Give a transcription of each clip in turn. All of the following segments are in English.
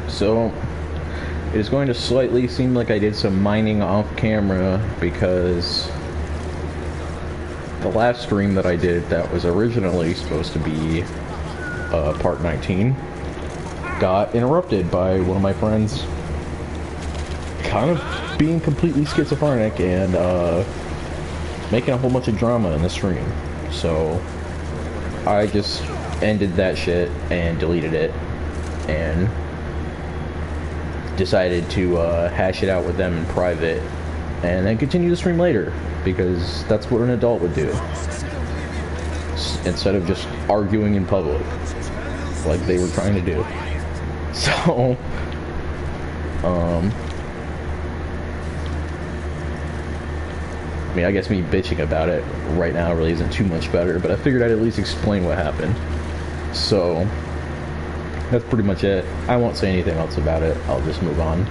So, it is going to slightly seem like I did some mining off camera because the last stream that I did that was originally supposed to be part 19 got interrupted by one of my friends kind of being completely schizophrenic and making a whole bunch of drama in the stream. So I just ended that shit and deleted it and decided to hash it out with them in private and then continue the stream later, because that's what an adult would do instead of just arguing in public like they were trying to do. So I mean, I guess me bitching about it right now really isn't too much better, but I figured I'd at least explain what happened. So that's pretty much it. I won't say anything else about it. I'll just move on.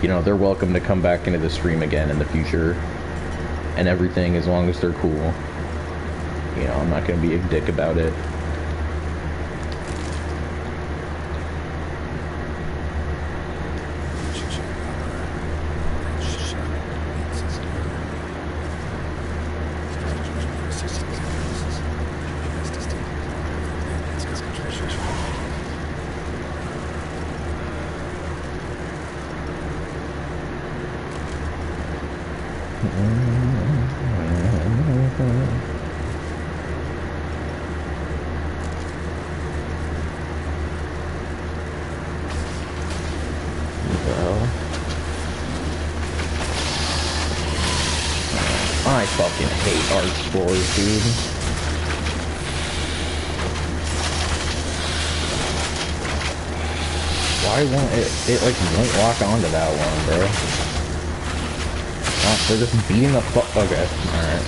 You know, they're welcome to come back into the stream again in the future and everything, as long as they're cool. You know, I'm not going to be a dick about it. I fucking hate art spores, dude. Why won't it like won't lock onto that one, bro? Oh, they're just beating the fuck. Okay, alright.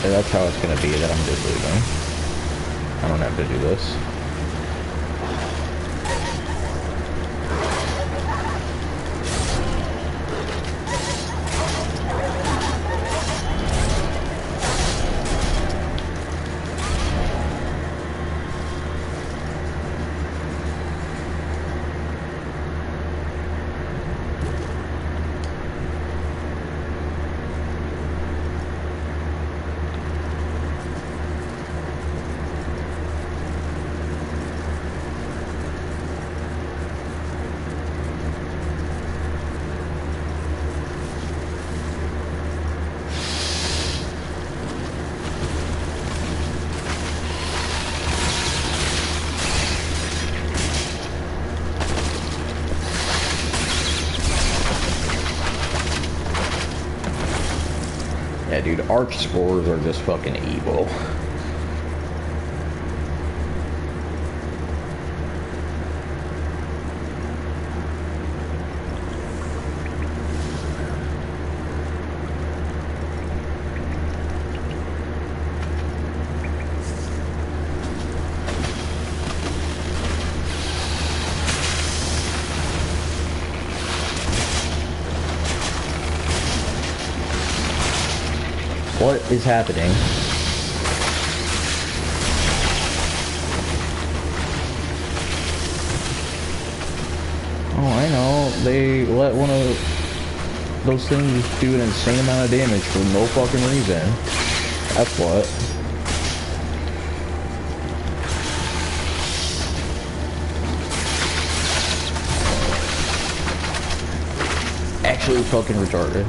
So that's how it's gonna be, that I'm just leaving. I don't have to do this. Yeah, dude, arch spores are just fucking evil. What is happening? Oh, I know. They let one of those things do an insane amount of damage for no fucking reason. That's what. Actually fucking retarded.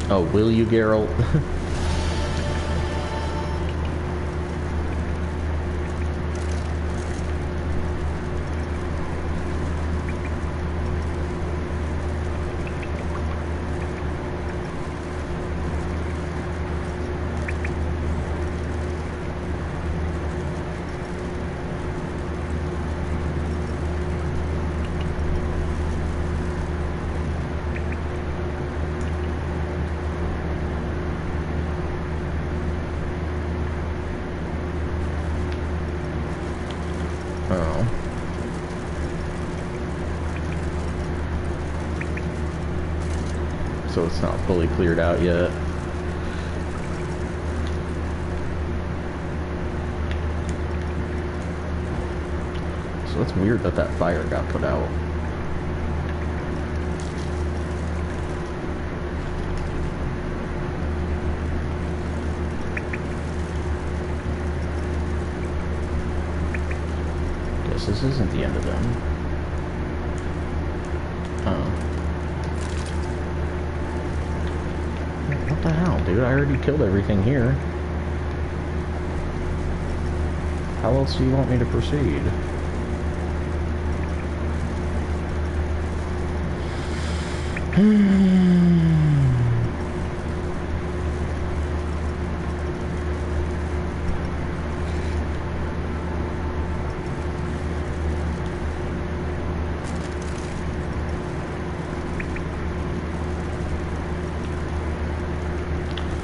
Oh, will you, Geralt? so it's not fully cleared out yet. So it's weird that that fire got put out. Guess this isn't the end of them. Oh. What the hell, dude? I already killed everything here. How else do you want me to proceed?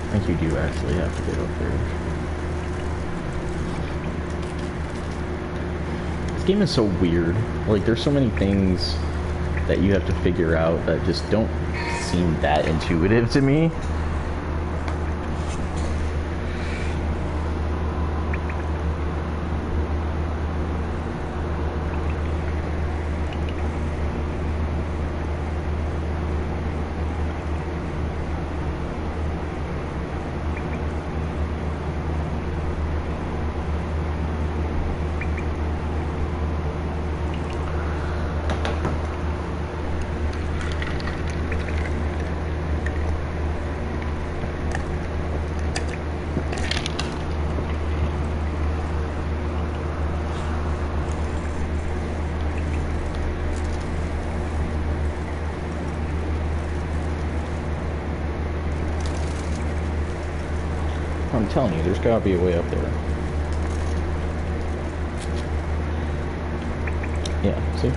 I think you do actually have to get up there. This game is so weird. Like, there's so many things that you have to figure out that just don't seem that intuitive to me. I'm telling you, there's gotta be a way up there. Yeah, see?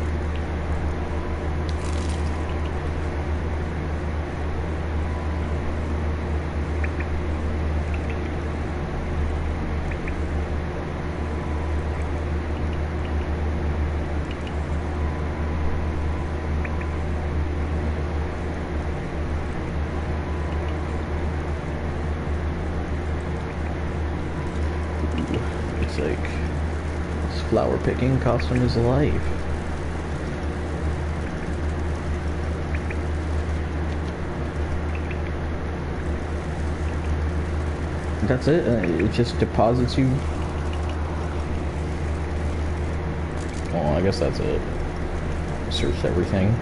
It's like, this flower picking costume is life. That's it? It just deposits you? Well, I guess that's it. Searched everything.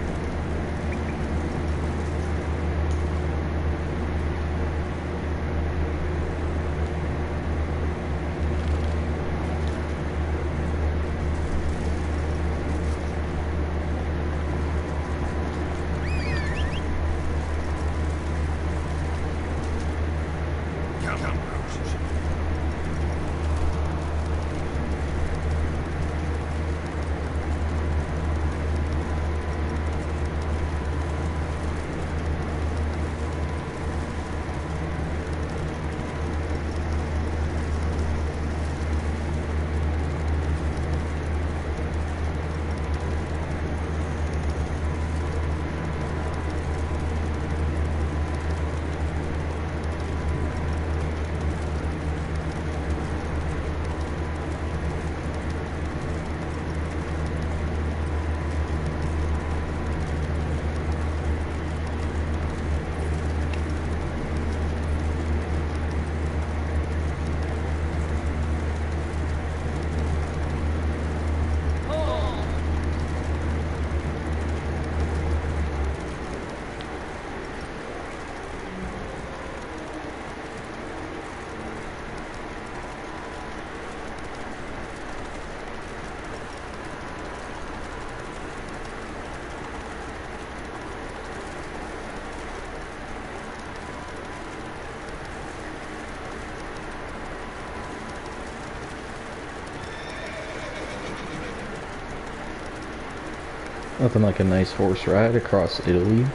Nothing like a nice horse ride across Italy.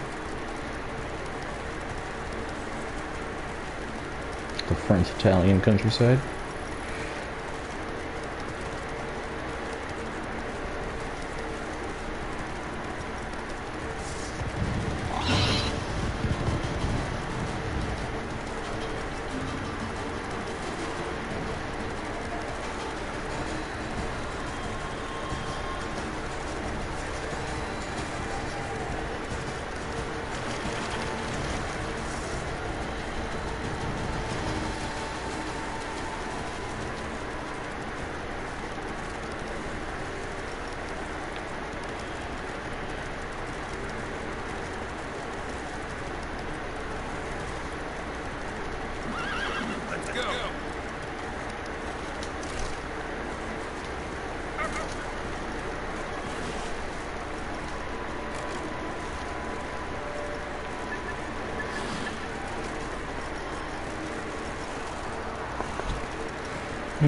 The French-Italian countryside. La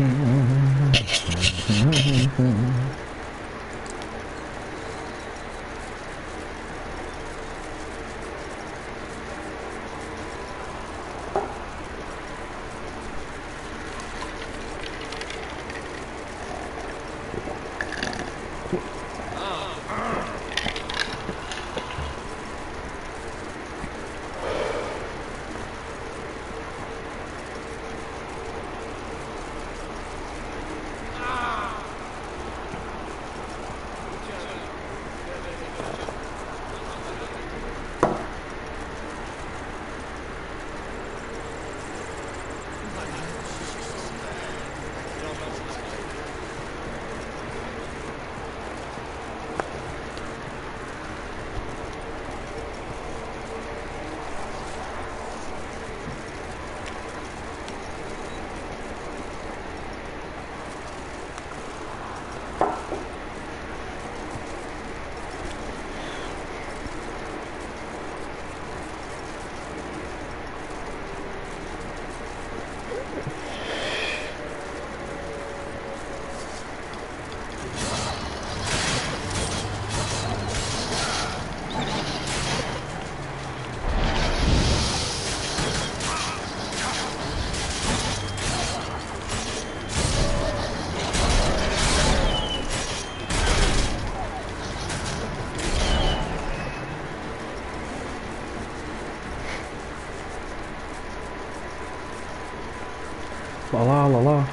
la la la.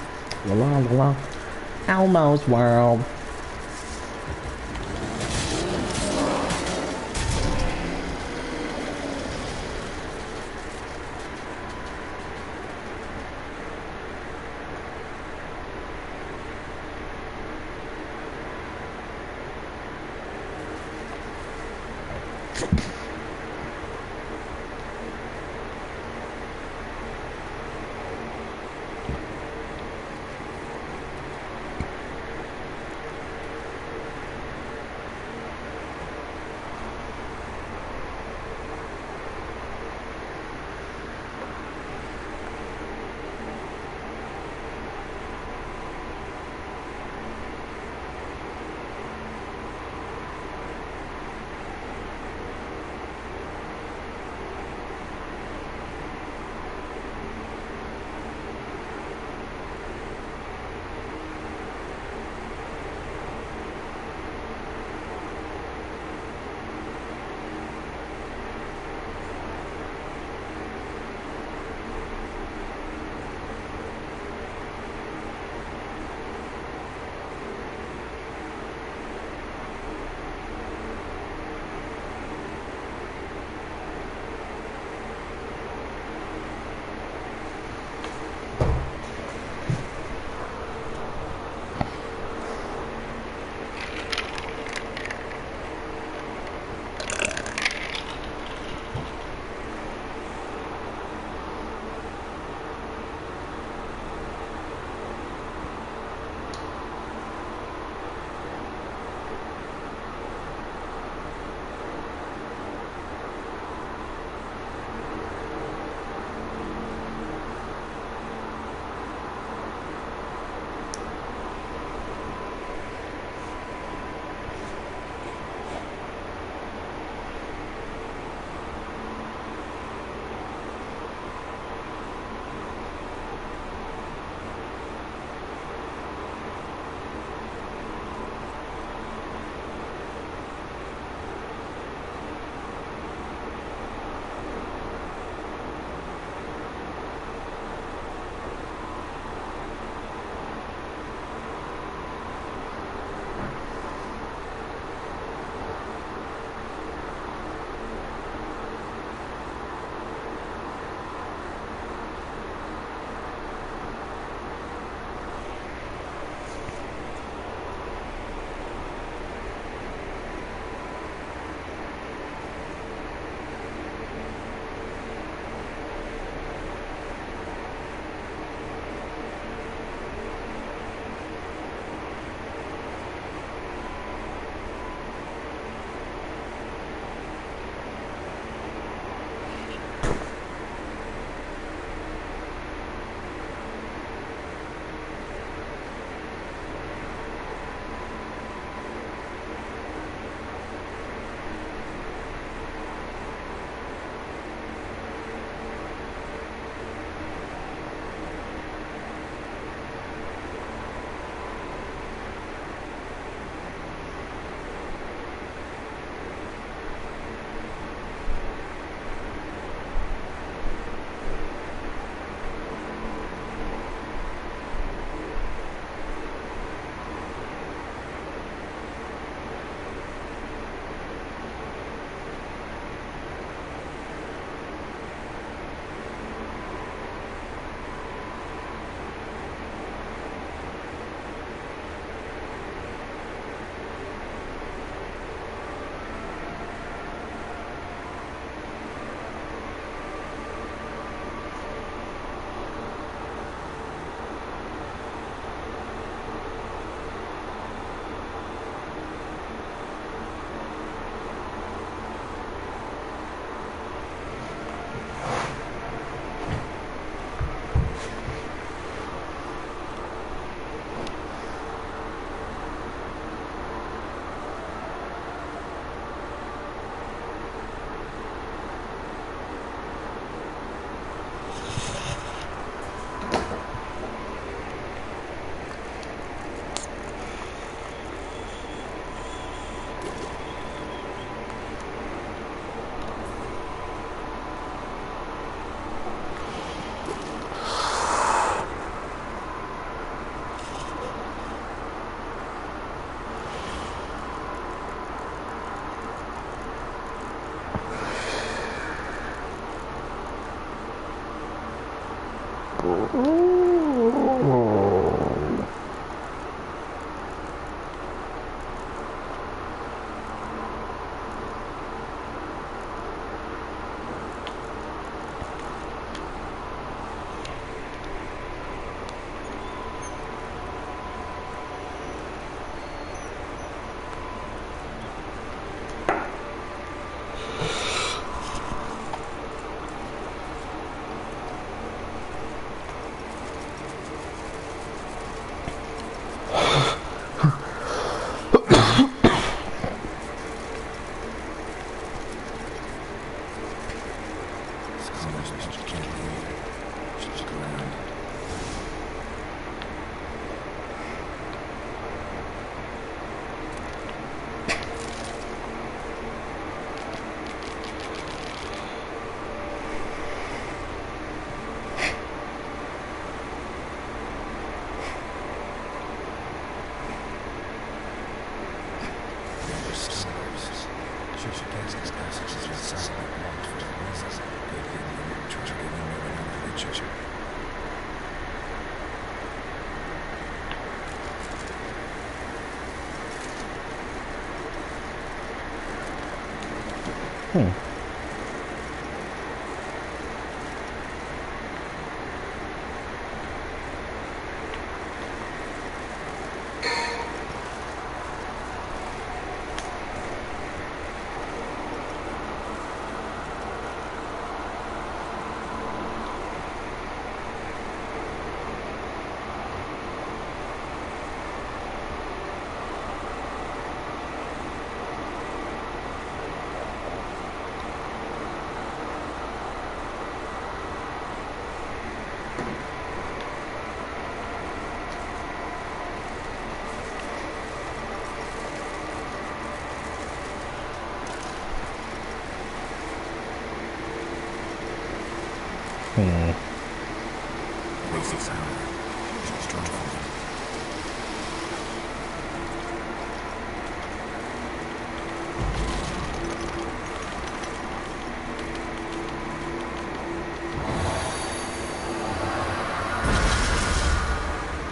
La la la la. Elmo's World.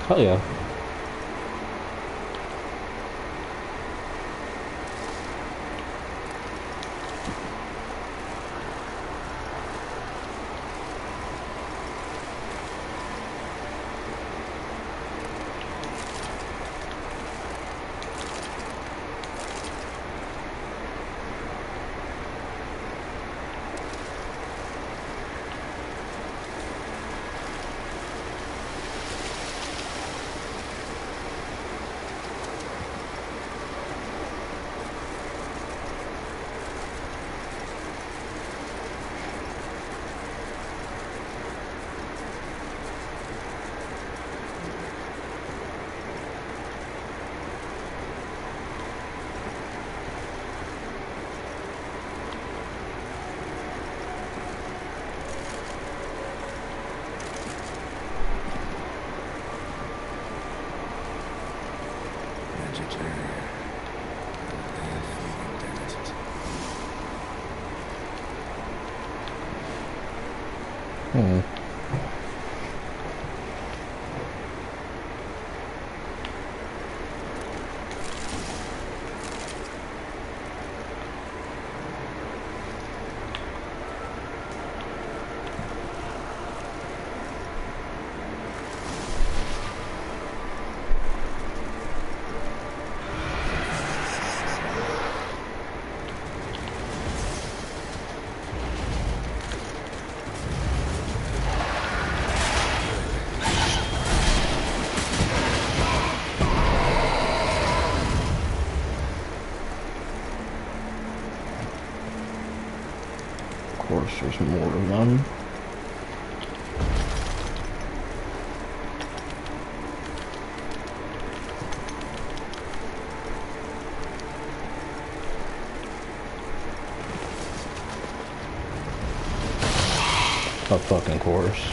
Hell yeah. Of course, there's more of them. Of fucking course.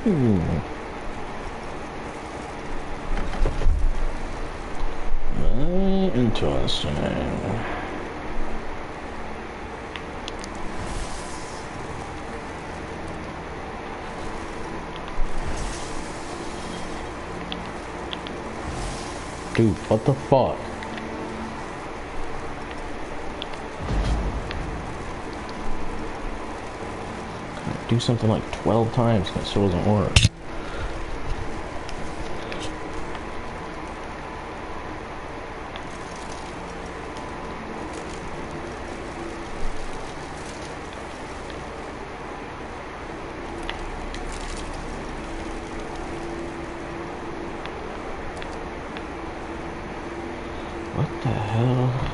Very interesting. Dude, what the fuck? Do something like 12 times and it still doesn't work. What the hell?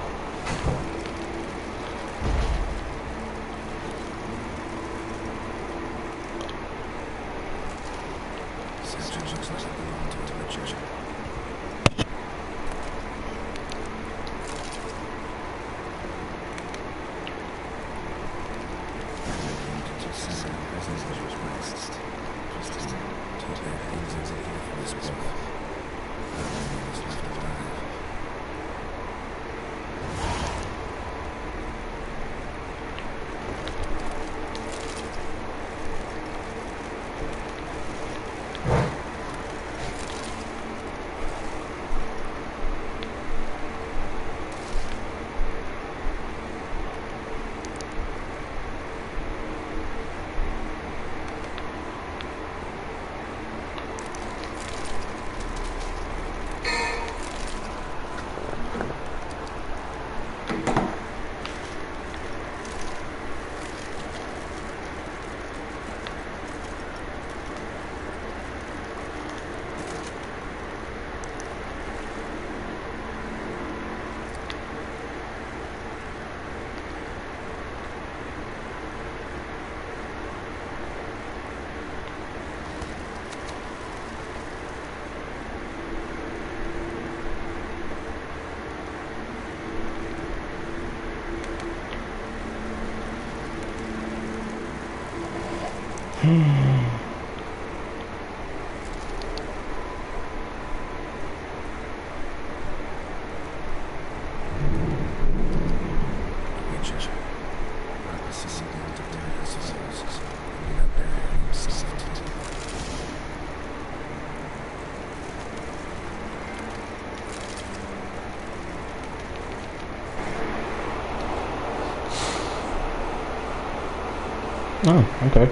Oh, okay.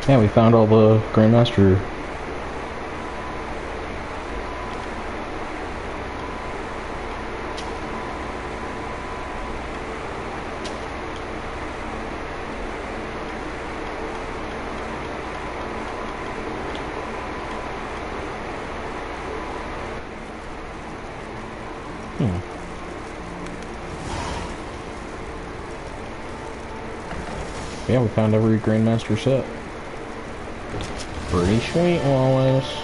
Yeah, we found all the Grandmaster. Yeah, we found every Grandmaster set. Pretty sweet, Wallace.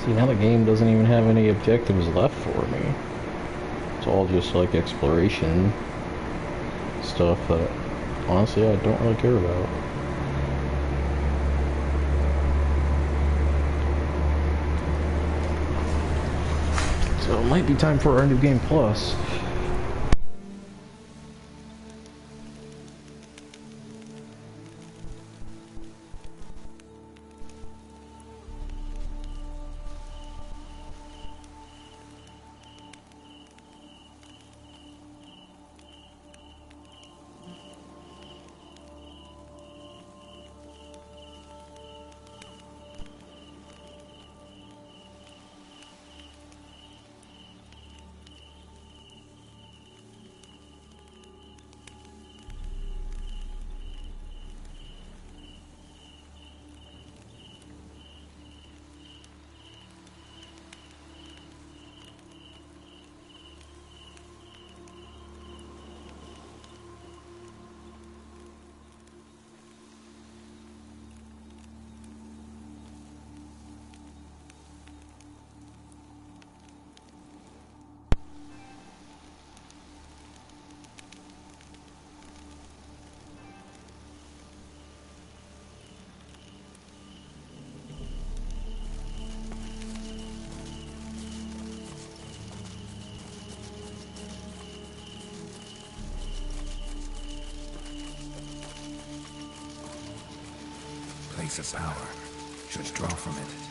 See, now the game doesn't even have any objectives left for me. It's all just like exploration stuff that honestly I don't really care about. So it might be time for our new game plus. source of power. Should draw from it.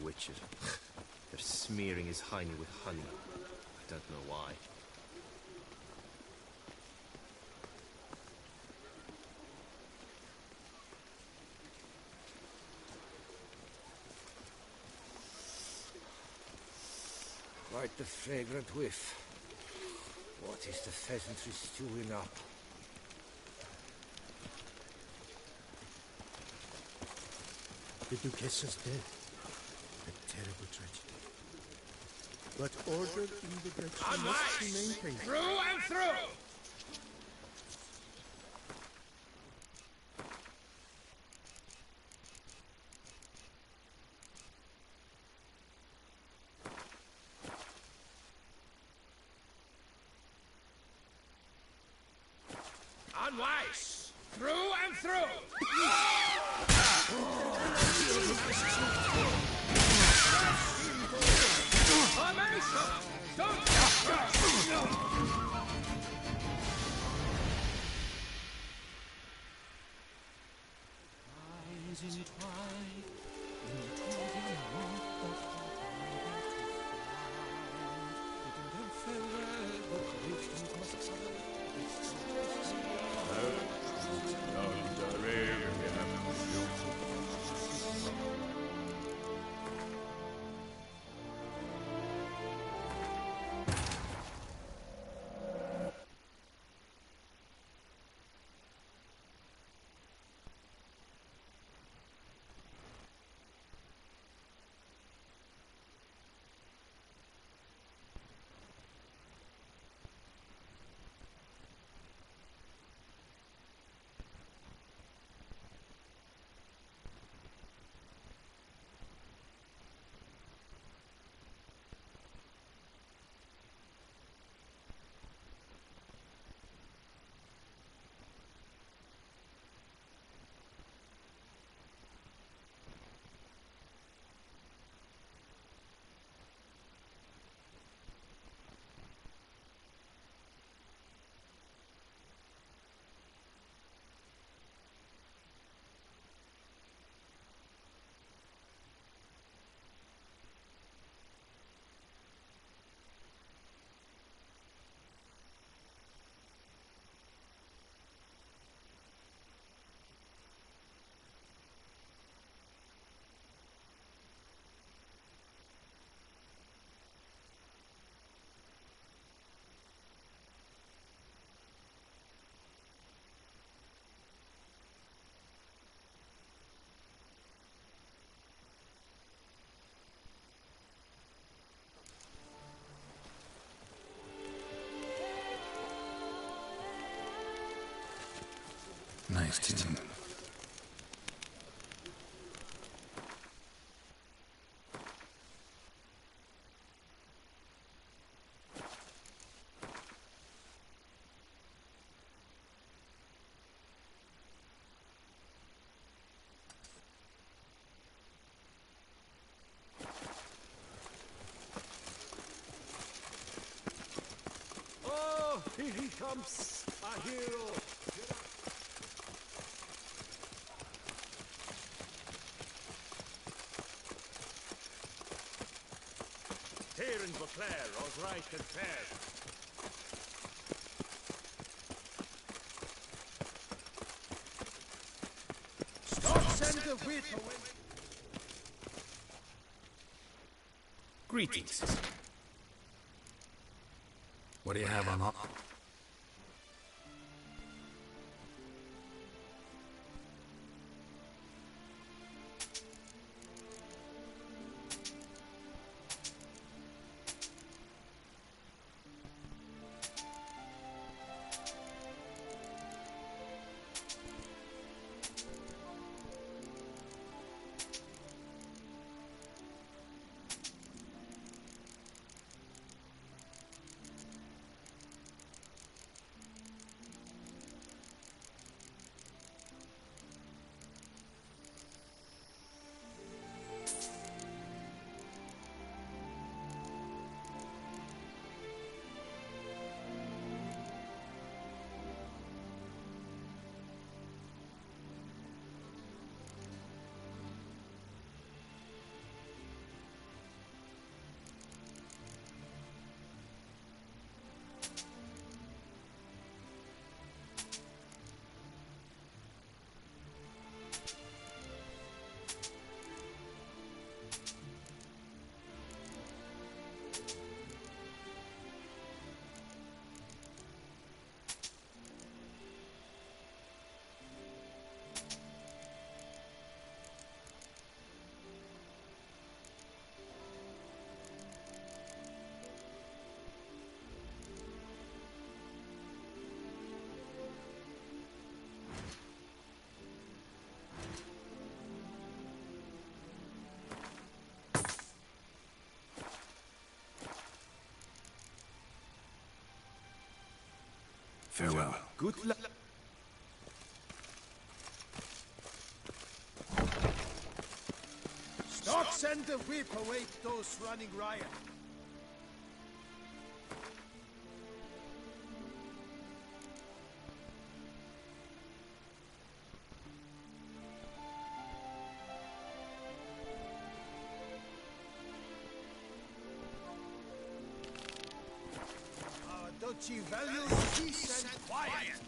Witches. They're smearing his hiney with honey. I don't know why. Quite the fragrant whiff. What is the pheasantry stewing up? The Duchess dead. A terrible tragedy. But order in the direction must be maintained. Through and through! Unwise! Through and through! Thanks, Tim. Oh, here he comes, a hero. Here in Beauclair, all right and fair. Stop, send the whip away. Greetings. What do you have on? Farewell. Good luck. Stop, send the whip away those running riot. Don't you value peace and quiet?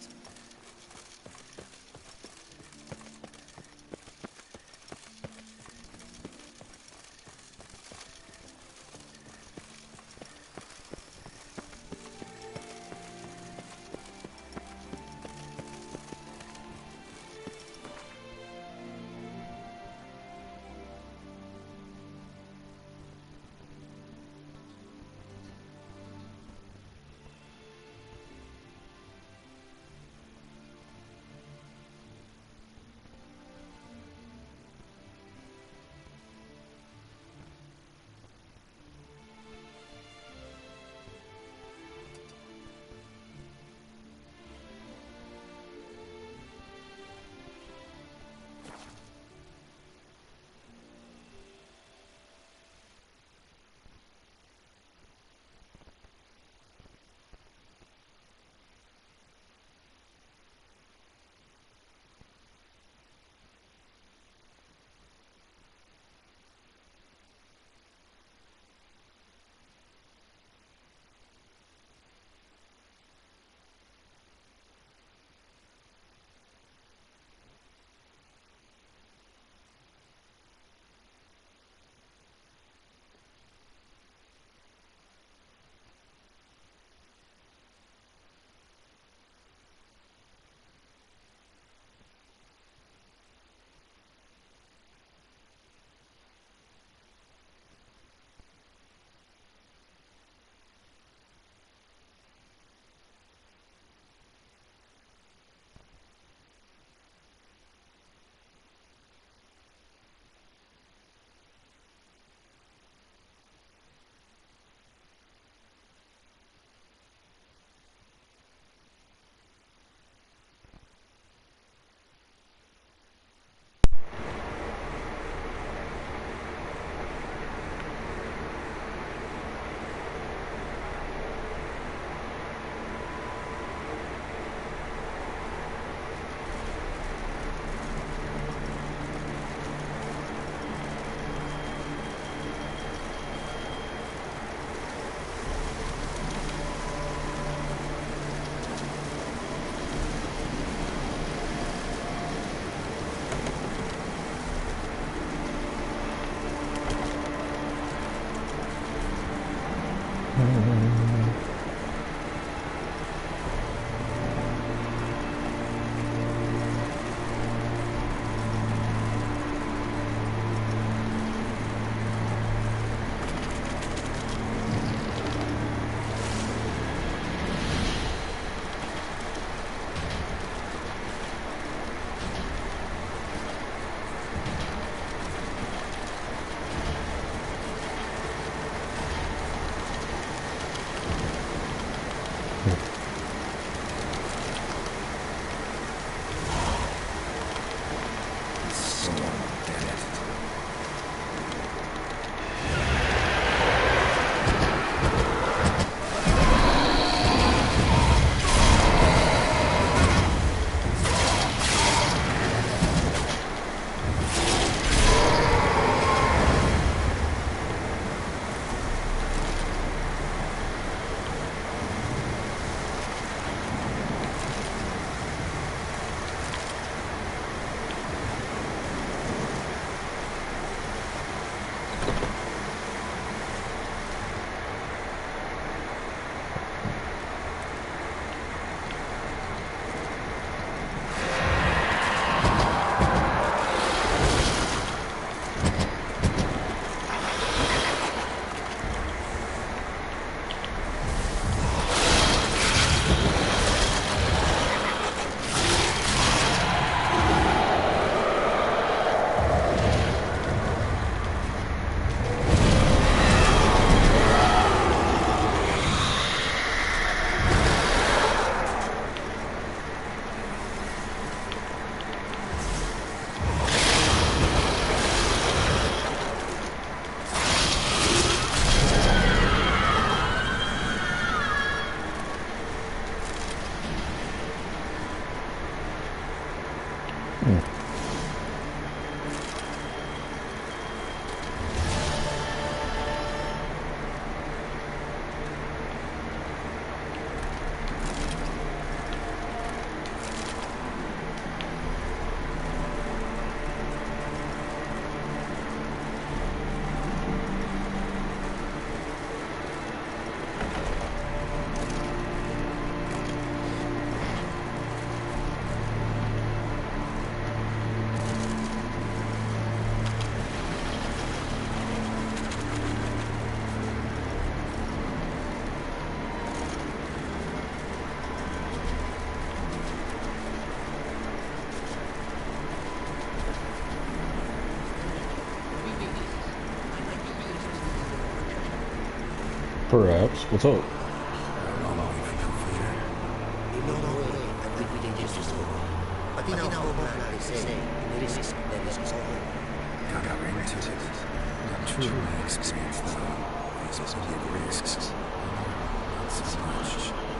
Perhaps. What's up?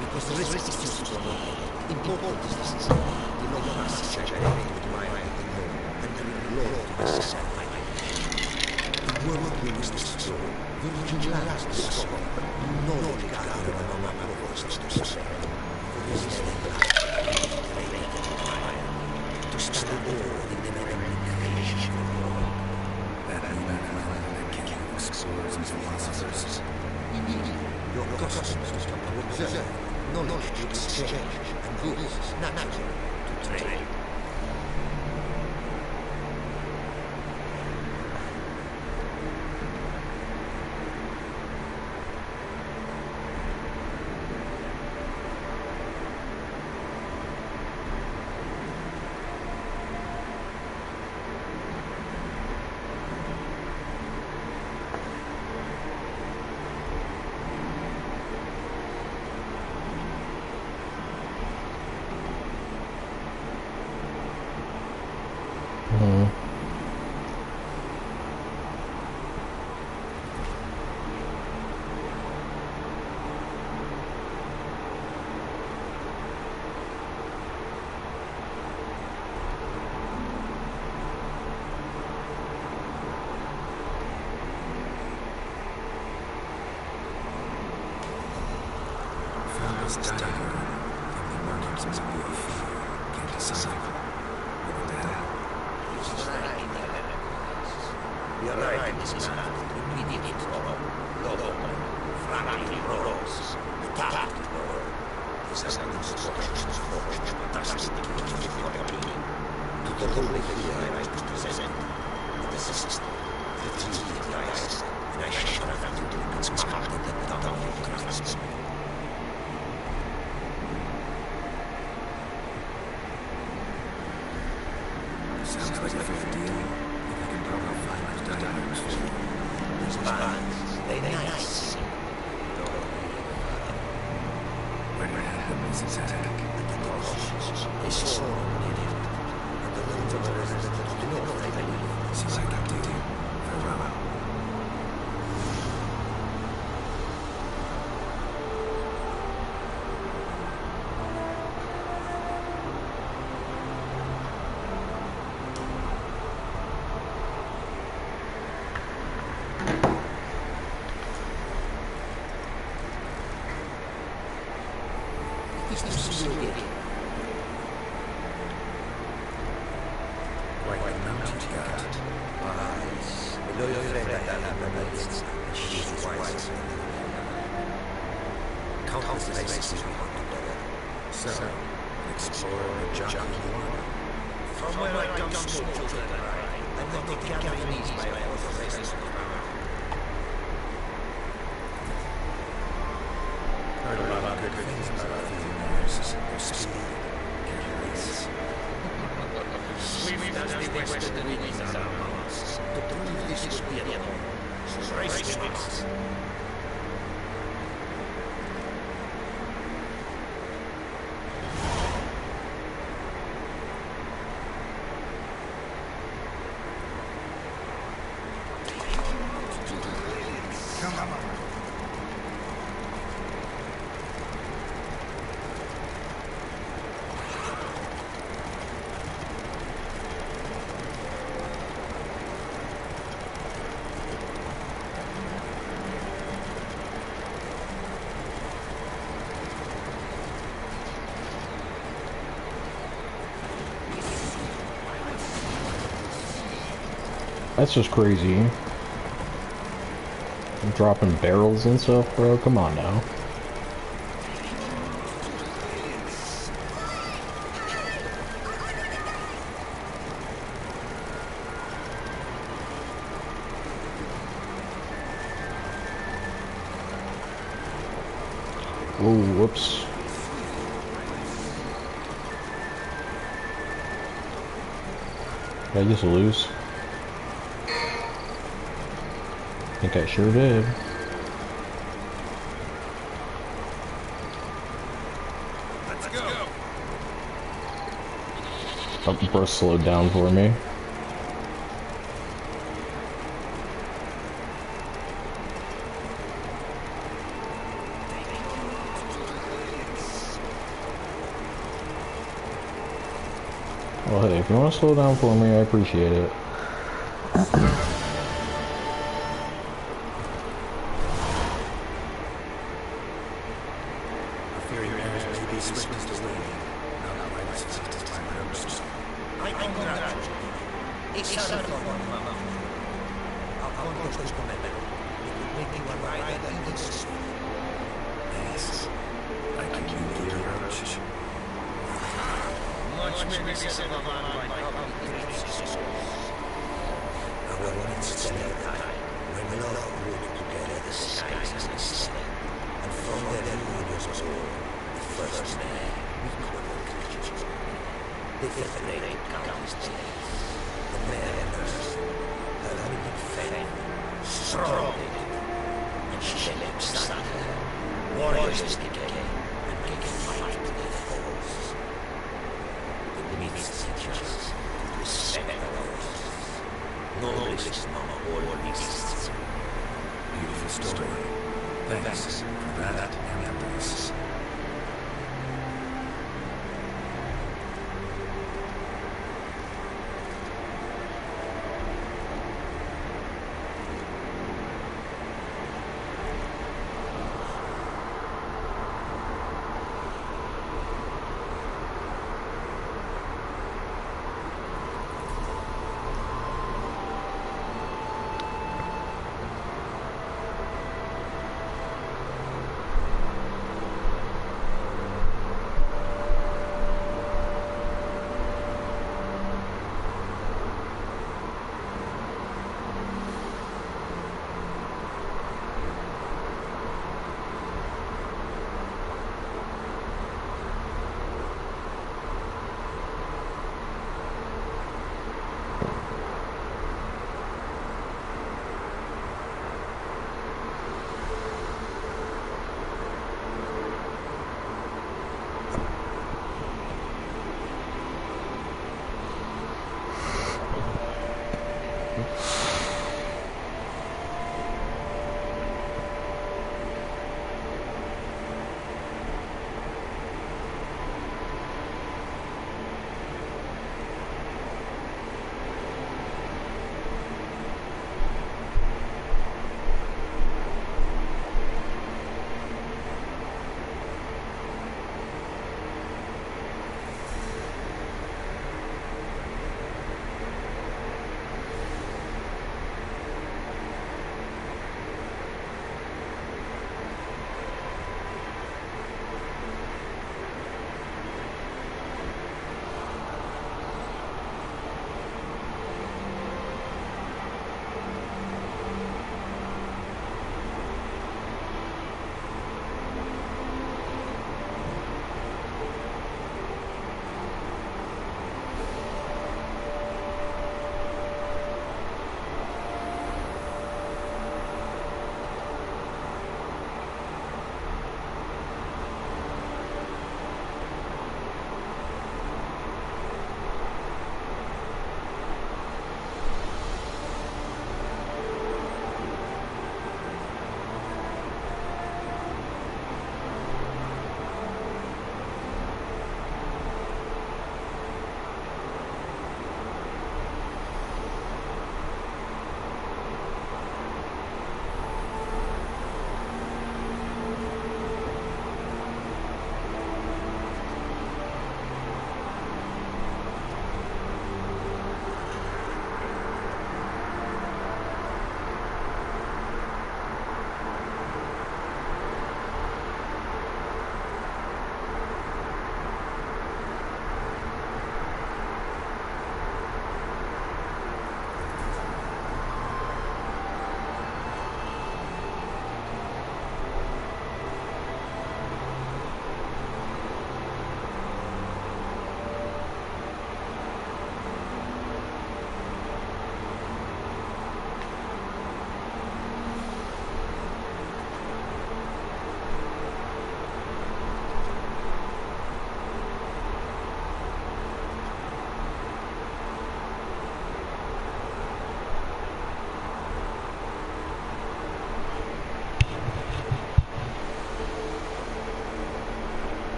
Because the risk is too strong. Important is the long passage I made with my and the Lord to the sun. The world will destroy. Virgin last to stop. No regard among my brothers to say. For this is the last. To stand all in the memory creation. That kings, swords, and philosophers. Your customs to observe, knowledge to exchange, and goods natural to trade. That's just crazy. I'm dropping barrels and stuff, bro. Come on now. Oh, whoops. Did I just lose? I think I sure did. Oh, bro slowed down for me. Well, hey, if you want to slow down for me, I appreciate it.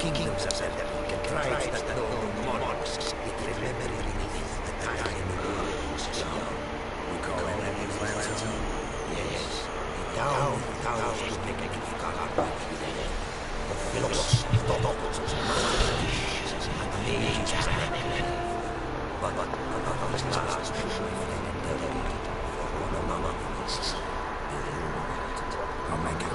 Kingdoms are set and tribes that know monarchs, yet remember beneath the time rules down. We call it a new land zone? Yes. Down to make a difficult the philosophy of doctors and mages but this last should be delegated for one among us. I'll make it.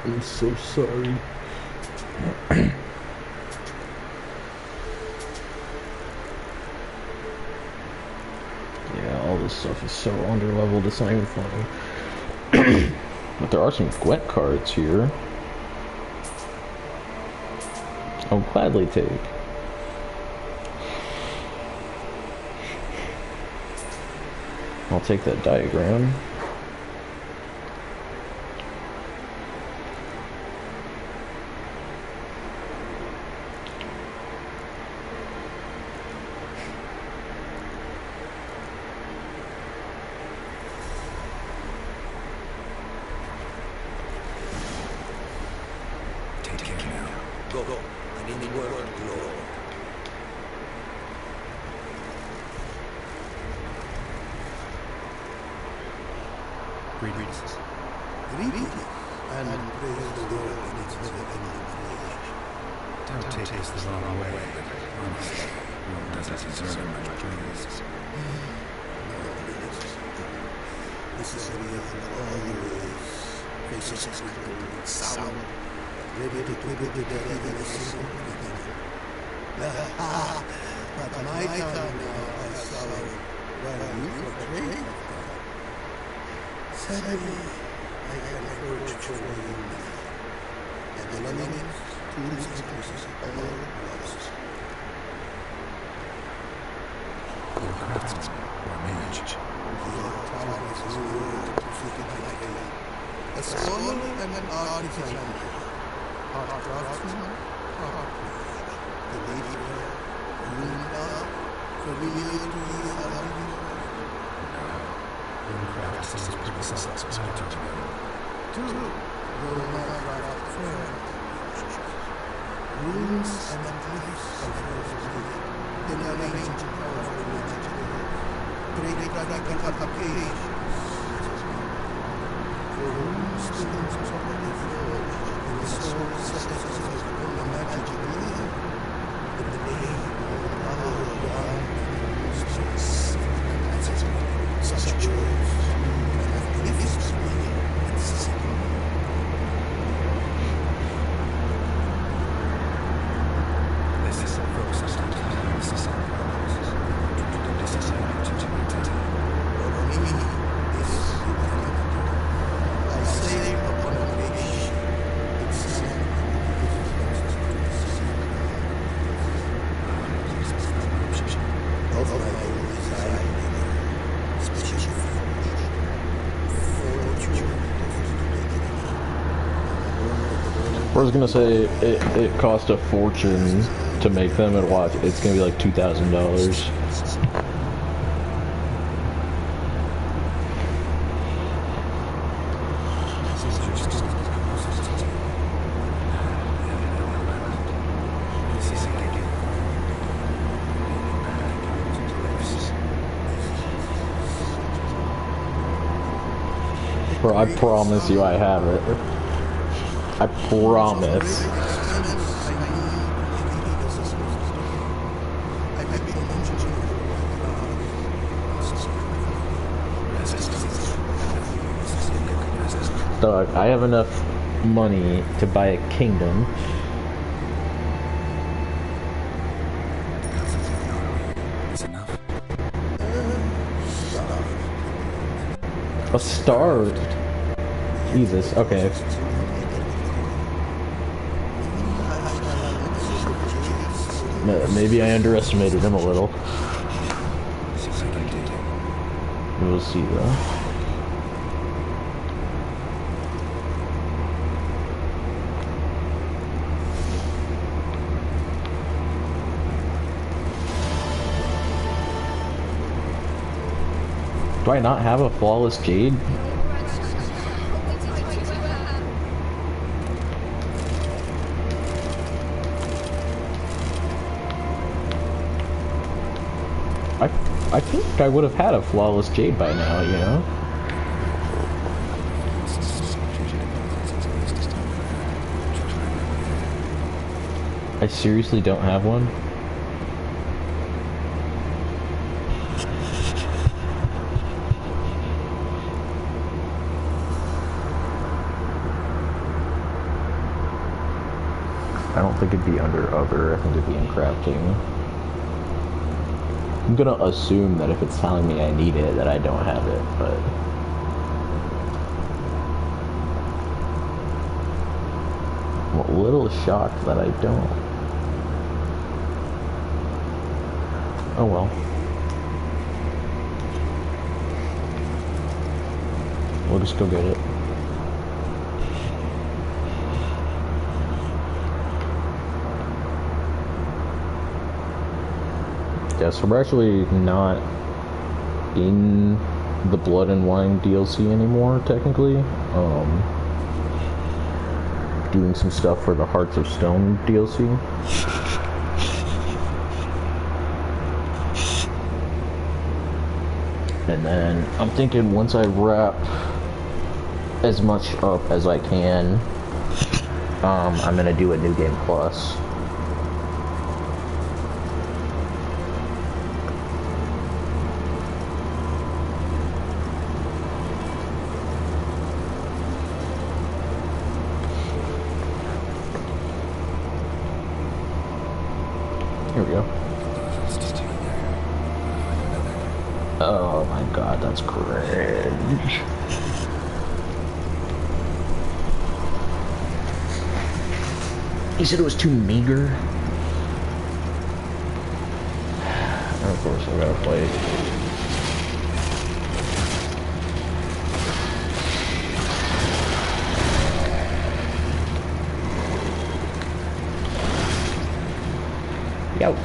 I'm so sorry. Yeah, all this stuff is so underleveled, it's not even funny. But there are some Gwent cards here. I'll gladly take. I'll take that diagram. Go, and in the world glory. Greetings. Greetings, and praise the Lord in its never-ending creation. Don't take this the wrong way, but honestly, one doesn't deserve much praise. This is beyond all the ways. Faces is sour, ready to give it to death even a simple beginning. But my time now I sorrow, while you portray of God. Sadly, I can approach for you now. And the belongings, tools, and pieces all lost. You're a craftsman or mage. Your talent is new word to fit in my faith. A scholar and an artisan. Art craftsman, art mage. The laborer, human art, familiar to you are Craft seems pretty self-explanatory to me. true. Though my craft firm. Runes and glyphs of philosophy, then arranged in powerful magic. Great radical applications. For runes students properly flow in the soul settings of the magic wheel. In the name of the power of God and space. Such joys and magnificent meaning and symbol. This is a process of time, necessary problems. Necessary to maintain. For me, this is I sail upon a great ship. Its sand of my own design, special fortune. I was gonna say it cost a fortune to make them, and watch, it's gonna be like $2,000. Bro, I promise you I have it. I promise. Dog, I have enough money to buy a kingdom. That's enough. A star? Jesus, okay. Maybe I underestimated him a little. We'll see though. Do I not have a flawless jade? I think I would have had a flawless jade by now, you know? I seriously don't have one? I don't think it'd be under other, I think it'd be in crafting. I'm gonna assume that if it's telling me I need it, that I don't have it, but... I'm a little shocked that I don't. Oh well. We'll just go get it. Yeah, so we're actually not in the Blood and Wine DLC anymore, technically. Doing some stuff for the Hearts of Stone DLC. And then I'm thinking once I wrap as much up as I can, I'm gonna do a New Game Plus. Here we go. Oh my god, that's cringe. He said it was too meager. And of course, I gotta play. Ouch.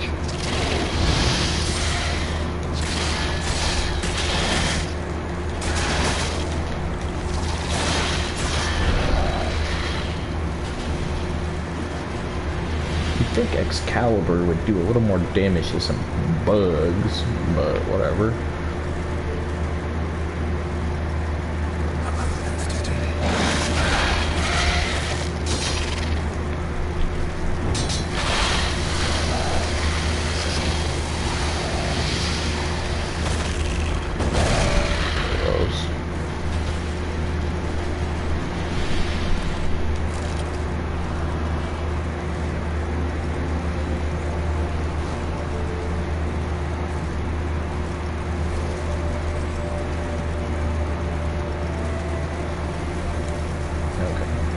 You'd think Excalibur would do a little more damage to some bugs, but whatever.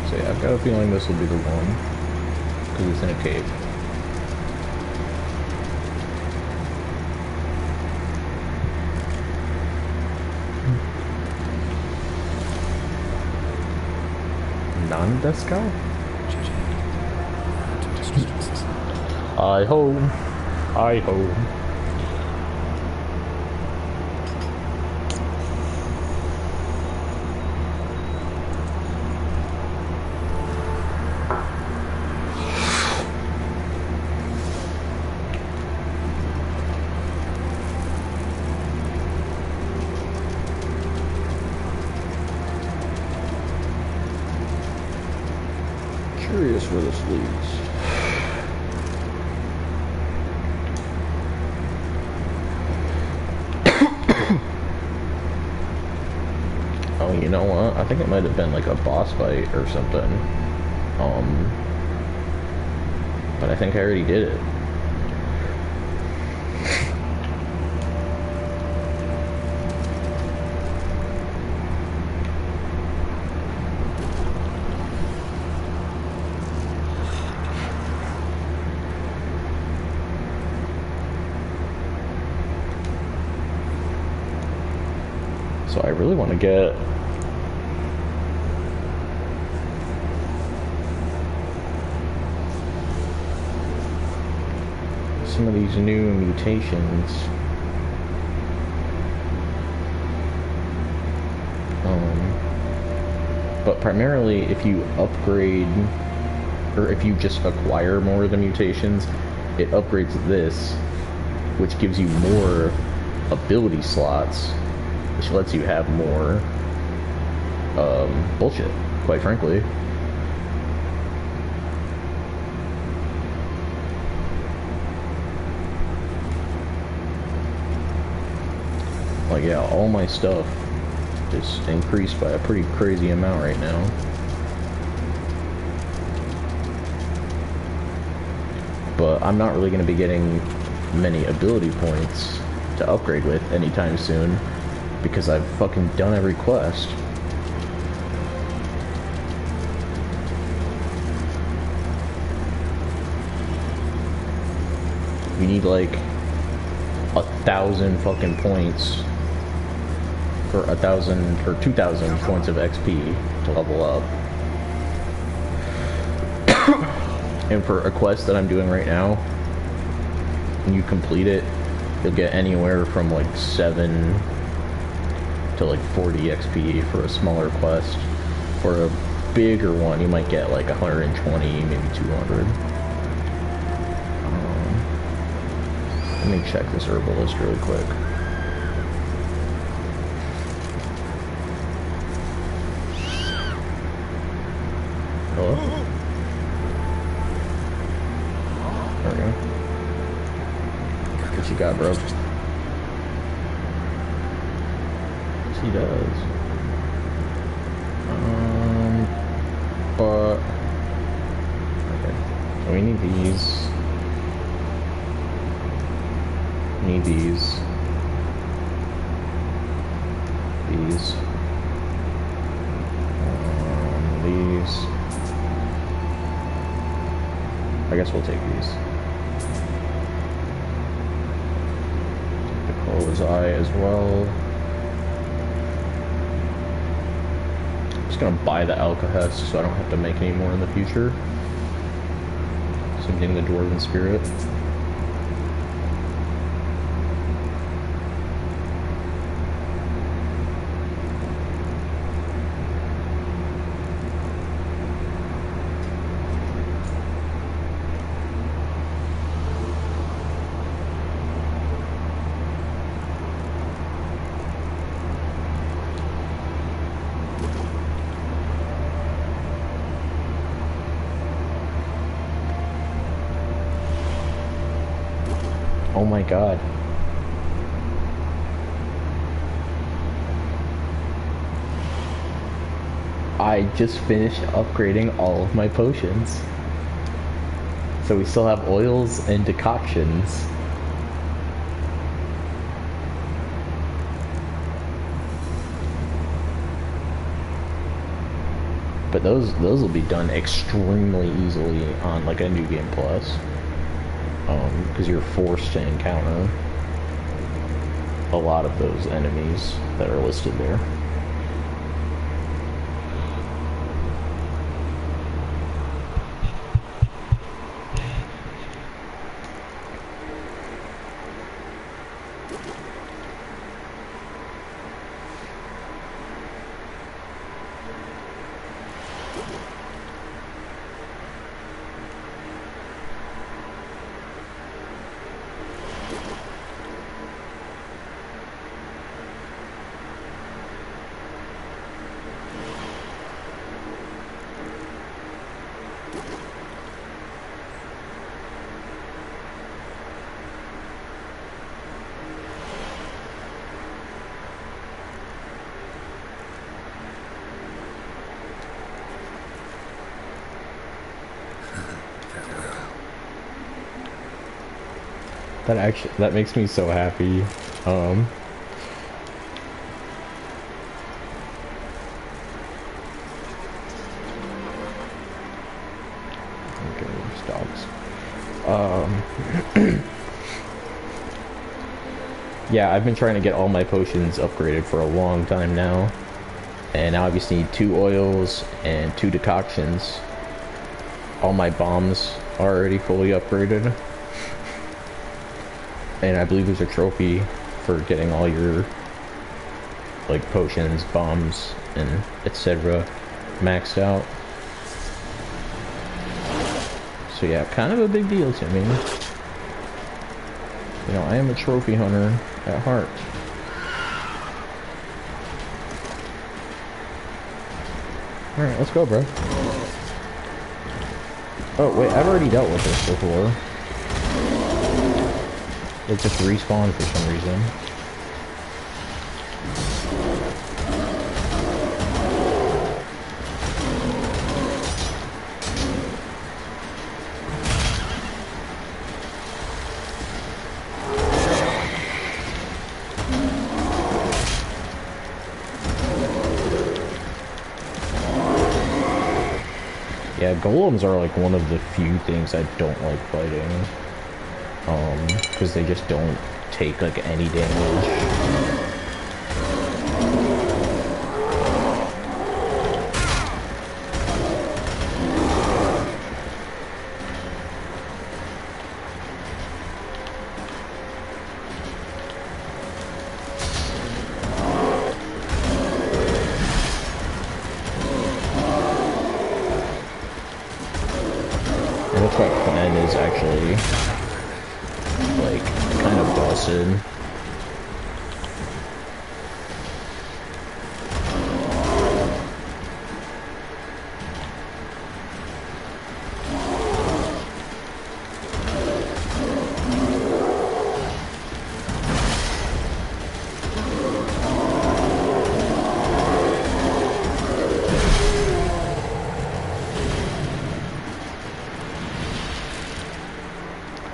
So yeah, I've got a feeling this will be the one, because it's in a cave. None desu ka? Hi ho. Hi ho. Curious where this leads. Oh, you know what? I think it might have been like a boss fight or something. But I think I already did it. So I really want to get some of these new mutations. But primarily if you upgrade, or if you just acquire more of the mutations, it upgrades this, which gives you more ability slots, which lets you have more bullshit, quite frankly. Like, yeah, all my stuff is increased by a pretty crazy amount right now. But I'm not really going to be getting many ability points to upgrade with anytime soon, because I've fucking done every quest. We need like 1,000 fucking points for 1,000 or 2,000 points of XP to level up. And for a quest that I'm doing right now, when you complete it, you'll get anywhere from like 7 to like 40 XP for a smaller quest. For a bigger one, you might get like 120, maybe 200. Let me check this herbalist really quick. Hello? There we go. What you got, bro? Yes, he does. But... Okay. So we need these. We need these. These. These. I guess we'll take these. Take the close eye as well. I'm just gonna buy the alcohest so I don't have to make any more in the future. Same thing, the dwarven spirit. Oh my god. I just finished upgrading all of my potions. So we still have oils and decoctions. But those will be done extremely easily on like a New Game Plus. Because you're forced to encounter a lot of those enemies that are listed there. That makes me so happy. Okay, there's dogs. Yeah, I've been trying to get all my potions upgraded for a long time now. And now I just need 2 oils and 2 decoctions. All my bombs are already fully upgraded. And I believe there's a trophy for getting all your like potions, bombs, and etc. maxed out. So yeah, kind of a big deal to me. You know, I am a trophy hunter at heart. Alright, let's go, bro. Oh, wait, I've already dealt with this before. It just respawned for some reason. Yeah, golems are like one of the few things I don't like fighting. Because they just don't take like any damage. And that's why Clan is actually like kind of busted.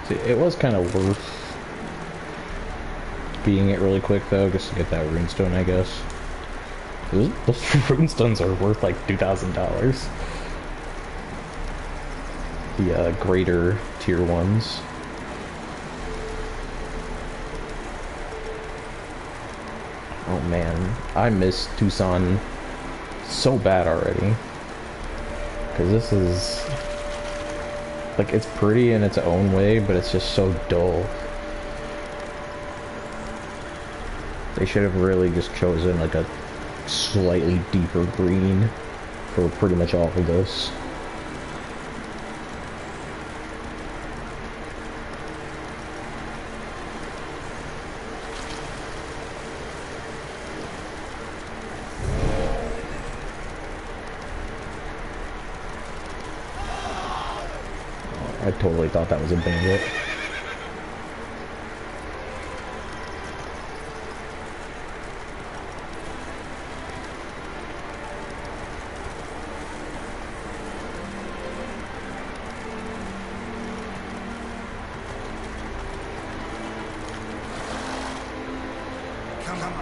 See, it was kind of worth beating it really quick though, just to get that runestone, I guess. Those runestones are worth like $2,000. The greater tier ones. Oh man, I miss Tucson so bad already. Because this is... like, it's pretty in its own way, but it's just so dull. They should have really just chosen like a slightly deeper green for pretty much all of this. I totally thought that was a bandit. Come on.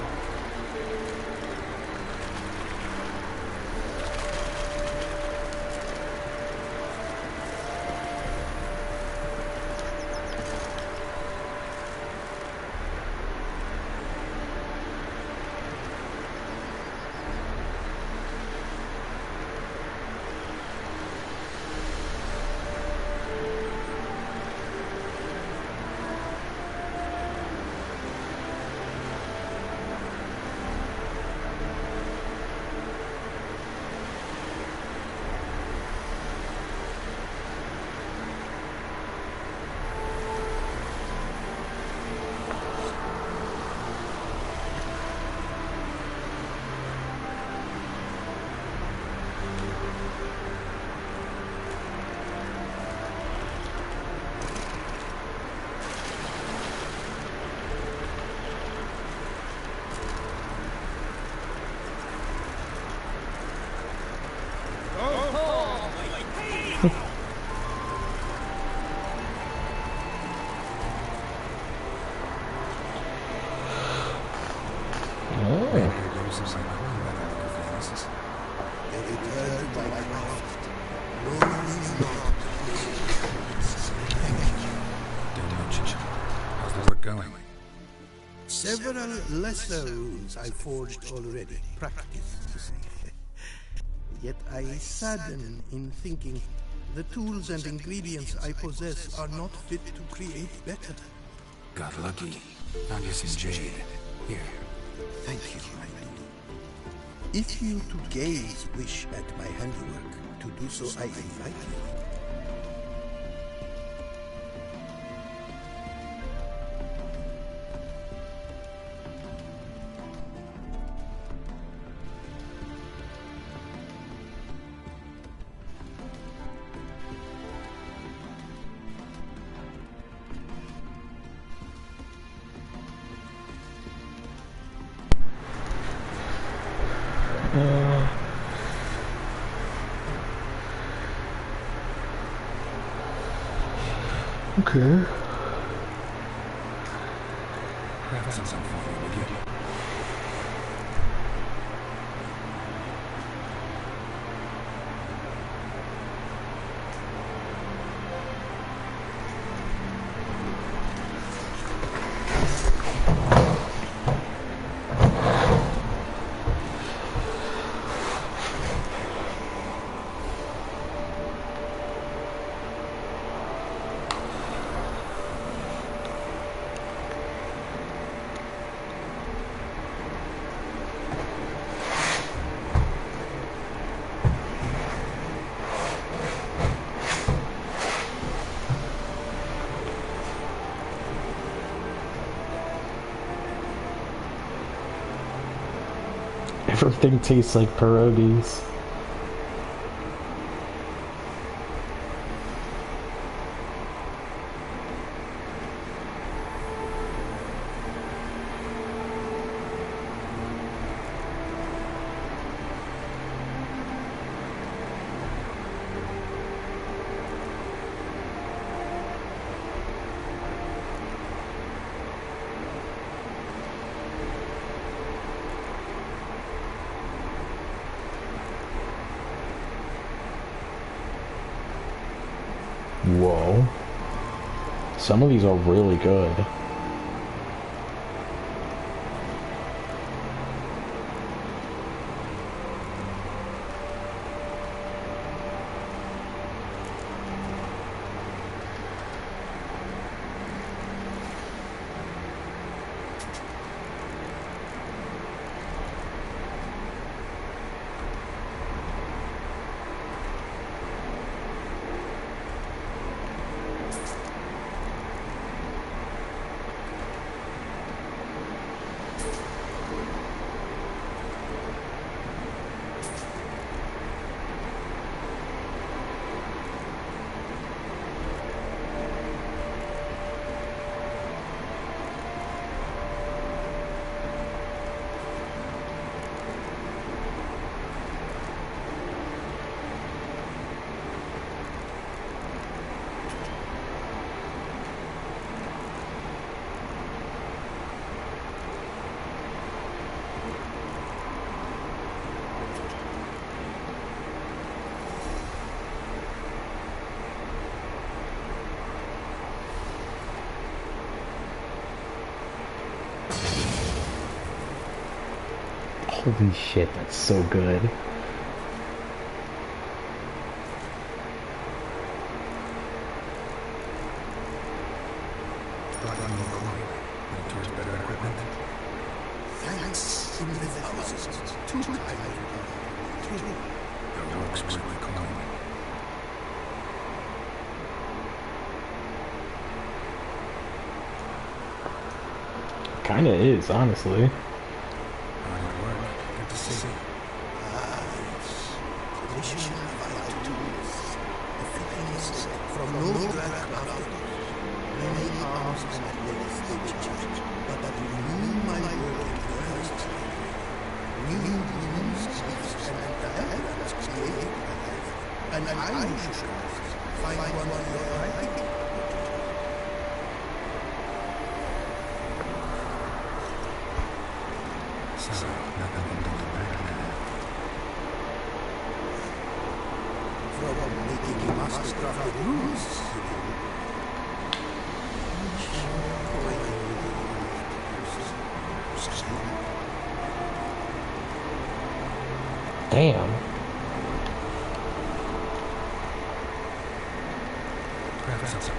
several lesser runes I forged already. Practice, to say. Yet I sadden in thinking the tools and ingredients I possess are not fit to create better. Got lucky. Found you some jade. Here. Thank you, my lady. If you to gaze wish at my handiwork, to do so I invite you. Okay. Grab something for me, will you? Everything tastes like pierogies. Whoa. Some of these are really good. Holy shit, that's so good. Brought on more coin. Went towards better equipment. Thanks in the thousands. Too tired. Your work's worth the coin. Kinda is, honestly. Hard at work. Good to see. Tradition vital tools. The fittings from no glad crowd. Many arms and legs they change, but that renew my work first. New rules, sifts, and diagrams created by life. And I should find one of your right. So, nothing can hold it back now. From making mastercrafted rules, Damn. Grab something.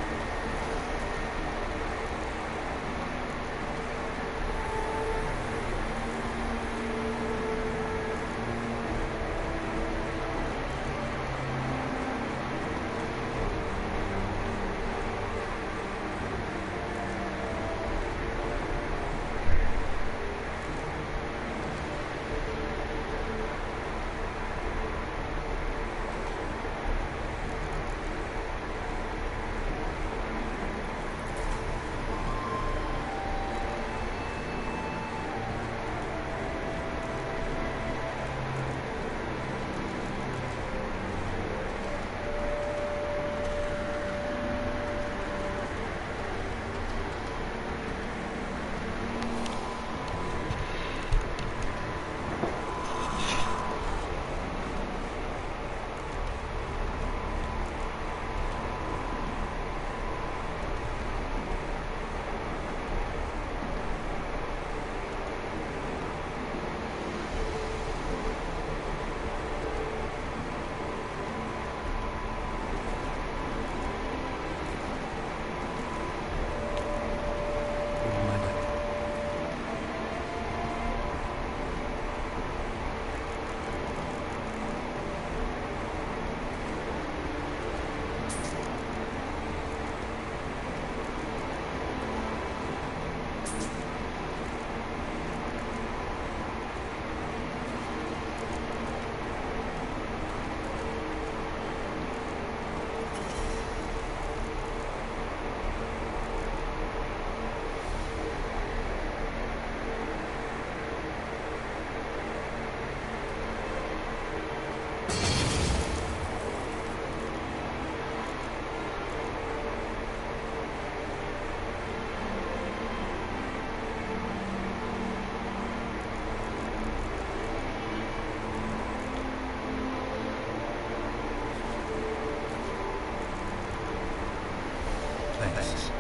Thanks.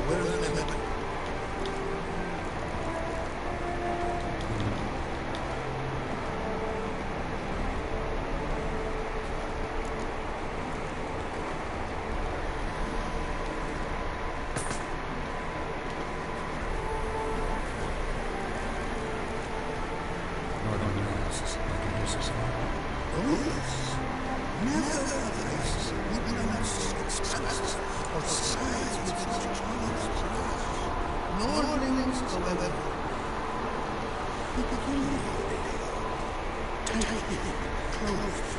Where is the limit? Northern Universe. I can use this one. Oh, yes. Nevertheless, woodlands expanse of size with such child's grass. Nordlings, however, peculiar they are, tightly clothed,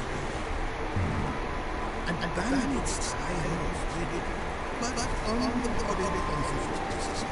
and bandits I have dreaded, but on the body consists.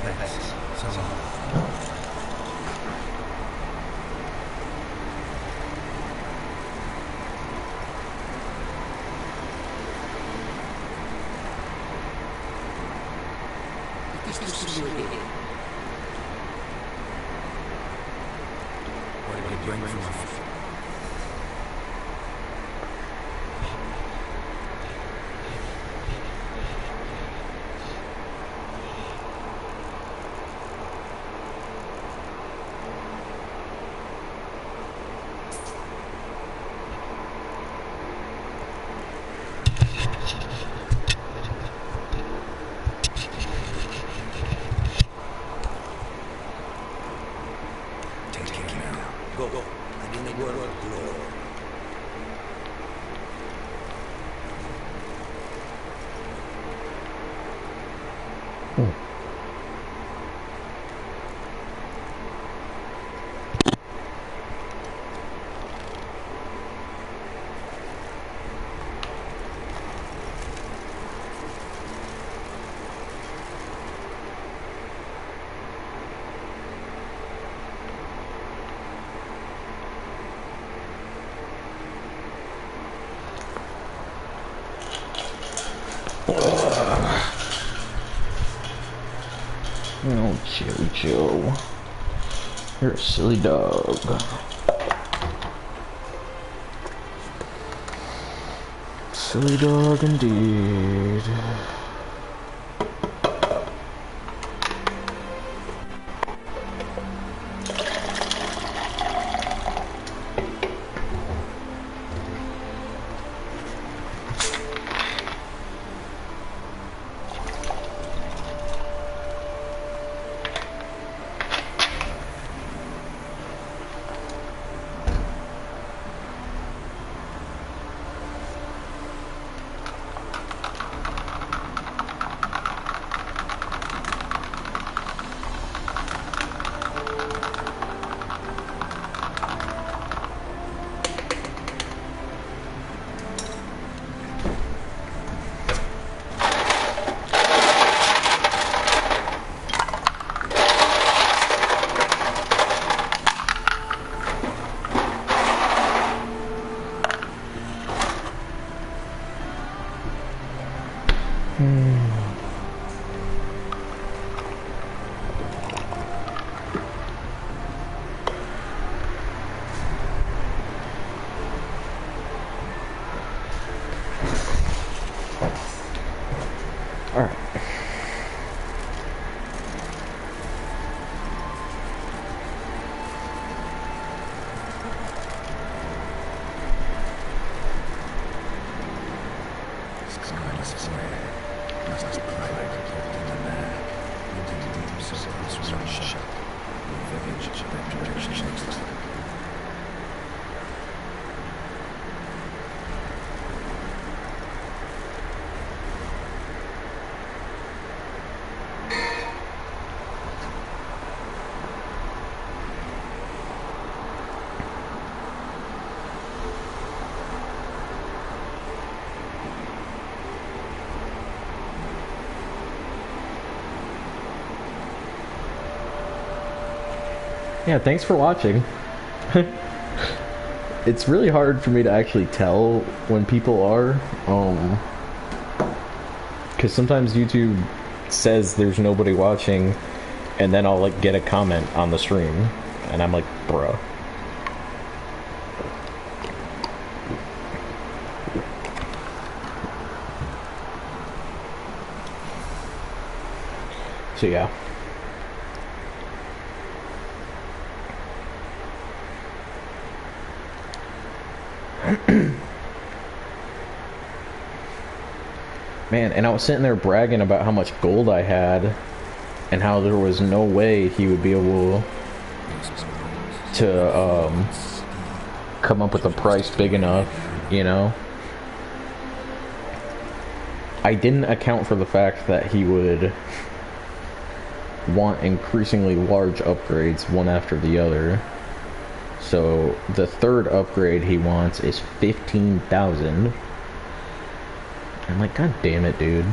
Thanks. So long. Is this your inn? What did you bring from us? Go, and in the world of glory. Oh, Jojo. You're a silly dog. Silly dog indeed. Alright. Yeah, thanks for watching. It's really hard for me to actually tell when people are, because sometimes YouTube says there's nobody watching, and then I'll like get a comment on the stream, and I'm like, bruh. So yeah. Man, and I was sitting there bragging about how much gold I had and how there was no way he would be able to come up with a price big enough, you know? I didn't account for the fact that he would want increasingly large upgrades one after the other. So the third upgrade he wants is 15,000. I'm like, god damn it, dude.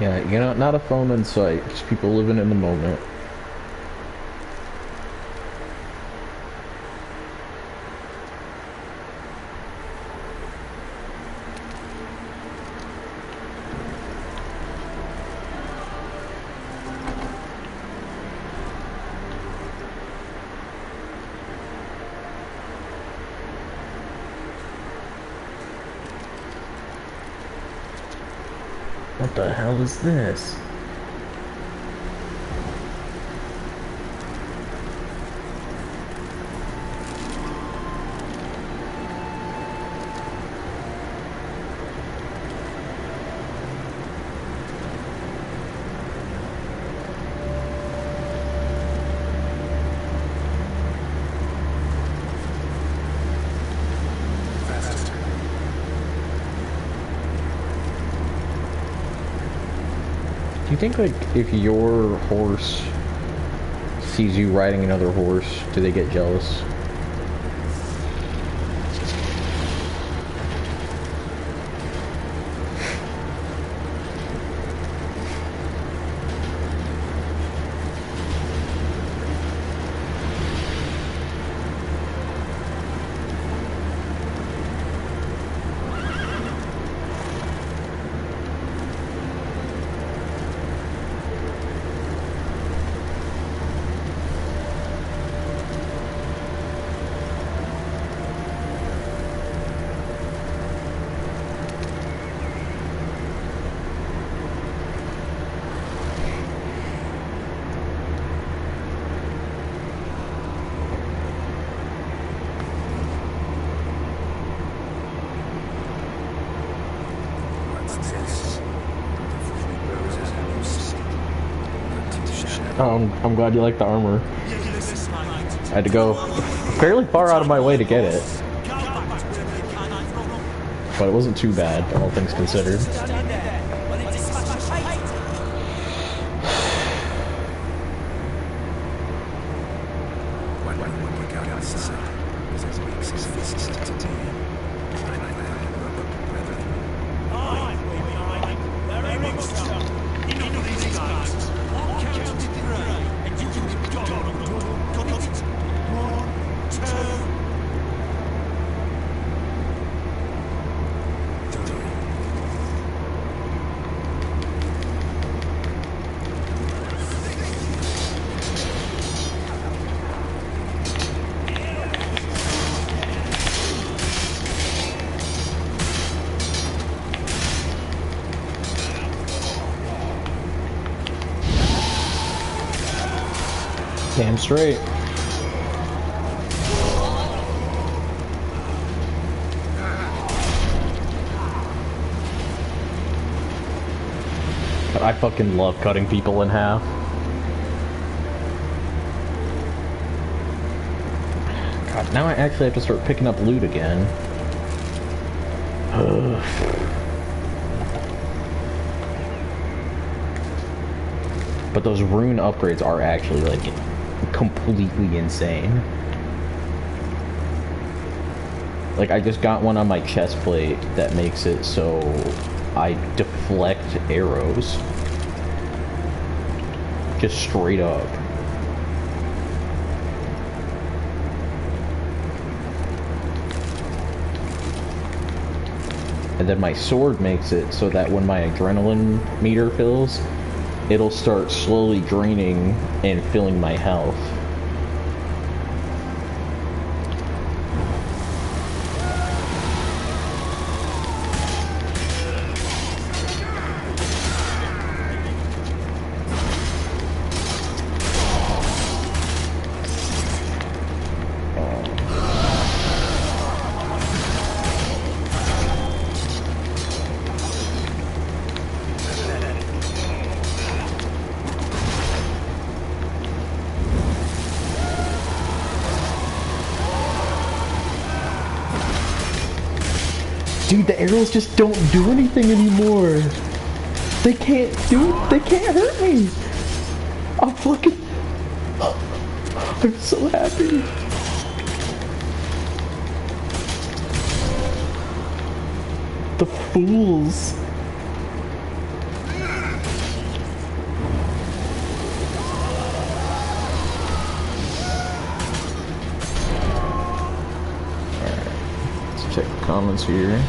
Yeah, you know, not a phone in sight, just people living in the moment. What the hell is this? Do you think, like, if your horse sees you riding another horse, do they get jealous? I'm glad you like the armor. I had to go fairly far out of my way to get it. But it wasn't too bad, all things considered. Damn straight. But I fucking love cutting people in half. God, now I actually have to start picking up loot again. Ugh. But those rune upgrades are actually, like, completely insane. Like, I just got one on my chest plate that makes it so I deflect arrows. Just straight up. And then my sword makes it so that when my adrenaline meter fills, it'll start slowly draining and filling my health. Dude, the arrows just don't do anything anymore. They can't hurt me. I'm fucking... I'm so happy. The fools. check the comments here.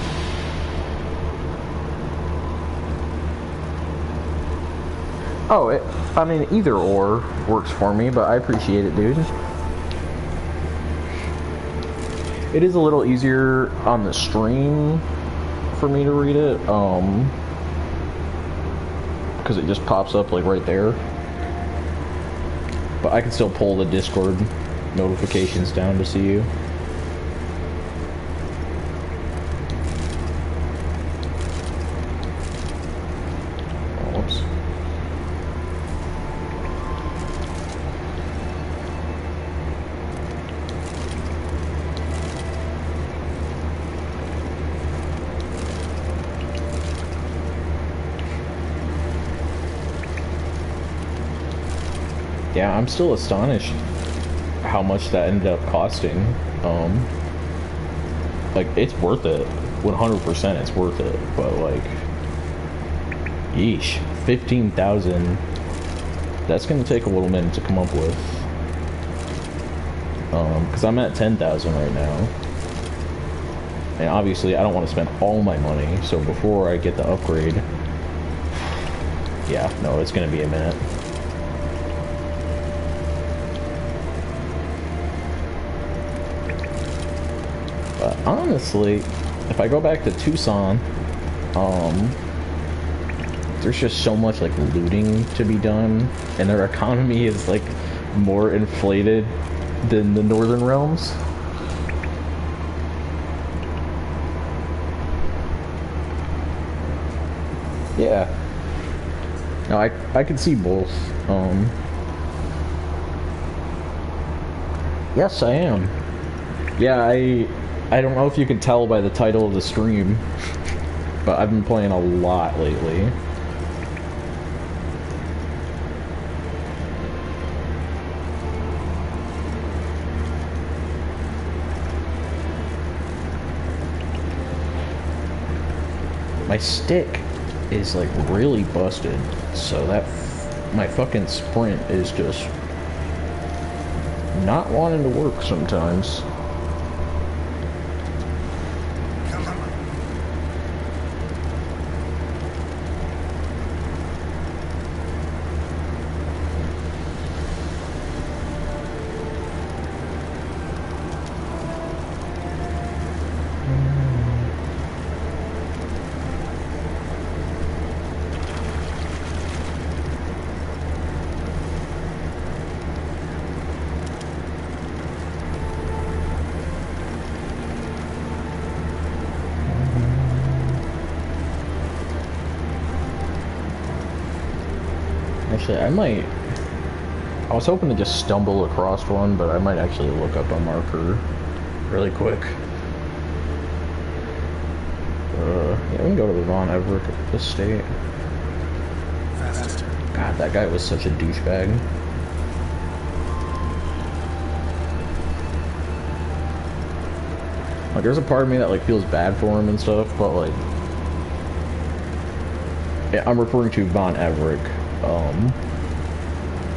Oh, I mean, either or works for me, but I appreciate it, dude. It is a little easier on the stream for me to read it, because it just pops up like right there. But I can still pull the Discord notifications down to see you. Whoops. Yeah, I'm still astonished how much that ended up costing. Like, it's worth it. 100% it's worth it. But, like, yeesh. 15,000. That's gonna take a little minute to come up with. Because I'm at 10,000 right now. And obviously, I don't want to spend all my money. So before I get the upgrade... Yeah, no, it's gonna be a minute. But honestly, if I go back to Tucson, there's just so much like looting to be done, and their economy is like more inflated than the northern realms. Yeah. No, I can see both. Yes, I am. Yeah, I don't know if you can tell by the title of the stream, but I've been playing a lot lately. My stick is like really busted, so that my fucking sprint is just not wanting to work sometimes. Actually, I was hoping to just stumble across one, but I might actually look up a marker really quick. Yeah, we can go to the Von Everett estate. Faster. God, that guy was such a douchebag. Like, there's a part of me that, like, feels bad for him and stuff, but, like... Yeah, I'm referring to Von Everett.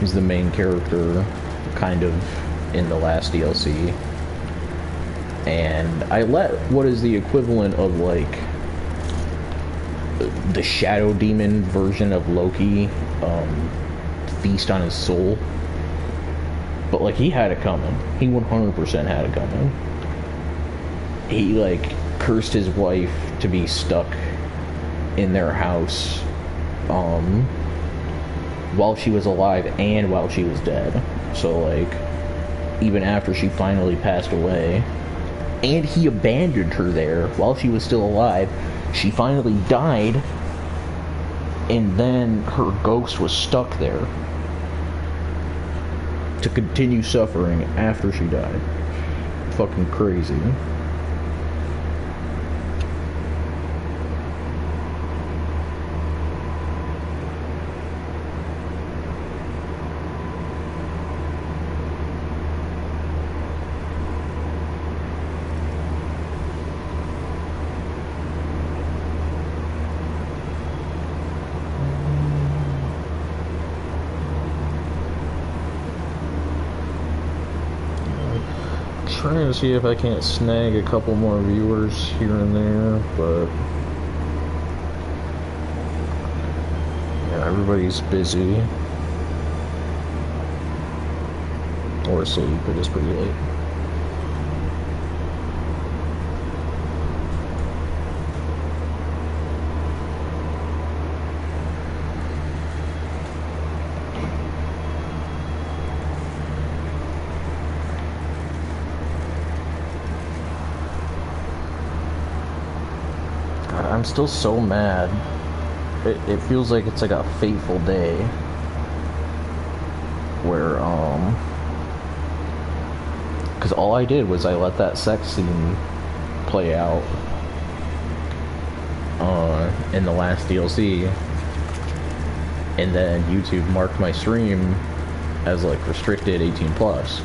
He's the main character, kind of, in the last DLC. And I let what is the equivalent of, like, the Shadow Demon version of Loki, feast on his soul. But, like, he had it coming. He 100% had it coming. He, like, cursed his wife to be stuck in their house, while she was alive and while she was dead. So, like, even after she finally passed away, and he abandoned her there while she was still alive, she finally died, and then her ghost was stuck there to continue suffering after she died. Fucking crazy. Trying trying to see if I can't snag a couple more viewers here and there, but yeah, everybody's busy or asleep. It is pretty late. I'm still so mad. It feels like it's like a fateful day where because all I did was I let that sex scene play out in the last DLC, and then YouTube marked my stream as like restricted 18 plus,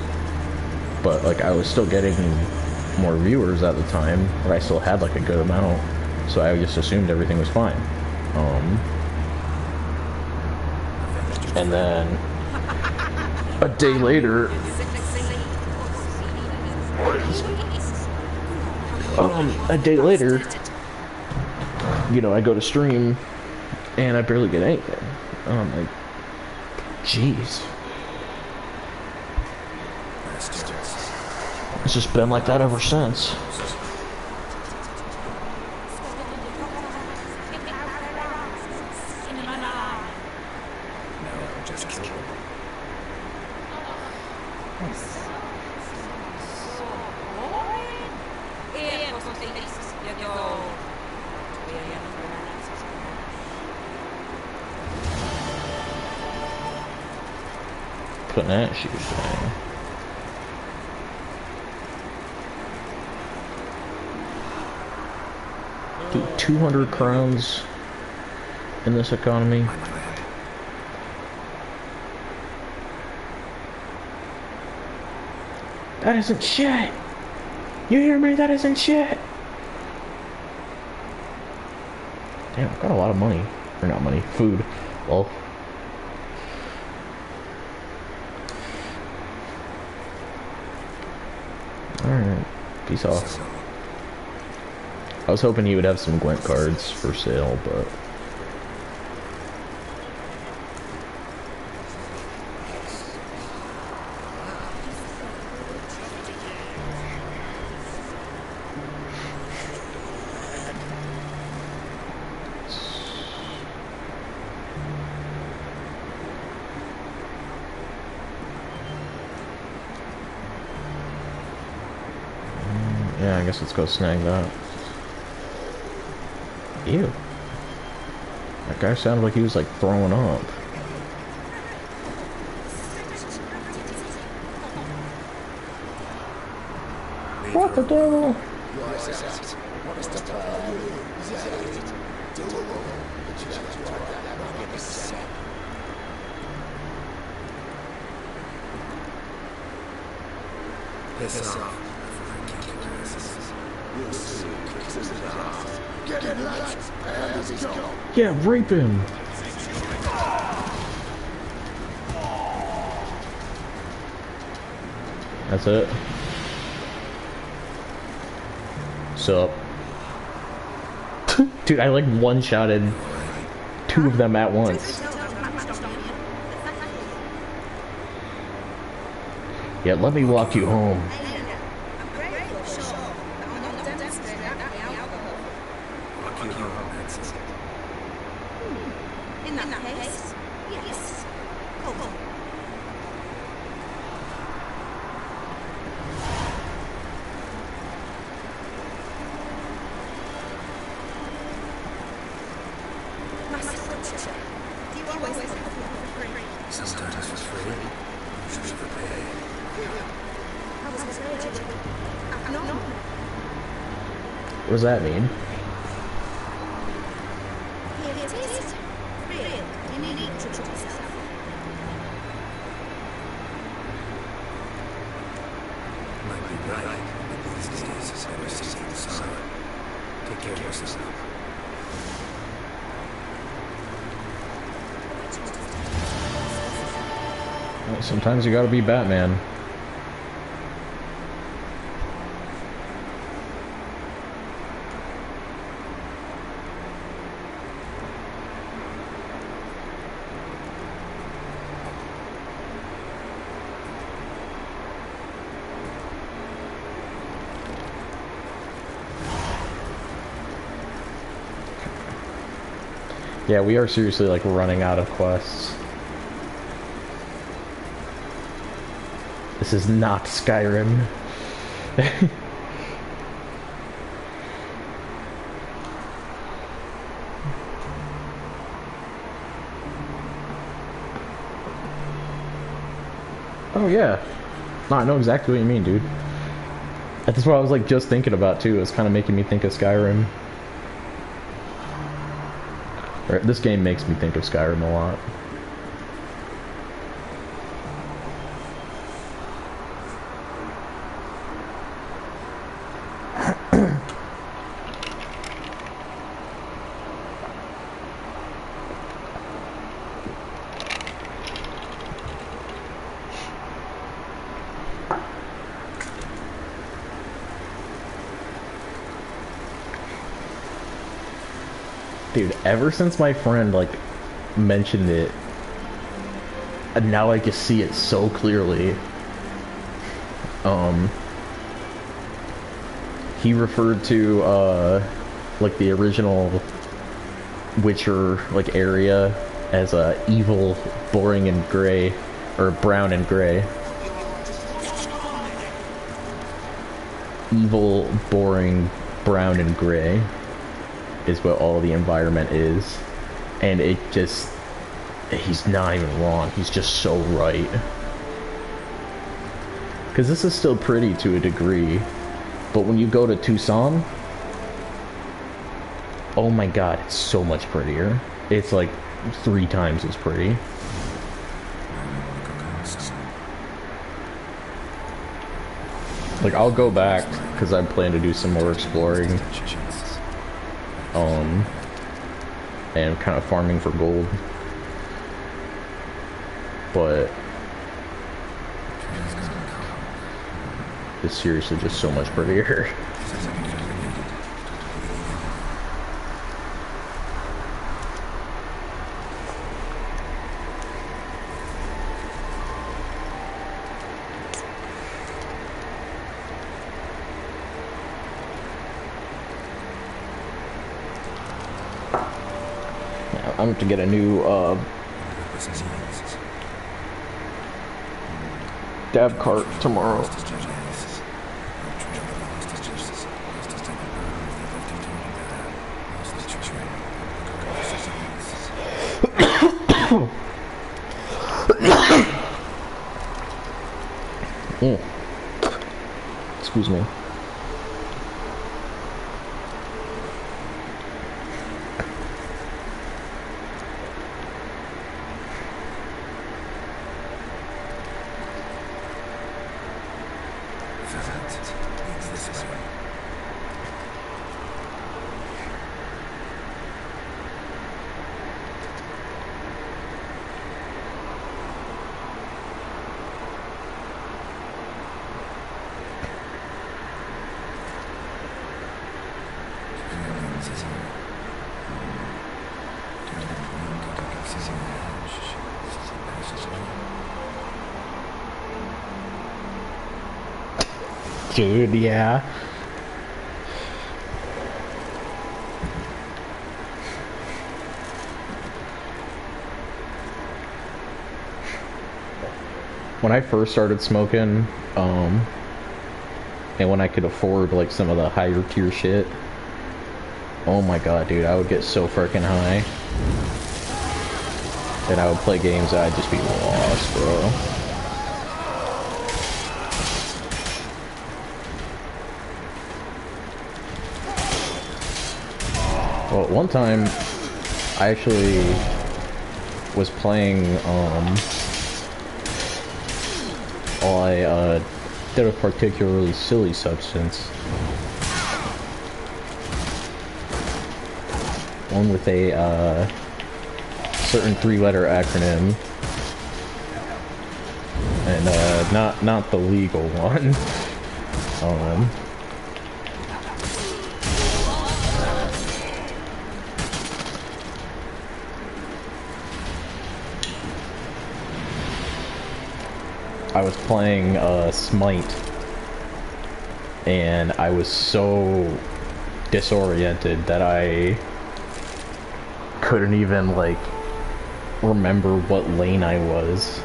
but like I was still getting more viewers at the time, or I still had like a good amount. So I just assumed everything was fine. And then a day later, you know, I go to stream and I barely get anything. I'm like, jeez. It's just been like that ever since. Putting at shoes down. Dude, 200 crowns in this economy. That isn't shit. You hear me? That isn't shit. Damn, I've got a lot of money. Or not money, food. Well. Alright, peace off. I was hoping he would have some Gwent cards for sale, but... yeah, I guess let's go snag that. Ew. That guy sounded like he was like throwing up. What the devil? Piss off. Yeah, rape him. That's it. Sup? Dude, I like one-shotted 2 of them at once. Yeah, let me walk you home. In that case, yes. Cool. Do you always have for free? Sometimes for free, usually for pay. I was rated. No. What does that mean? Here it is. Real. You need to treat yourself. Might be right, but these days it's better seen than sorry. Take care of yourself. Sometimes you gotta be Batman. Yeah, we are seriously like running out of quests. This is not Skyrim. Oh yeah. No, I know exactly what you mean, dude. That's what I was like just thinking about too. It's kind of making me think of Skyrim. Or, this game makes me think of Skyrim a lot. Dude, ever since my friend, like, mentioned it, and now I just see it so clearly. He referred to, like, the original Witcher, like, area as, evil, boring, and gray, or brown and gray. Evil, boring, brown, and gray is what all the environment is, and it just, he's not even wrong, he's just so right. Because this is still pretty to a degree, but when you go to Tucson, oh my god, it's so much prettier. It's like 3 times as pretty. Like, I'll go back because I plan to do some more exploring. And kind of farming for gold, but it's seriously just so much prettier. I'm going to get a new dab cart tomorrow. Excuse me. Dude, yeah. When I first started smoking, and when I could afford like some of the higher tier shit, oh my god, dude, I would get so freaking high. And I would play games that I'd just be lost, bro. Well, one time, I actually was playing, I did a particularly silly substance. One with a, certain 3-letter acronym. And, not the legal one. I was playing Smite, and I was so disoriented that I couldn't even, like, remember what lane I was.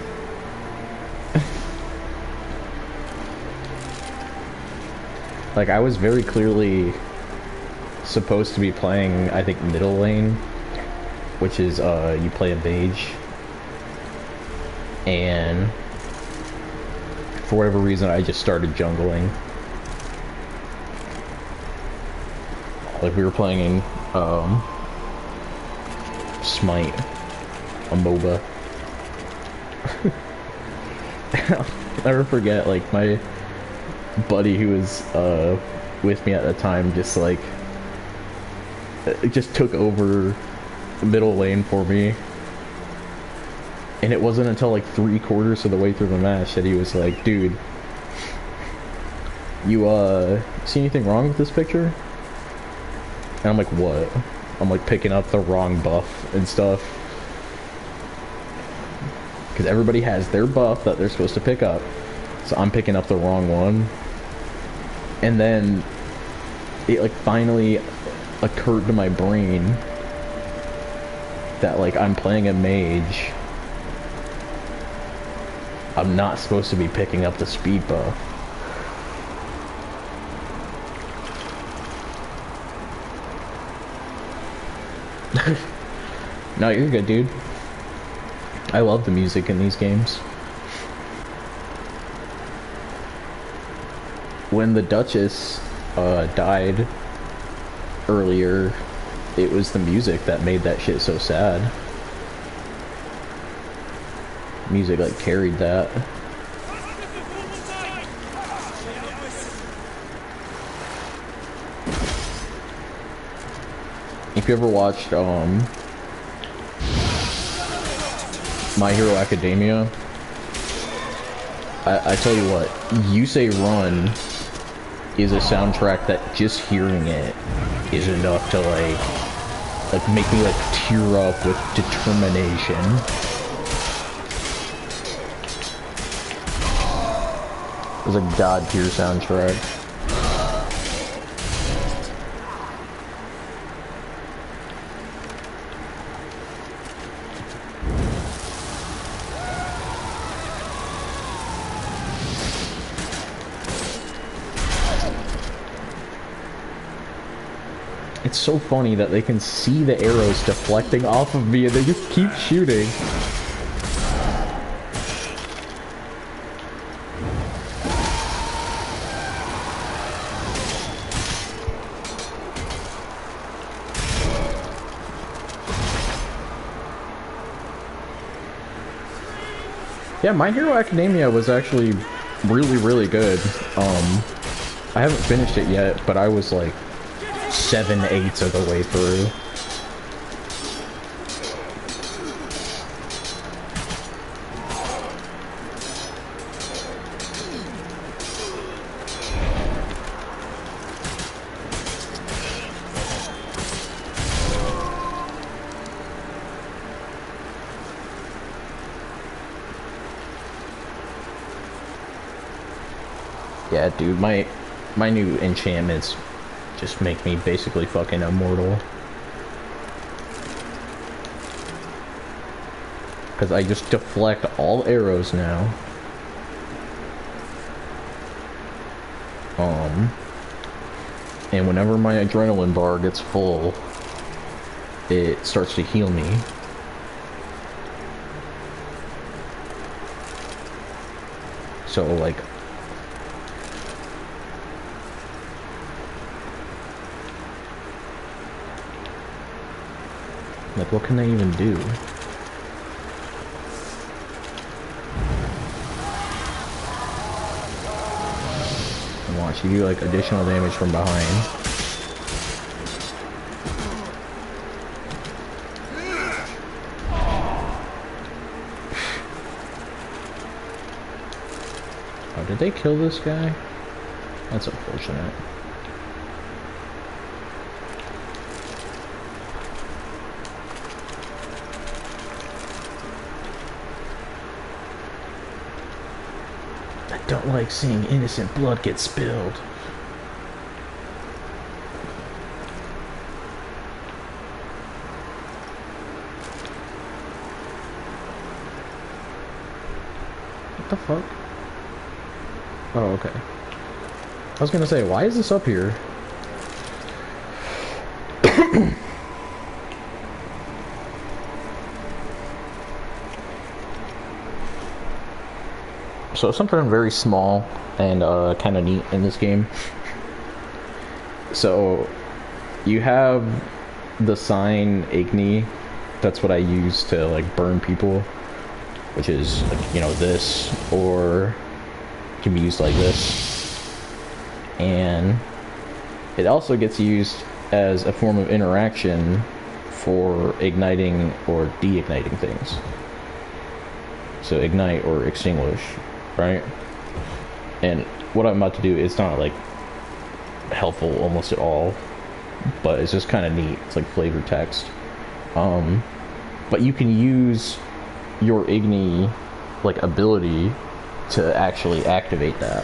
Like, I was very clearly supposed to be playing, I think, middle lane, which is, you play a mage. And for whatever reason, I just started jungling. Like, we were playing, Smite, a MOBA. I'll never forget, like, my buddy who was, with me at the time just, like, just took over the middle lane for me. And it wasn't until, like, 3/4 of the way through the match that he was like, dude, you, see anything wrong with this picture? And I'm like, what? I'm like picking up the wrong buff and stuff. Because everybody has their buff that they're supposed to pick up. So I'm picking up the wrong one. And then it, like, finally occurred to my brain that, like, I'm playing a mage. I'm not supposed to be picking up the speed buff. No, you're good, dude. I love the music in these games. When the Duchess died earlier, it was the music that made that shit so sad. Music, like, carried that. If you ever watched My Hero Academia, I tell you what, You Say Run is a soundtrack that just hearing it is enough to, like make me, like, tear up with determination. It was a god-tier soundtrack. It's so funny that they can see the arrows deflecting off of me and they just keep shooting. Yeah, My Hero Academia was actually really, really good. I haven't finished it yet, but I was like 7/8 of the way through. Yeah, dude, my new enchantments just make me basically fucking immortal. Because I just deflect all arrows now. And whenever my adrenaline bar gets full, it starts to heal me. So, like, what can they even do? Watch, you do, like, additional damage from behind. Oh, did they kill this guy? That's unfortunate. I don't like seeing innocent blood get spilled. What the fuck? Oh, okay. I was gonna say, why is this up here? So something very small and kind of neat in this game. So you have the sign Igni. That's what I use to like burn people, which is like, you know, this, or it can be used like this. And it also gets used as a form of interaction for igniting or de-igniting things. So ignite or extinguish, right? And what I'm about to do is not like helpful almost at all, but it's just kind of neat. It's like flavor text. But you can use your Igni like ability to actually activate that.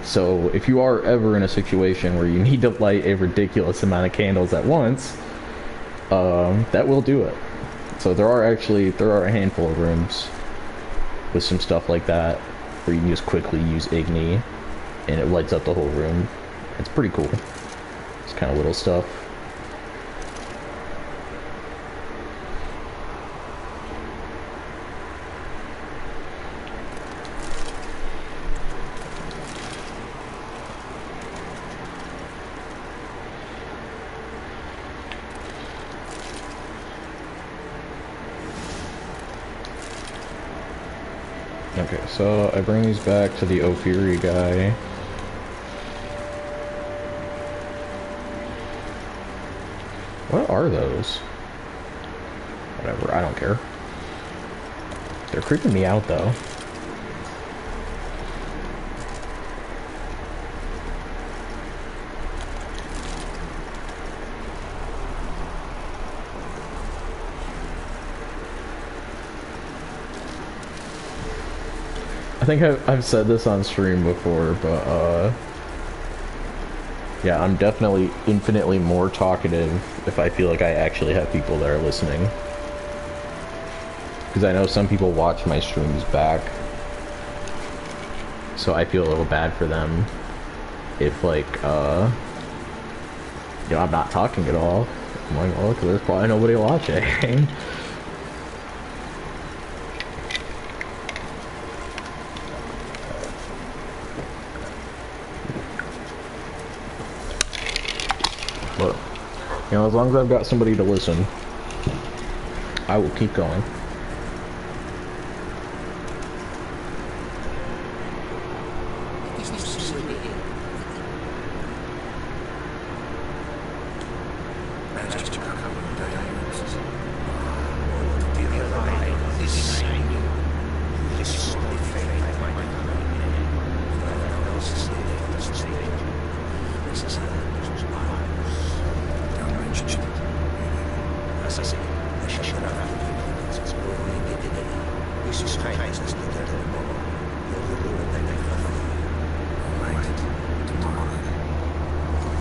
So if you are ever in a situation where you need to light a ridiculous amount of candles at once, that will do it. So there are a handful of rooms with some stuff like that where you can just quickly use Igni and it lights up the whole room. It's pretty cool. It's kind of little stuff. Okay, so I bring these back to the Ophiri guy. What are those? Whatever, I don't care. They're creeping me out though. I think I've said this on stream before, but yeah, I'm definitely infinitely more talkative if I feel like I actually have people that are listening. Because I know some people watch my streams back, so I feel a little bad for them if like, you know, I'm not talking at all. I'm like, well, because there's probably nobody watching. But, you know, as long as I've got somebody to listen, I will keep going.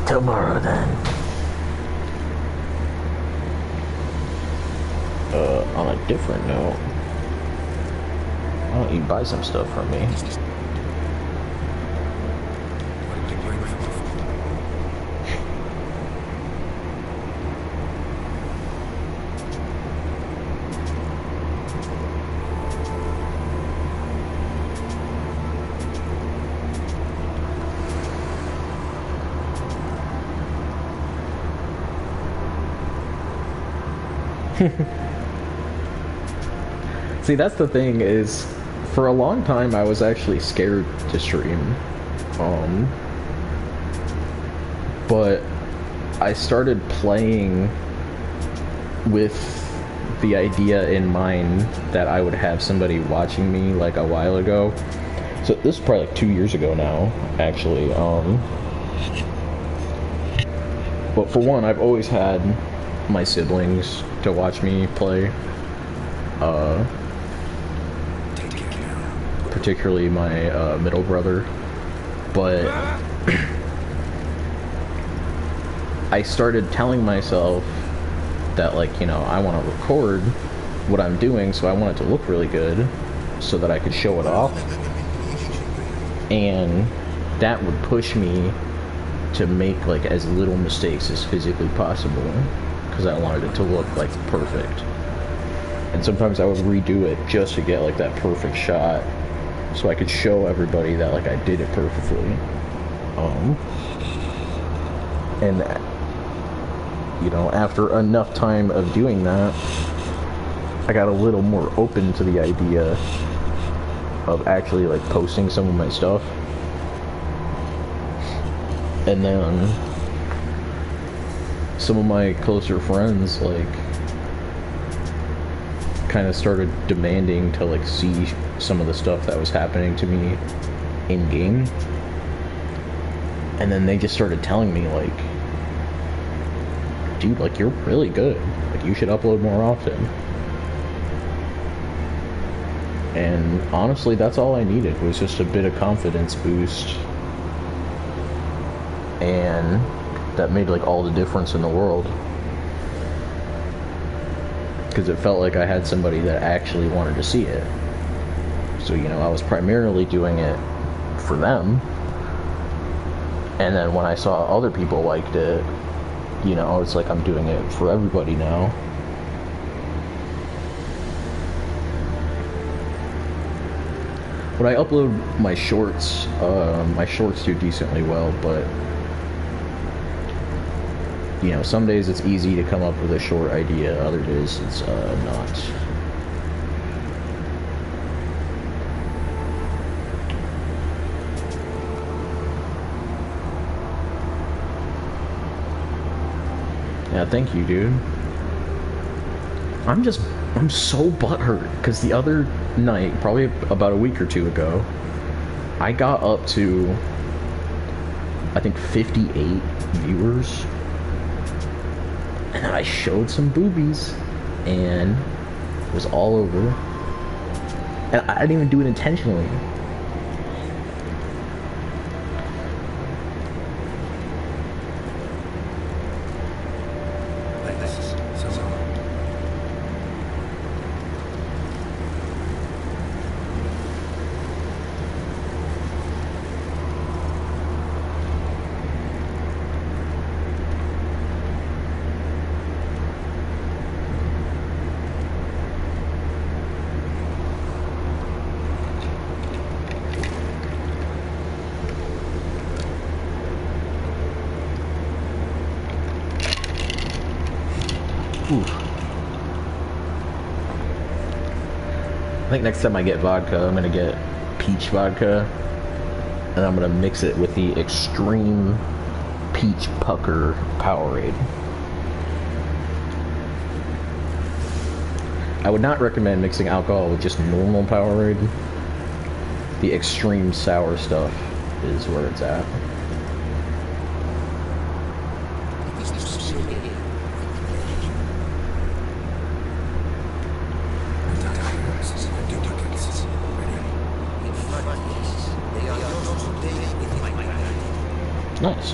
Tomorrow then. On a different note, why don't you buy some stuff from me? See, that's the thing is, for a long time I was actually scared to stream. But I started playing with the idea in mind that I would have somebody watching me like a while ago. So this is probably like 2 years ago now, actually. But for one, I've always had my siblings to watch me play. Particularly my middle brother. But I started telling myself that, like, you know, I want to record what I'm doing, so I want it to look really good so that I could show it off. And that would push me to make like as little mistakes as physically possible because I wanted it to look like perfect. And sometimes I would redo it just to get like that perfect shot so I could show everybody that like I did it perfectly. And you know, after enough time of doing that, I got a little more open to the idea of actually like posting some of my stuff. And then some of my closer friends like kind of started demanding to like see some of the stuff that was happening to me in game. And then they just started telling me like, dude, like you're really good, like you should upload more often. And honestly, that's all I needed was just a bit of confidence boost, and that made like all the difference in the world, because it felt like I had somebody that actually wanted to see it. So, you know, I was primarily doing it for them, and then when I saw other people liked it, you know, it's like I'm doing it for everybody now. When I upload my shorts do decently well, but you know, some days it's easy to come up with a short idea, other days it's not. Yeah, thank you, dude. I'm so butthurt because the other night, probably about a week or two ago, I got up to, I think, 58 viewers, and then I showed some boobies, and it was all over, and I didn't even do it intentionally. I think next time I get vodka, I'm gonna get peach vodka, and I'm gonna mix it with the extreme peach pucker Powerade. I would not recommend mixing alcohol with just normal Powerade. The extreme sour stuff is where it's at. Nice.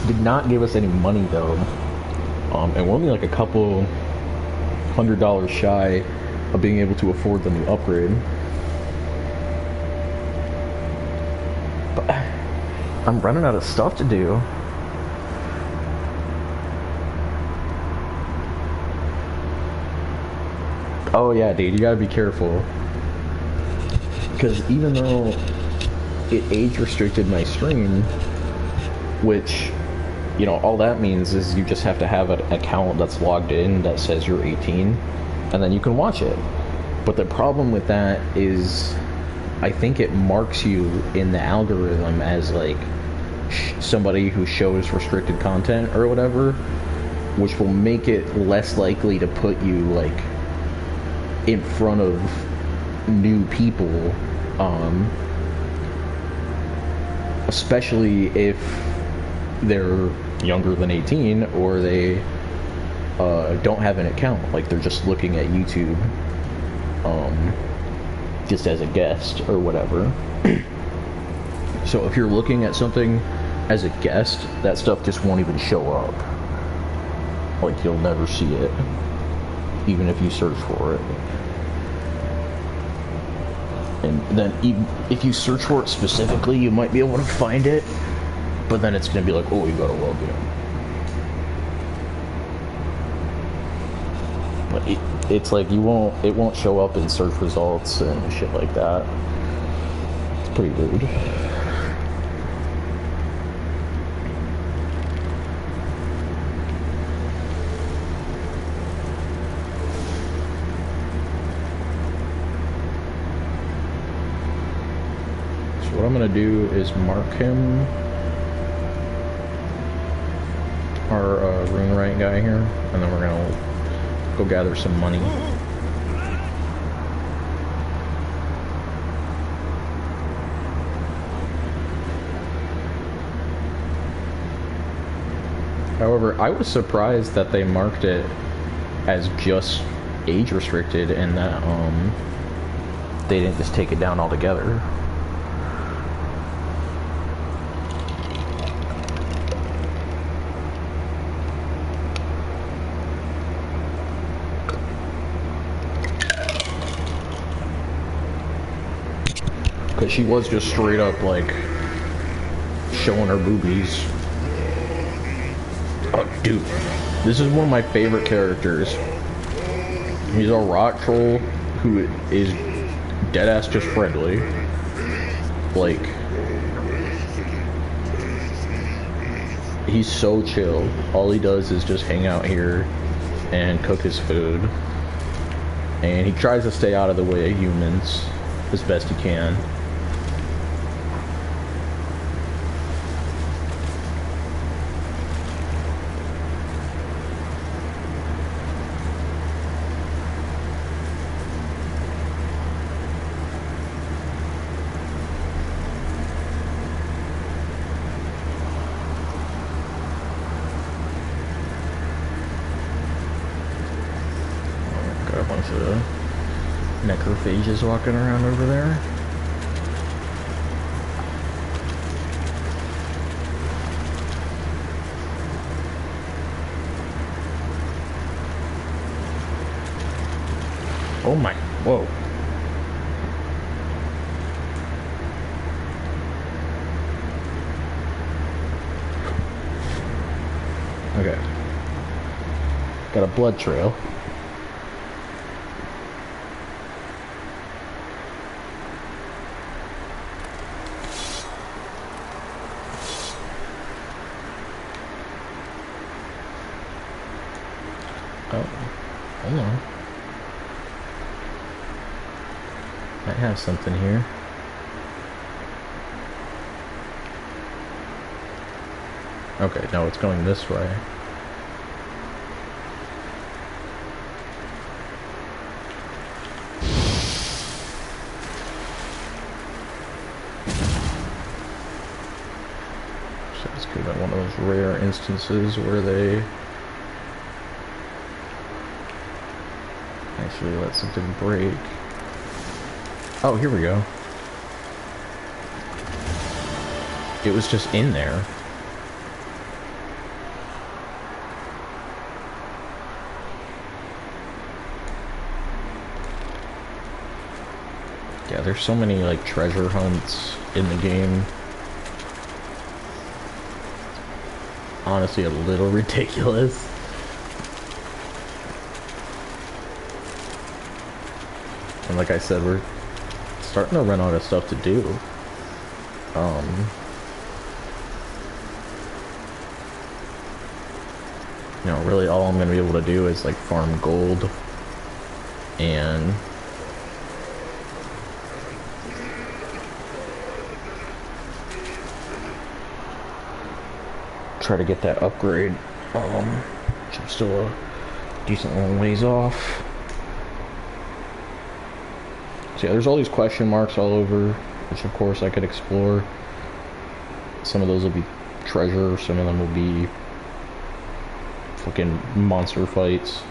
Did not give us any money though, and we're only like a couple $100 shy of being able to afford the new upgrade. But I'm running out of stuff to do. Oh yeah, dude, you gotta be careful. Because even though it age restricted my stream, which, you know, all that means is you just have to have an account that's logged in that says you're 18, and then you can watch it. But the problem with that is, I think it marks you in the algorithm as like somebody who shows restricted content or whatever, which will make it less likely to put you like in front of new people, especially if they're younger than 18 or they don't have an account, like they're just looking at YouTube. just as a guest or whatever. So if you're looking at something as a guest, that stuff just won't even show up. Like, you'll never see it, even if you search for it. And then even if you search for it specifically, you might be able to find it, but then it's going to be like, oh, you gotta log in. But it's like it won't show up in search results and shit like that. It's pretty rude. So what I'm gonna do is mark him, our rune right guy here, and then we're gonna go gather some money. However, I was surprised that they marked it as just age restricted and that they didn't just take it down altogether. Because she was just straight up, like, showing her boobies. Oh, dude. This is one of my favorite characters. He's a rock troll who is deadass just friendly. Like, he's so chill. All he does is just hang out here and cook his food. And he tries to stay out of the way of humans as best he can. Necrophages walking around over there. Oh my, whoa. Okay. Got a blood trail. Oh, hold on. Might have something here. Okay, no, it's going this way. So this could be one of those rare instances where they actually let something break. Oh, here we go. It was just in there. Yeah, there's so many like treasure hunts in the game. Honestly, a little ridiculous. And like I said, we're starting to run out of stuff to do. You know, really all I'm going to be able to do is like farm gold and try to get that upgrade, which I'm still a decent long ways off. So yeah, there's all these question marks all over, which of course I could explore. Some of those will be treasure, some of them will be fucking monster fights.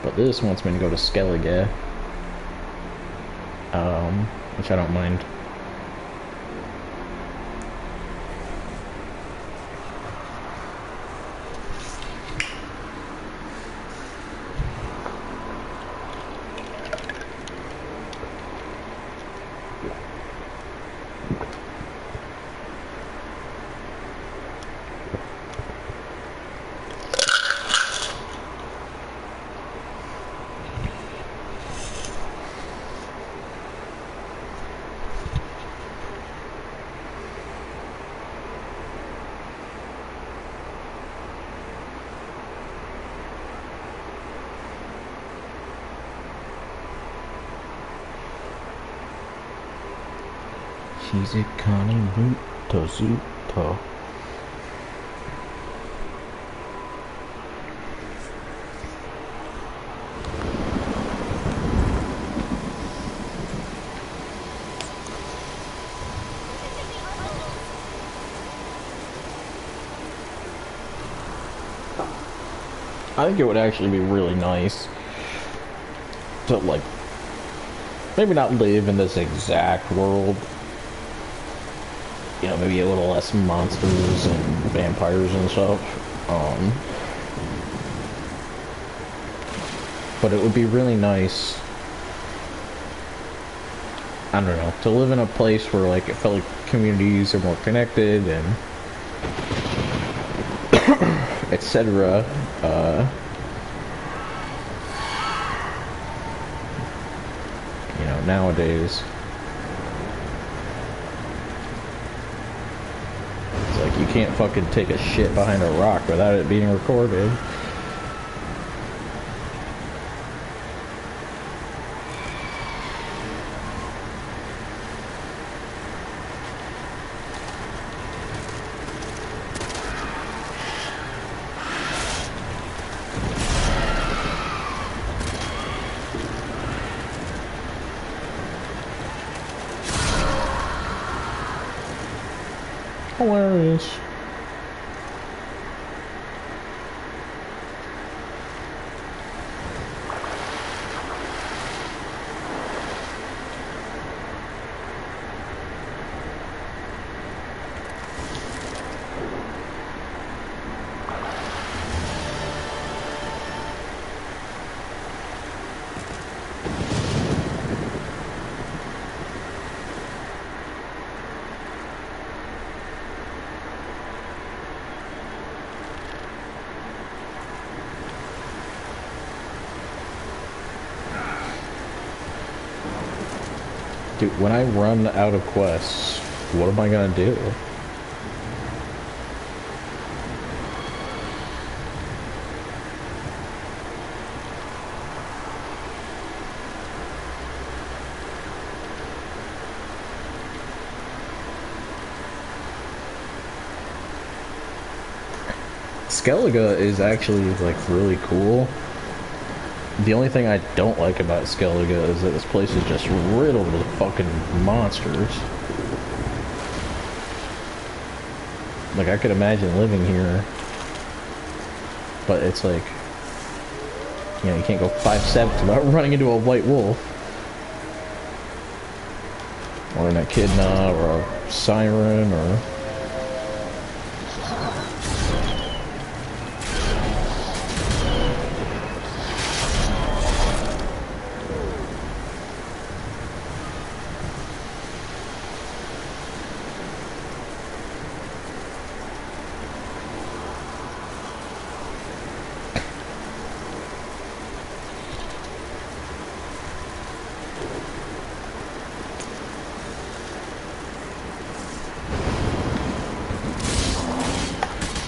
But this wants me to go to Skellige. Which I don't mind. She's a cunning boot to I think it would actually be really nice to, like, maybe not live in this exact world. You know, maybe a little less monsters and vampires and stuff. But it would be really nice, I don't know, to live in a place where, like, it felt like communities are more connected and etc. You know, nowadays it's like you can't fucking take a shit behind a rock without it being recorded. Hilarious. Dude, when I run out of quests, what am I gonna do? Skellige is actually, like, really cool. The only thing I don't like about Skellige is that this place is just riddled with fucking monsters. Like, I could imagine living here, but it's like, you know, you can't go 5 steps without running into a white wolf. Or an echidna, or a siren, or...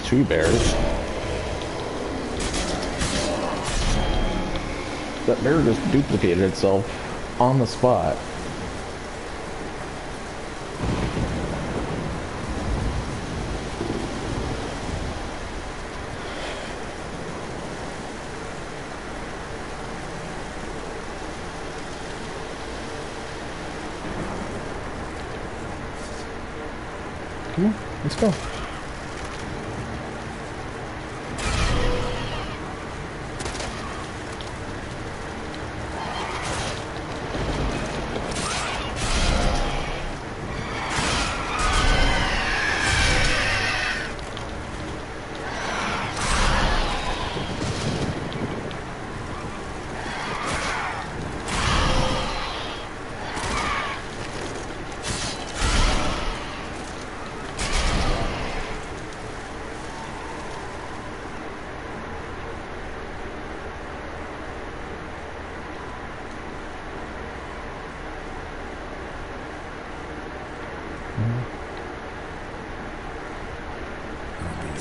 Two bears. That bear just duplicated itself on the spot. Come on, let's go.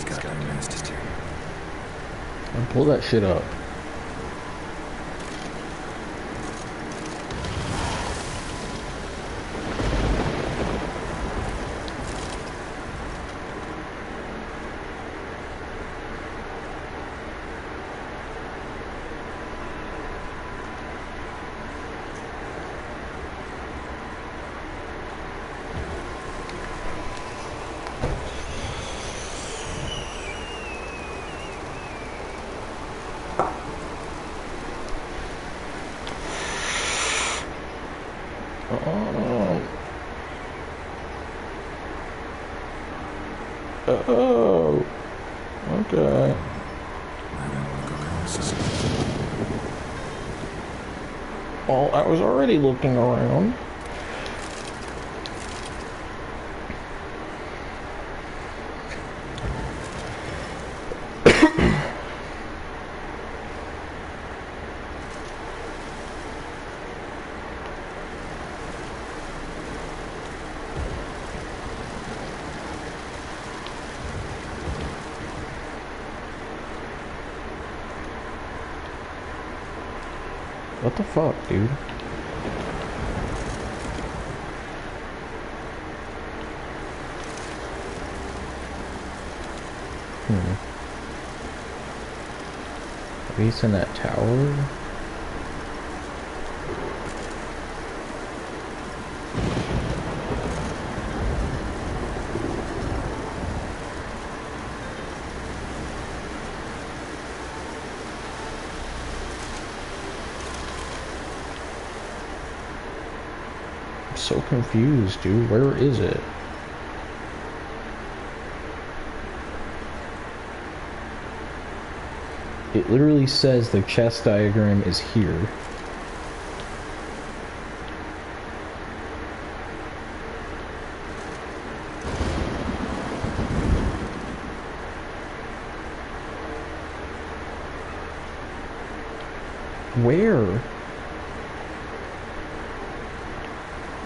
goddamn masters. And pull that shit up. Oh, okay. Well, I was already looking around. What the fuck, dude? Maybe he's in that tower? So confused, dude. Where is it? It literally says the chess diagram is here. Where?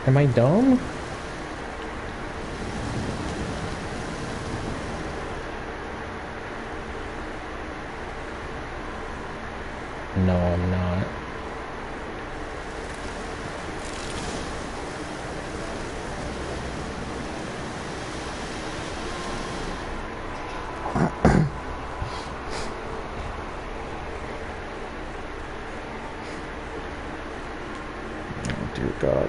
Am I dumb? No, I'm not. Oh, dear God.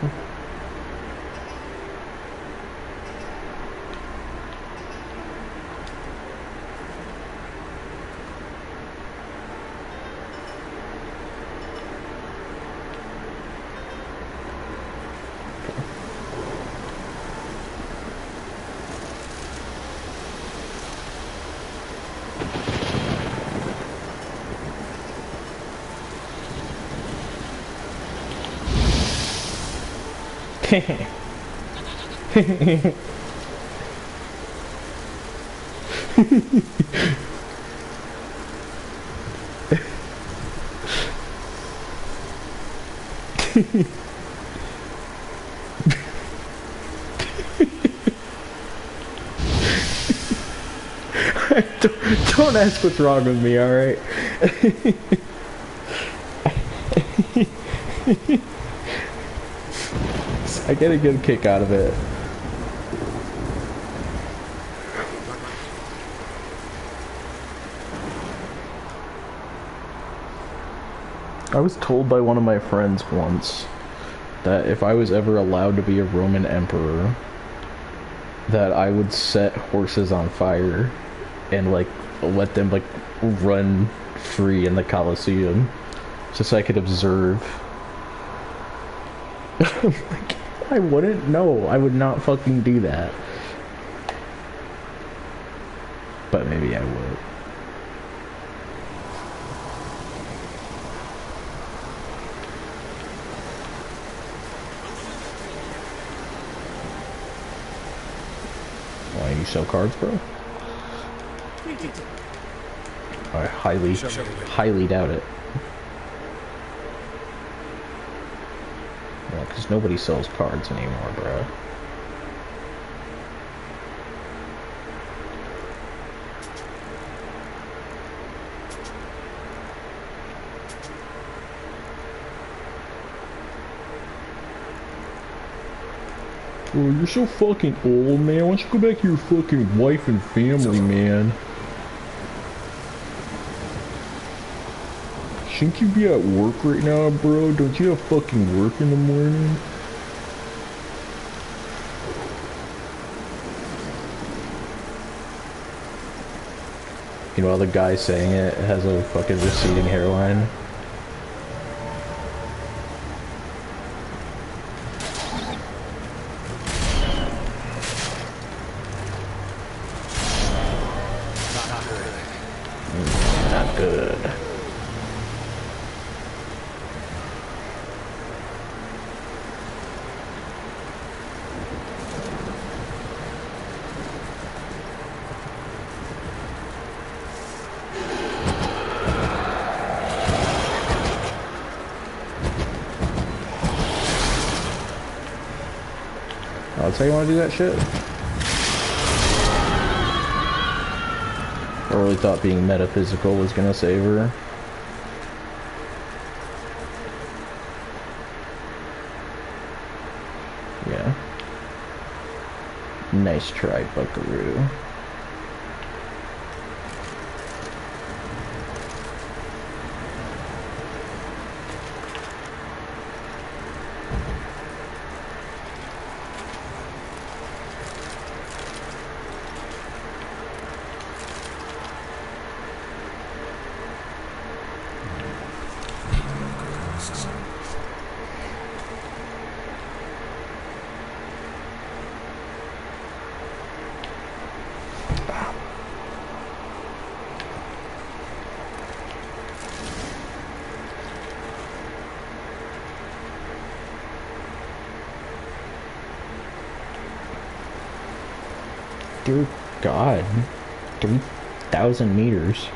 Don't ask what's wrong with me, alright? I get a good kick out of it. I was told by one of my friends once that if I was ever allowed to be a Roman emperor, that I would set horses on fire and like let them like run free in the Colosseum just so I could observe. Like, I wouldn't. No, I would not fucking do that. But maybe I would. Why you sell cards, bro? I highly doubt it. Well, because nobody sells cards anymore, bro. Oh, you're so fucking old, man. Why don't you go back to your fucking wife and family, man? Shouldn't you be at work right now, bro? Don't you have fucking work in the morning? You know, the guy saying it has a fucking receding hairline. Not good. Oh, that's how you want to do that shit? I really thought being metaphysical was gonna save her. Yeah. Nice try, Buckaroo. Dear God, 3,000 meters.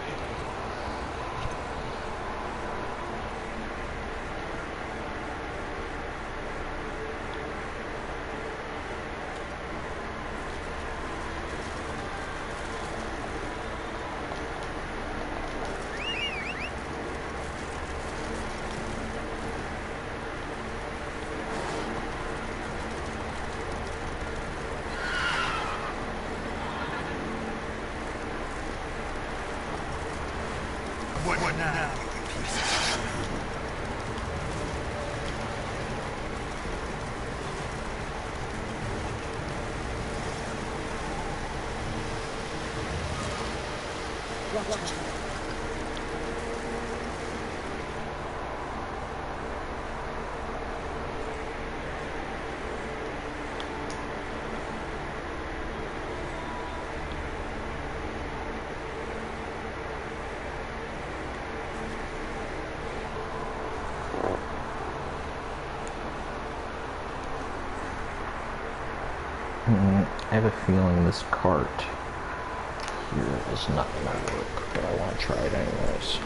What now, you piece of... I have a feeling this cart here is not gonna work, but I want to try it anyways.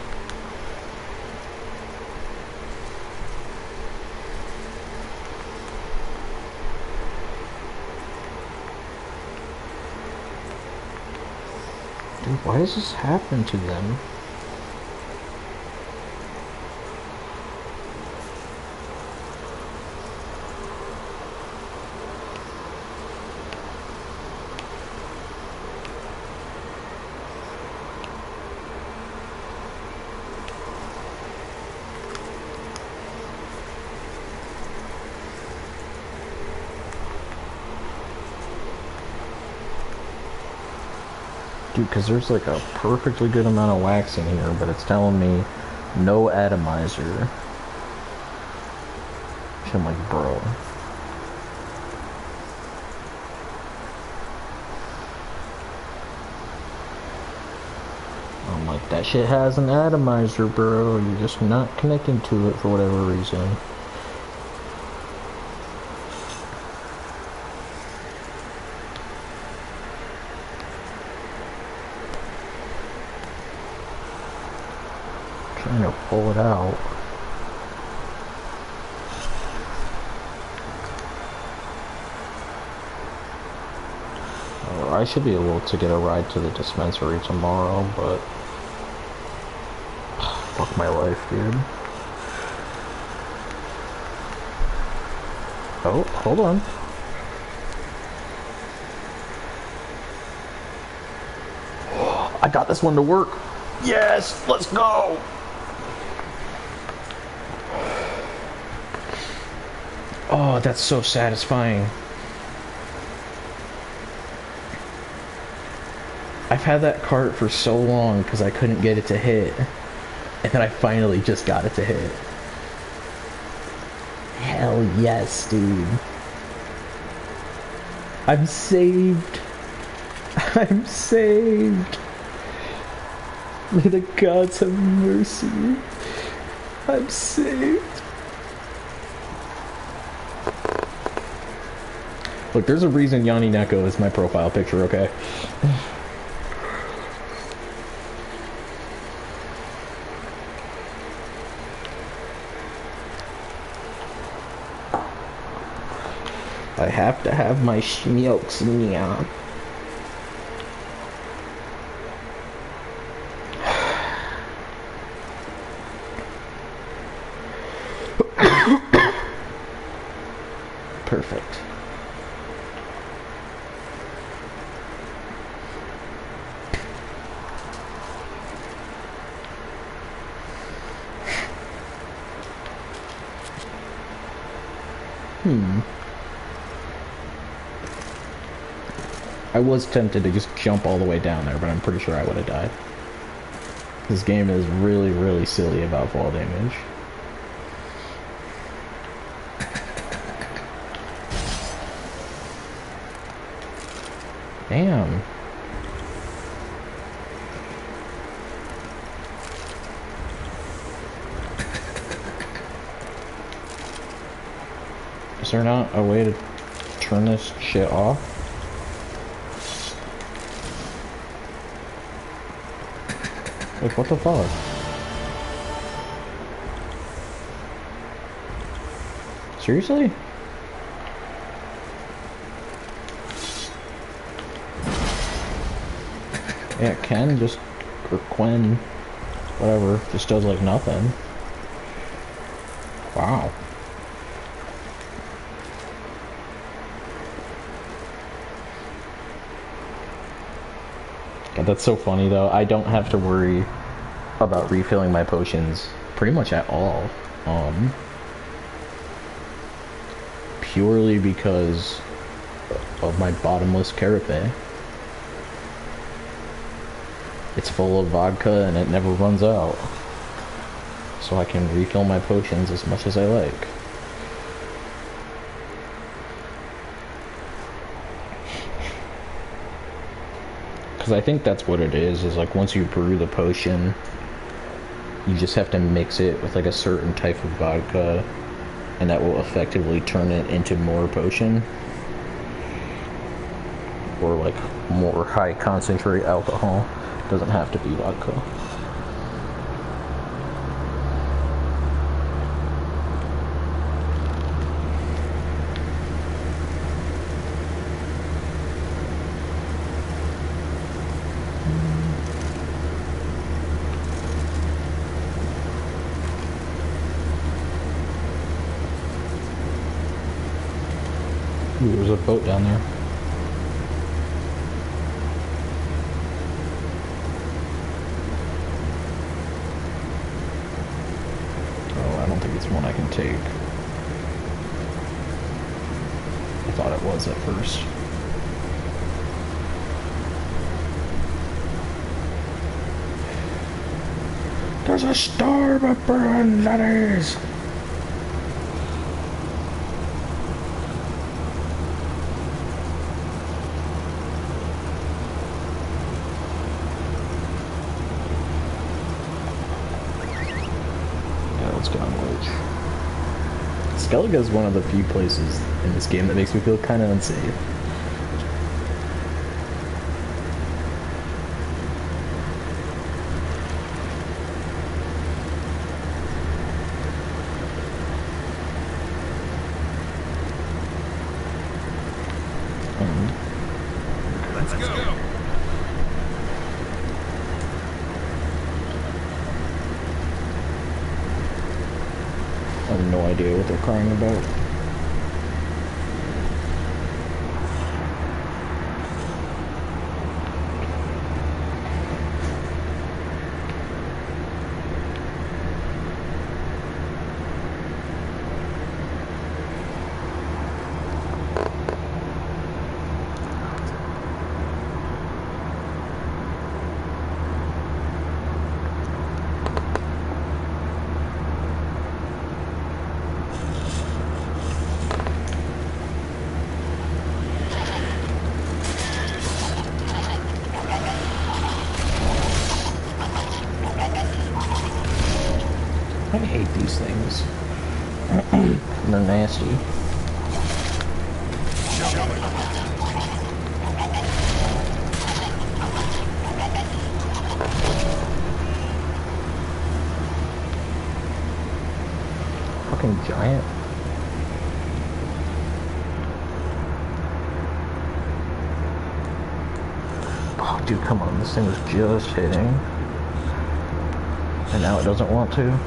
Dude, why does this happen to them? Dude, because there's like a perfectly good amount of wax in here, but it's telling me no atomizer. I'm like, bro. I'm like, that shit has an atomizer, bro. You're just not connecting to it for whatever reason. Trying to pull it out. I should be able to get a ride to the dispensary tomorrow, but fuck my life, dude. Oh, hold on. I got this one to work. Yes, let's go. Oh, that's so satisfying. I've had that cart for so long because I couldn't get it to hit. And then I finally just got it to hit. Hell yes, dude. I'm saved. I'm saved. May the gods have mercy. I'm saved. Look, there's a reason Yanni Neko is my profile picture, okay? I have to have my schmilks now. Perfect. I was tempted to just jump all the way down there, but I'm pretty sure I would have died. This game is really, really silly about fall damage. Damn. Is there not a way to turn this shit off? Like, what the fuck? Seriously? Yeah, Ken just, or Quinn, whatever, just does like nothing. Wow. God, that's so funny though. I don't have to worry about refilling my potions pretty much at all. Purely because of my bottomless carafe. It's full of vodka and it never runs out. So I can refill my potions as much as I like. Because I think that's what it is like once you brew the potion, you just have to mix it with like a certain type of vodka, and that will effectively turn it into more potion. Or like more high concentrate alcohol. Doesn't have to be vodka. Ooh, there's a boat down there. Oh, I don't think it's one I can take. I thought it was at first. There's a storm of burn, laddies! Skellige is one of the few places in this game that makes me feel kind of unsafe. Let's go. I have no idea what they're crying about. I hate these things. They're nasty. Fucking giant. Oh, dude, come on. This thing was just hitting. And now it doesn't want to.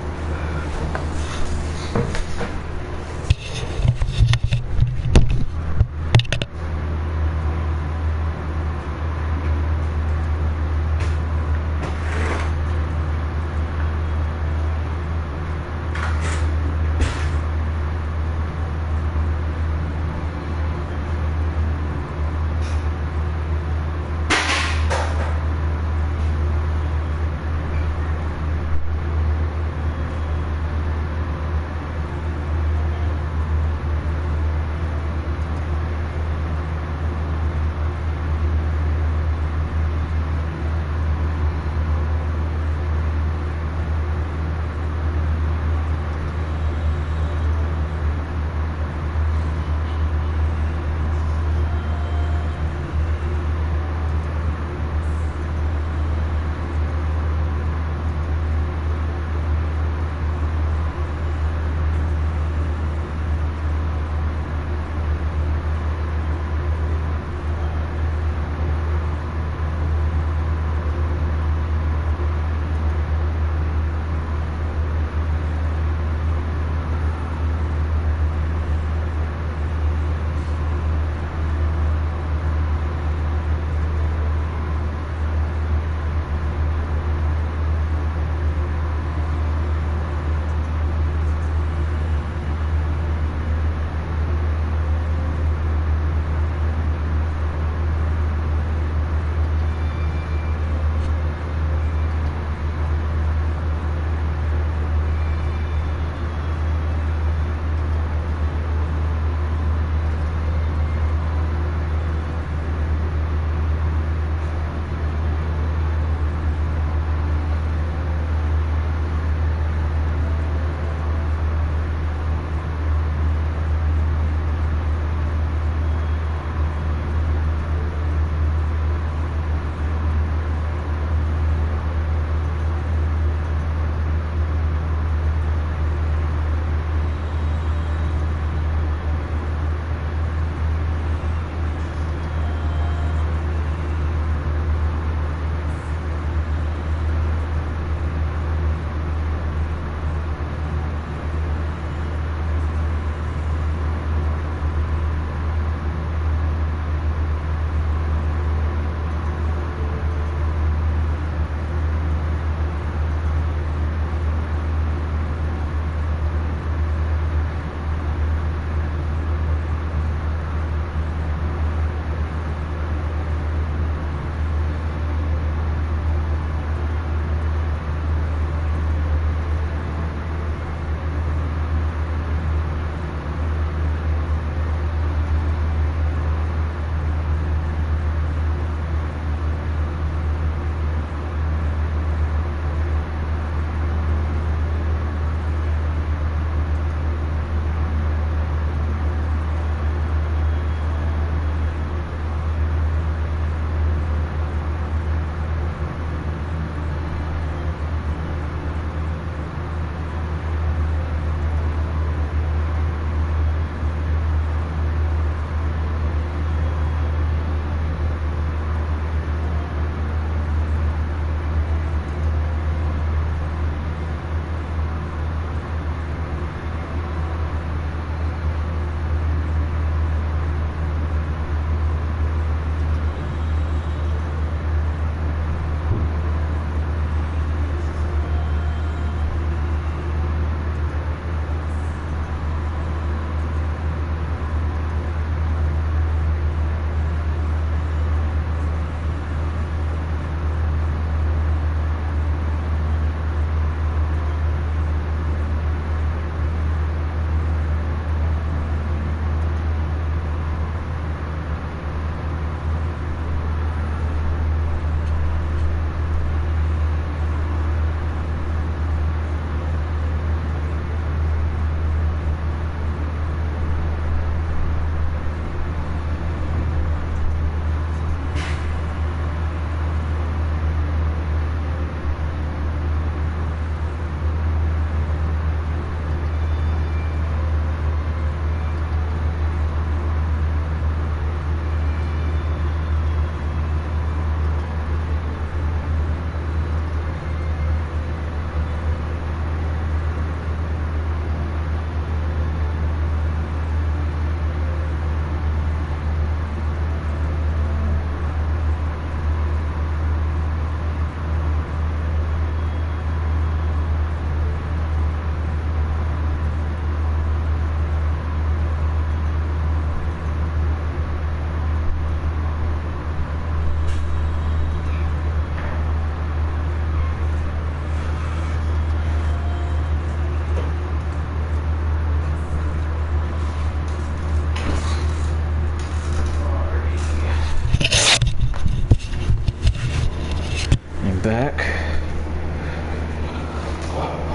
back.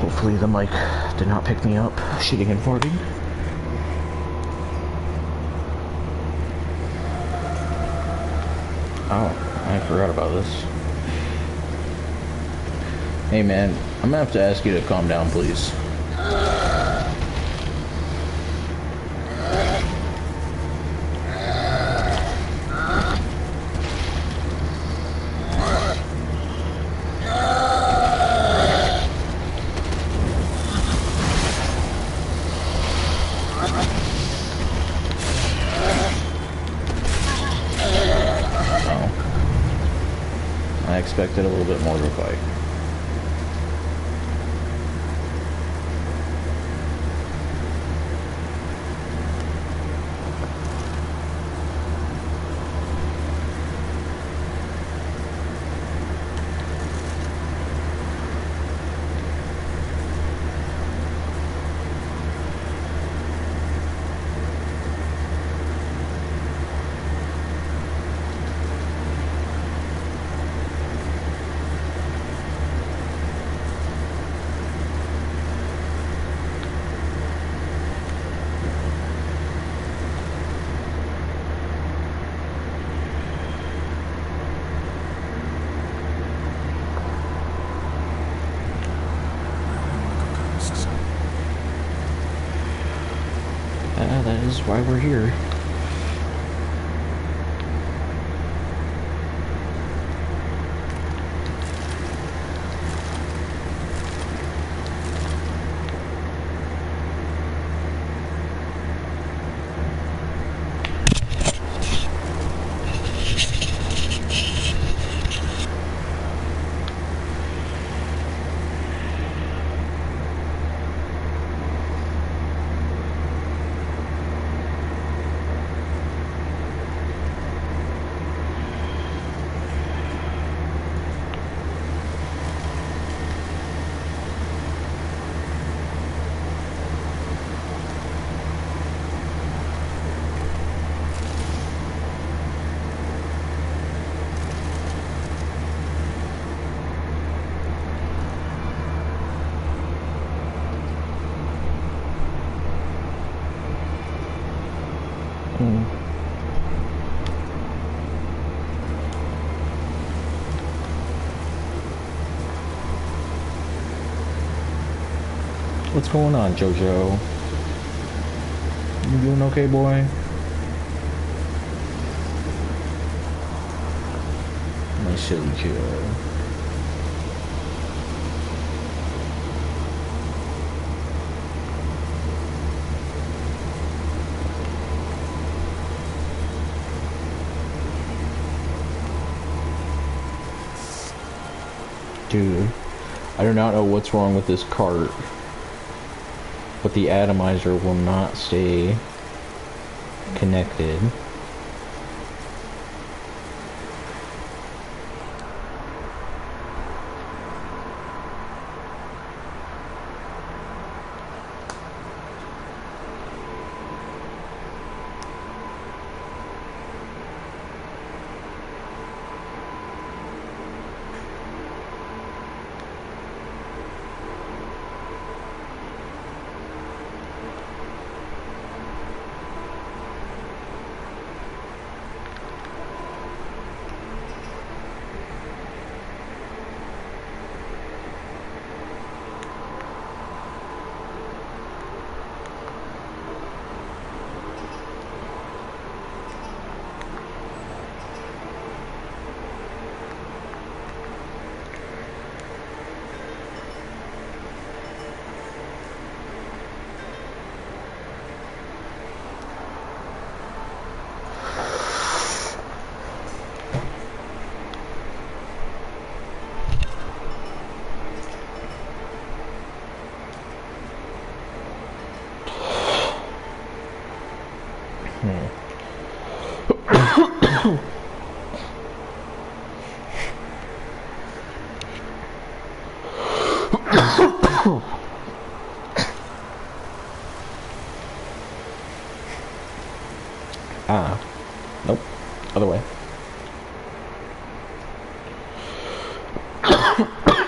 Hopefully the mic did not pick me up shitting and farting. Oh, I forgot about this. Hey man, I'm gonna have to ask you to calm down, please. I expected a little bit more of a fight. That is why we're here. What's going on, Jojo? You doing okay, boy? My silly Joe. Dude, I do not know what's wrong with this cart, but the atomizer will not stay connected.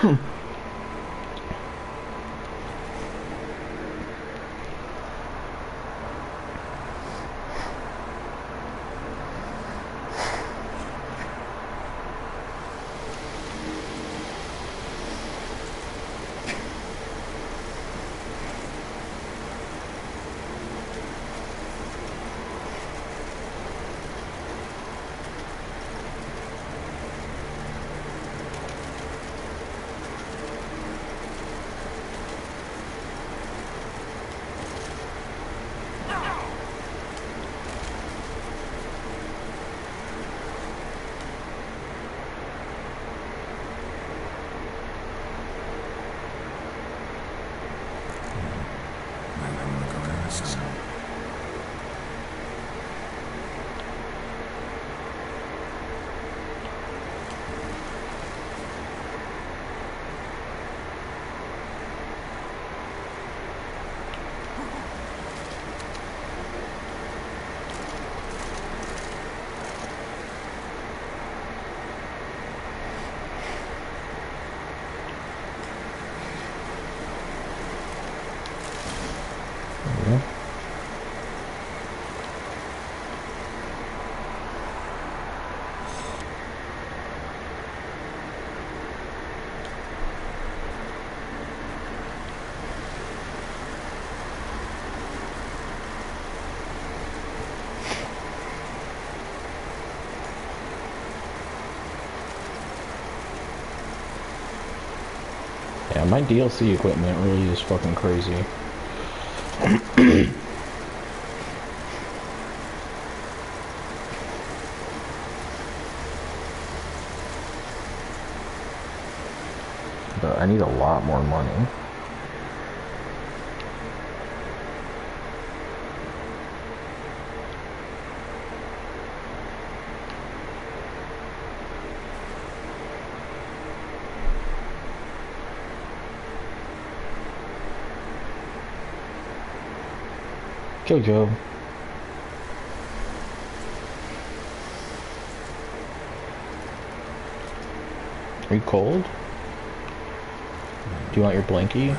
Yeah, my DLC equipment really is fucking crazy. But I need a lot more money. Jojo. Are you cold? Do you want your blankie?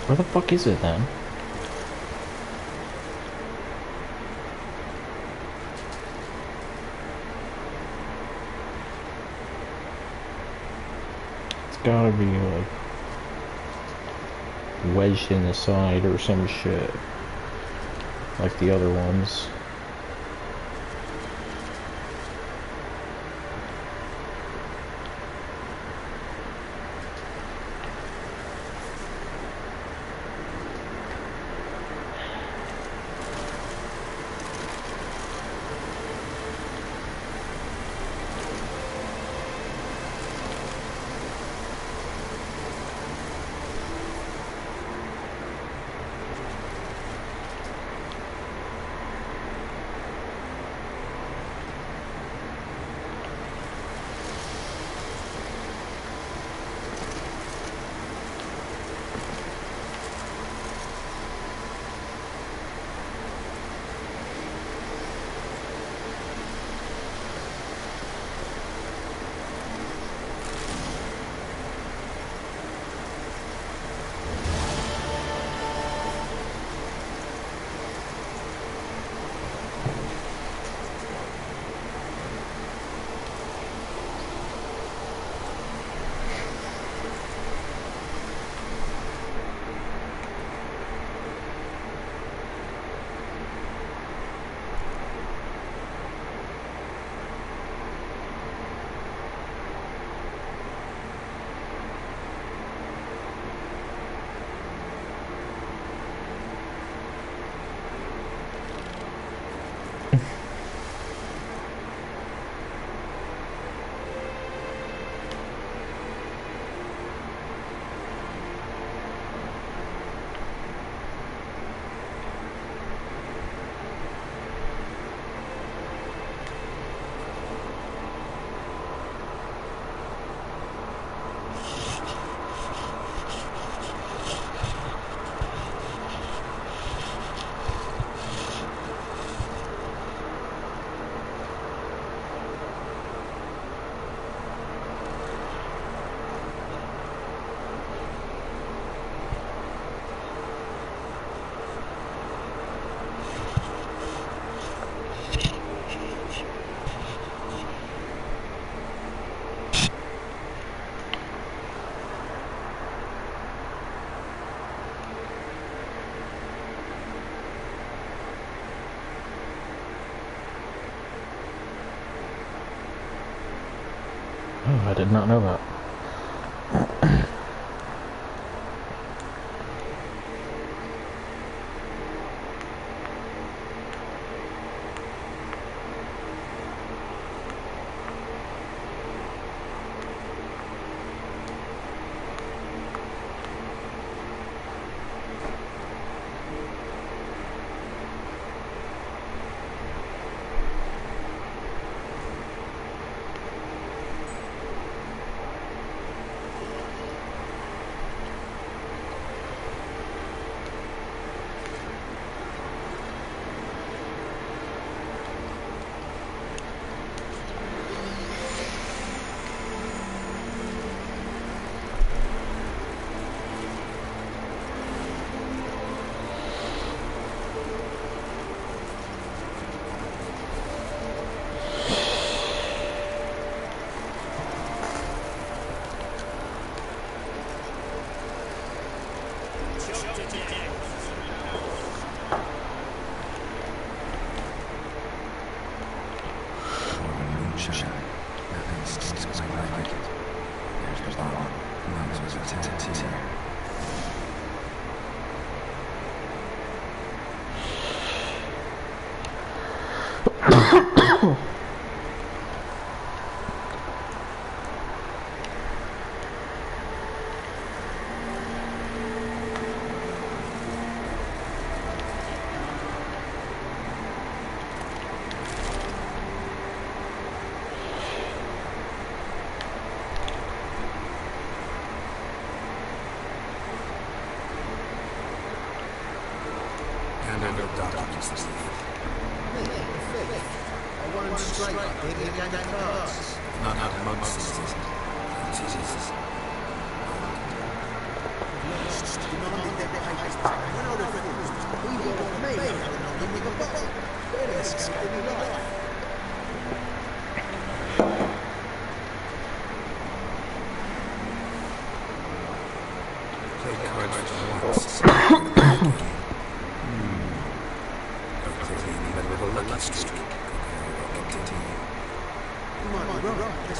Where the fuck is it then? It's gotta be like wedged in the side or some shit. Like the other ones. I did not know that.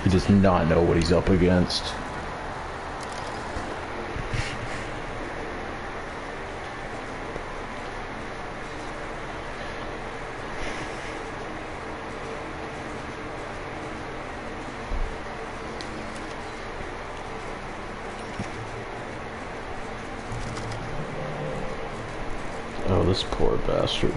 He does not know what he's up against. Oh, this poor bastard.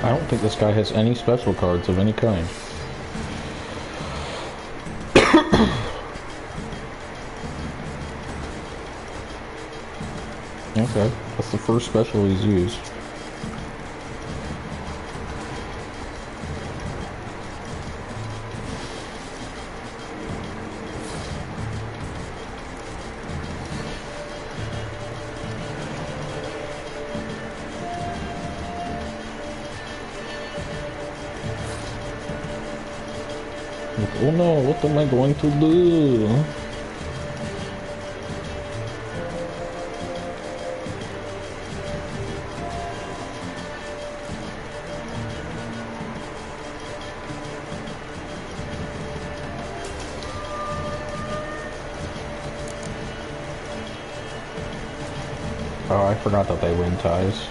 I don't think this guy has any special cards of any kind. Okay, that's the first special he's used. Oh no, what am I going to do? Oh, I forgot that they win ties.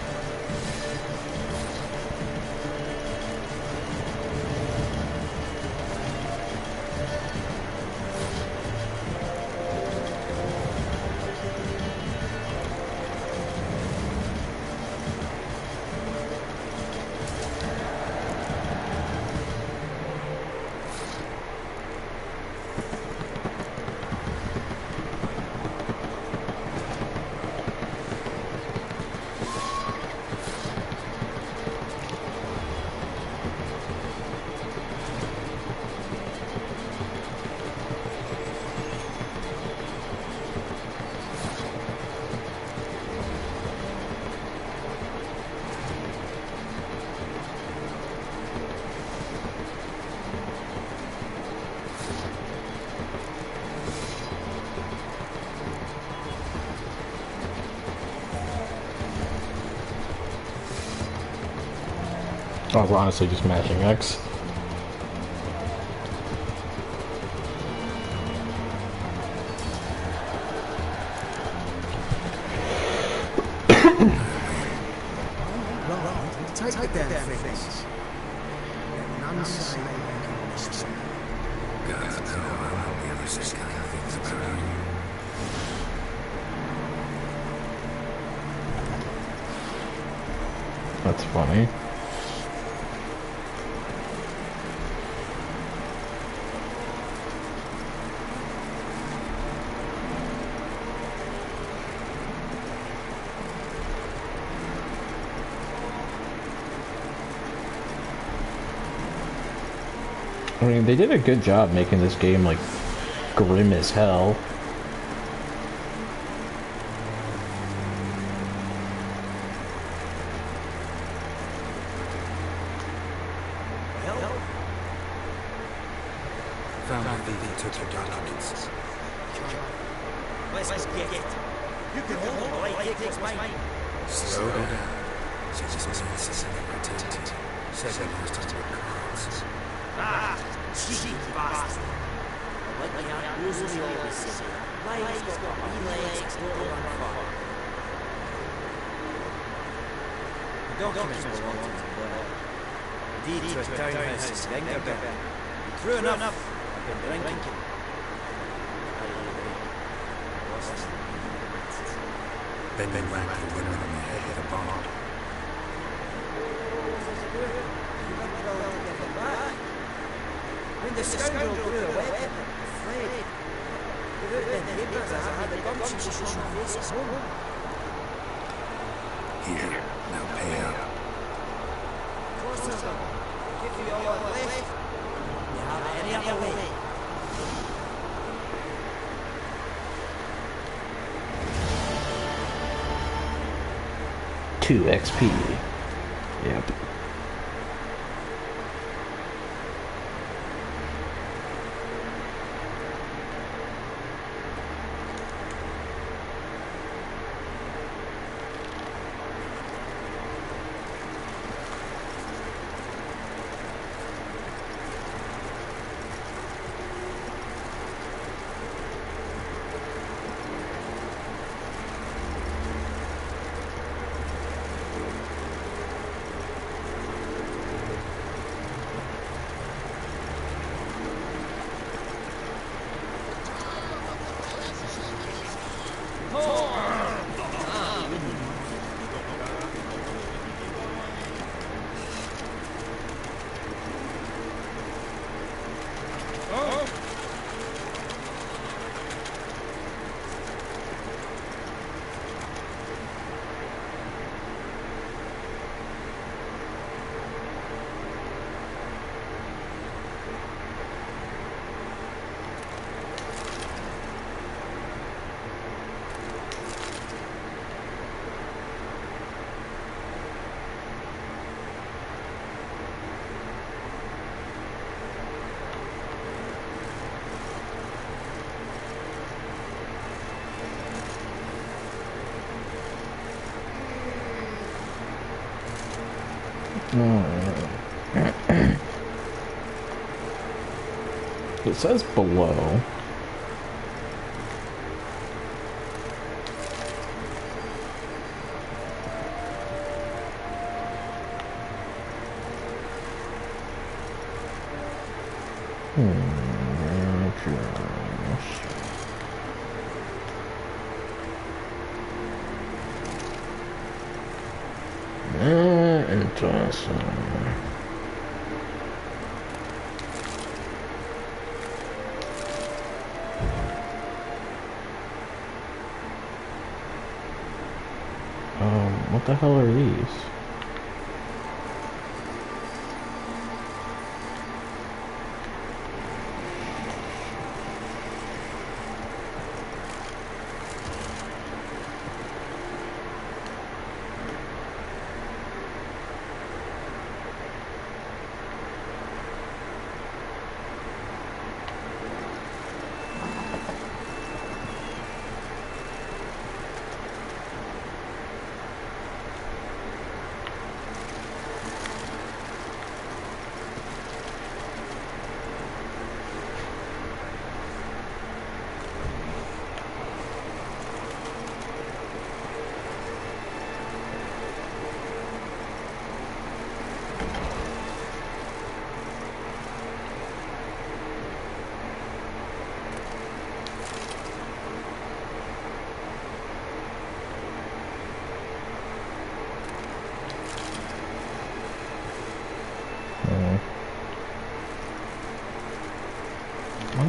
I was honestly just mashing X. Right, take the damn things. None say this. Guys, no, I won't be able to say kind of things about you. That's funny. I mean, they did a good job making this game, like, grim as hell. Found out they took your documents. Let's get it. You can hold it like it takes mine. Slow down. She just misses and pretended. Said that last time you were cards. Ah, cheeky bastard. Like my aunt Rosalie always said, life's got wee legs, don't run far. The documents belong to the boy. Deed to a townhouse in Gingerbell. True enough, I've been drinking. Then they whacked the women on the head of the bar. When the scoundrel drew a weapon, fled. Without the papers, I had the gumption to show my face at home. Here, now pay up. Of course I will. Give you all I've left. You have it any other way. Two XP. Yep. It says below. Interesting. What the hell are these?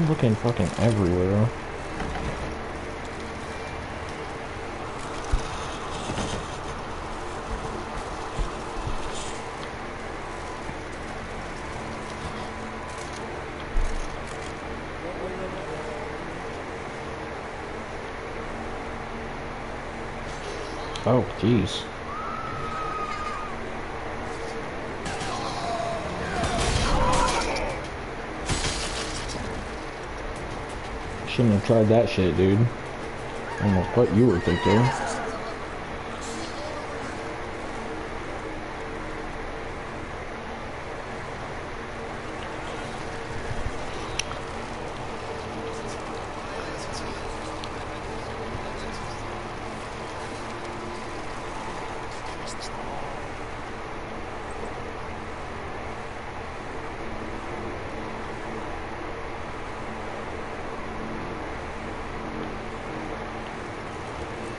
I'm looking fucking everywhere. Oh, jeez. Shouldn't have tried that shit, dude. Almost what you were thinking.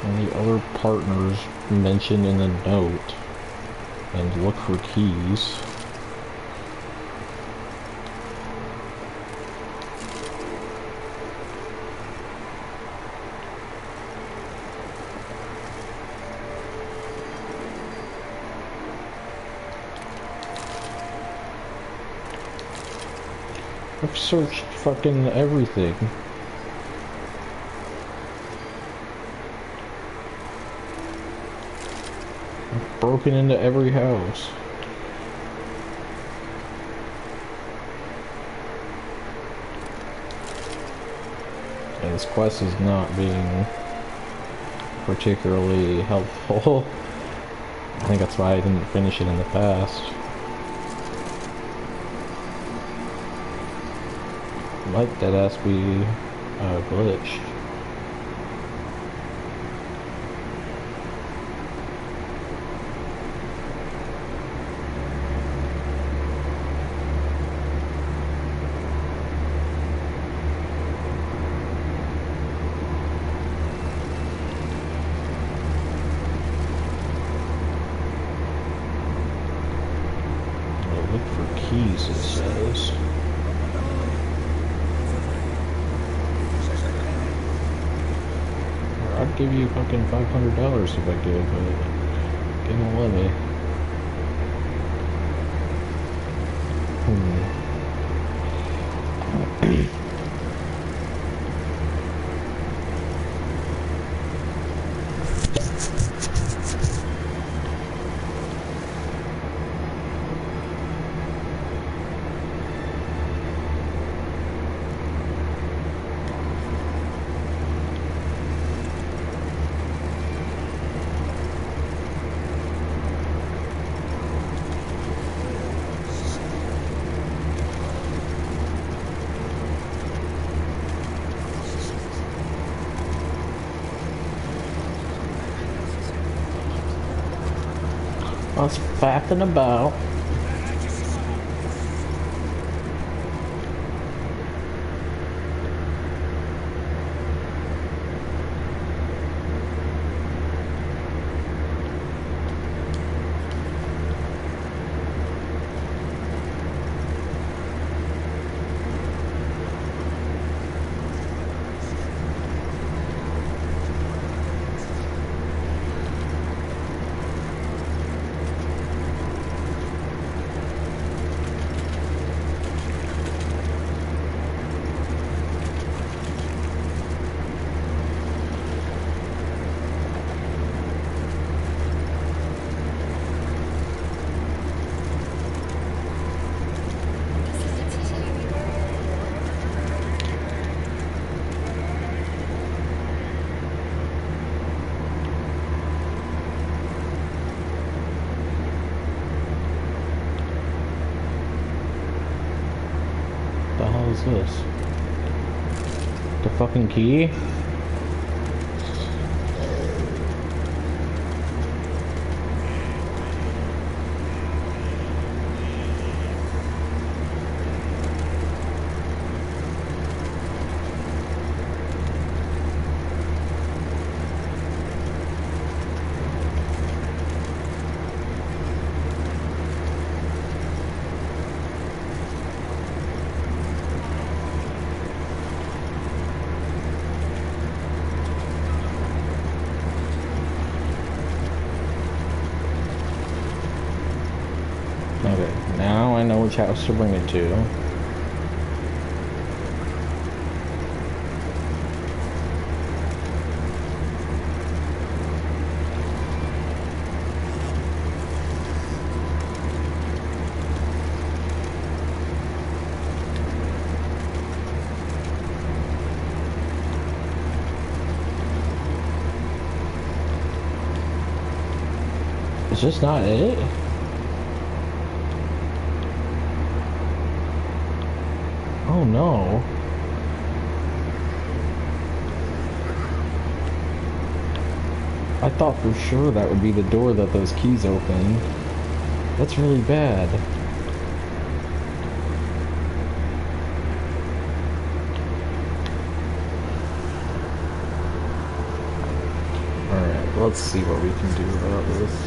And the other partners mentioned in the note, and look for keys. I've searched fucking everything. Broken into every house. And this quest is not being particularly helpful. I think that's why I didn't finish it in the past. Might deadass be glitched. Look for keys, it says. I'd give you fucking $500 if I could, but they won't let me. I was faffing about. The hell is this? The fucking key? I know which house to bring it to. Is this not it? Oh no. I thought for sure that would be the door that those keys open. That's really bad. Alright, let's see what we can do about this.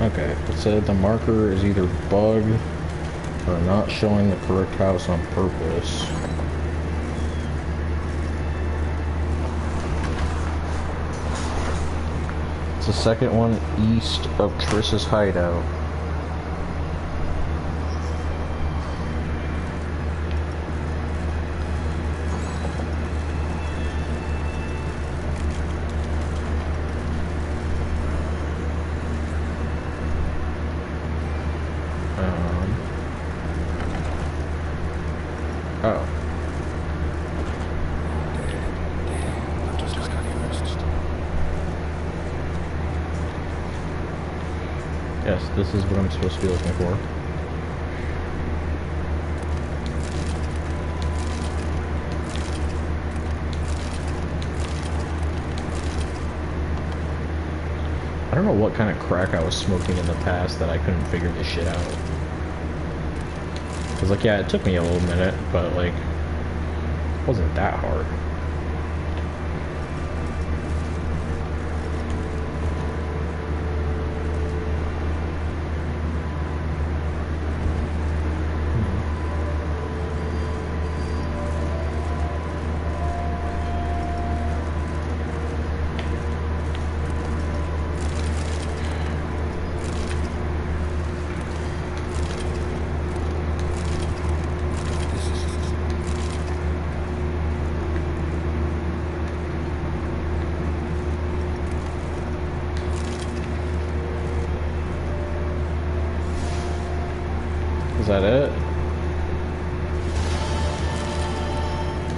Okay, it said the marker is either bugged or not showing the correct house on purpose. It's the second one east of Triss's hideout. Oh. Yes, this is what I'm supposed to be looking for. I don't know what kind of crack I was smoking in the past that I couldn't figure this shit out. Cause like, yeah, it took me a little minute, but like, it wasn't that hard. Is that it?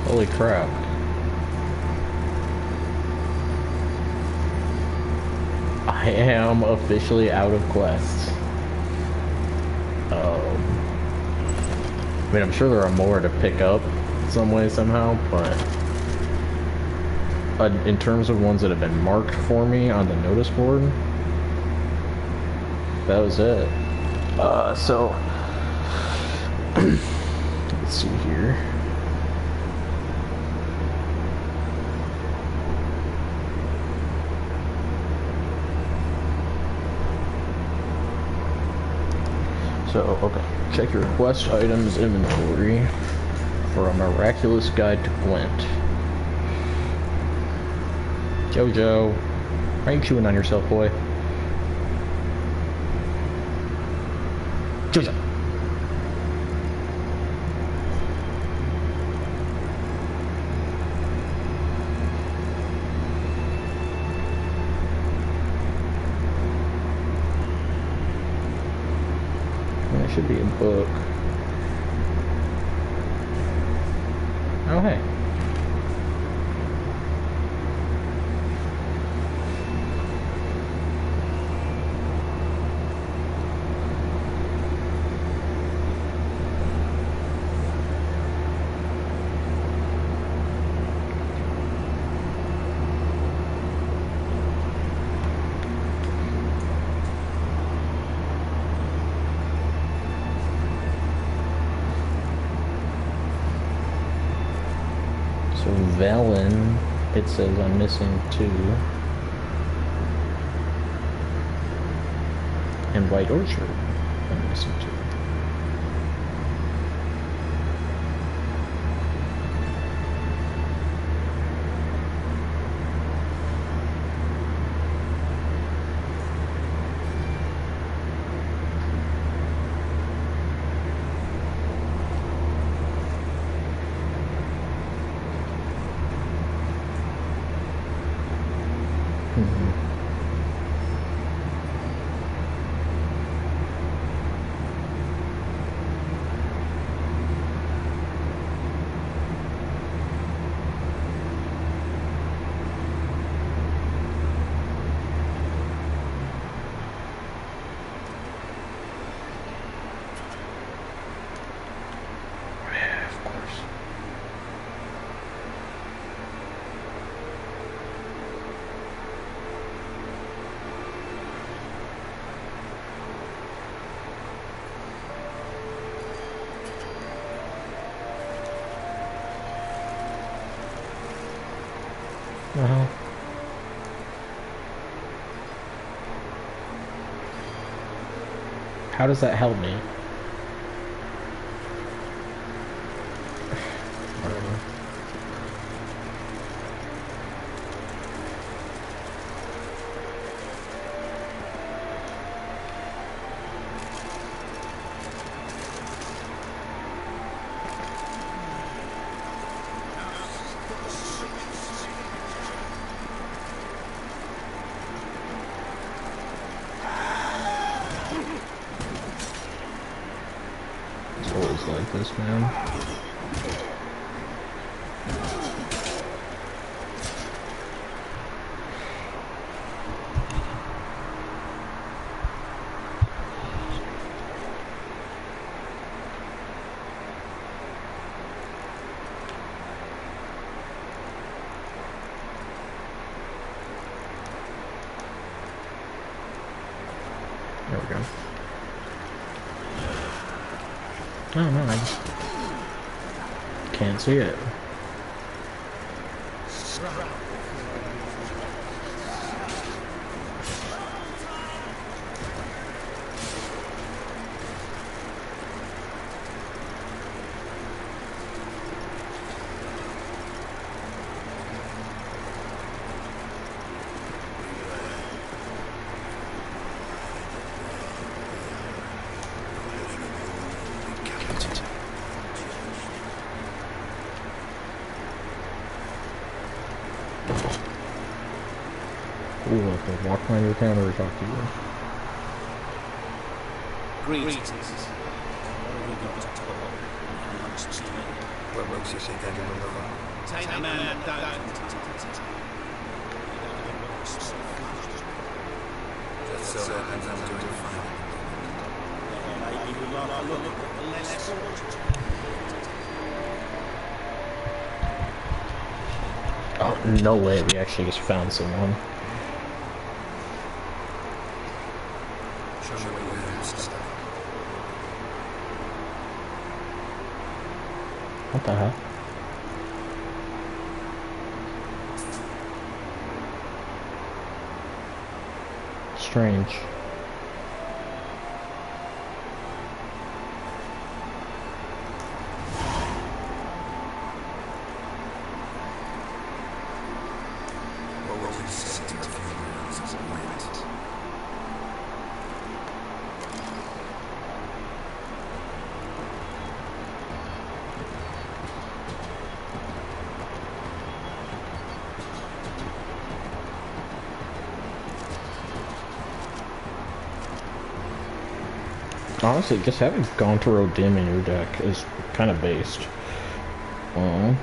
Holy crap. I am officially out of quests. I mean, I'm sure there are more to pick up some way, somehow, but in terms of ones that have been marked for me on the notice board, that was it. So let's see here. So, okay, check your quest items inventory for a miraculous guide to Gwent. Jojo, why are you chewing on yourself, boy? Jojo. should be a book. Oh, hey. So Velen, it says I'm missing 2. And White Orchard, I'm missing 2. How does that help me? Whatever. It's always like this, man. There we go. Oh no, I just can't see it. Ooh, I can walk behind your counter and talk to you. Greetings. What have we got to talk about? What makes you think I can remember? Take the man down. Just so happens I'm doing fine. Maybe we'll have a look at the less Oh, no way, we actually just found someone. Show me what you have, sister. What the hell? Strange. What will you say to a few minutes as a minute? Honestly, just having Gontaro Dim in your deck is kind of based. Well,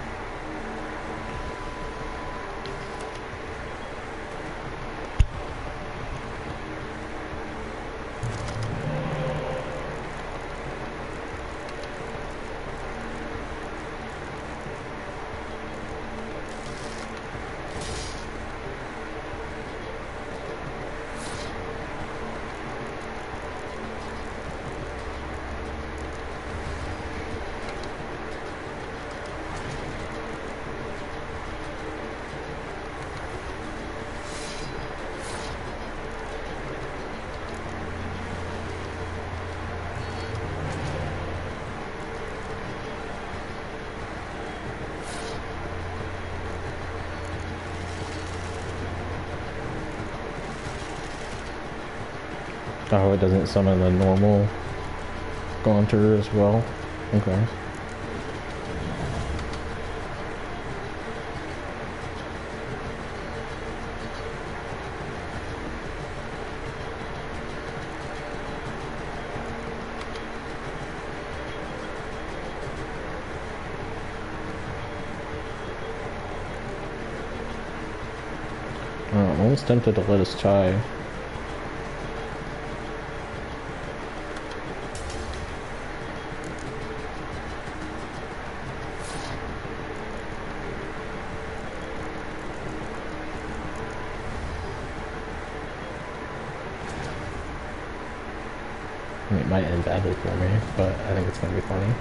oh, it doesn't summon the normal Gaunter as well. Okay. I'm almost tempted to let us tie. It might end badly for me, but I think it's going to be funny.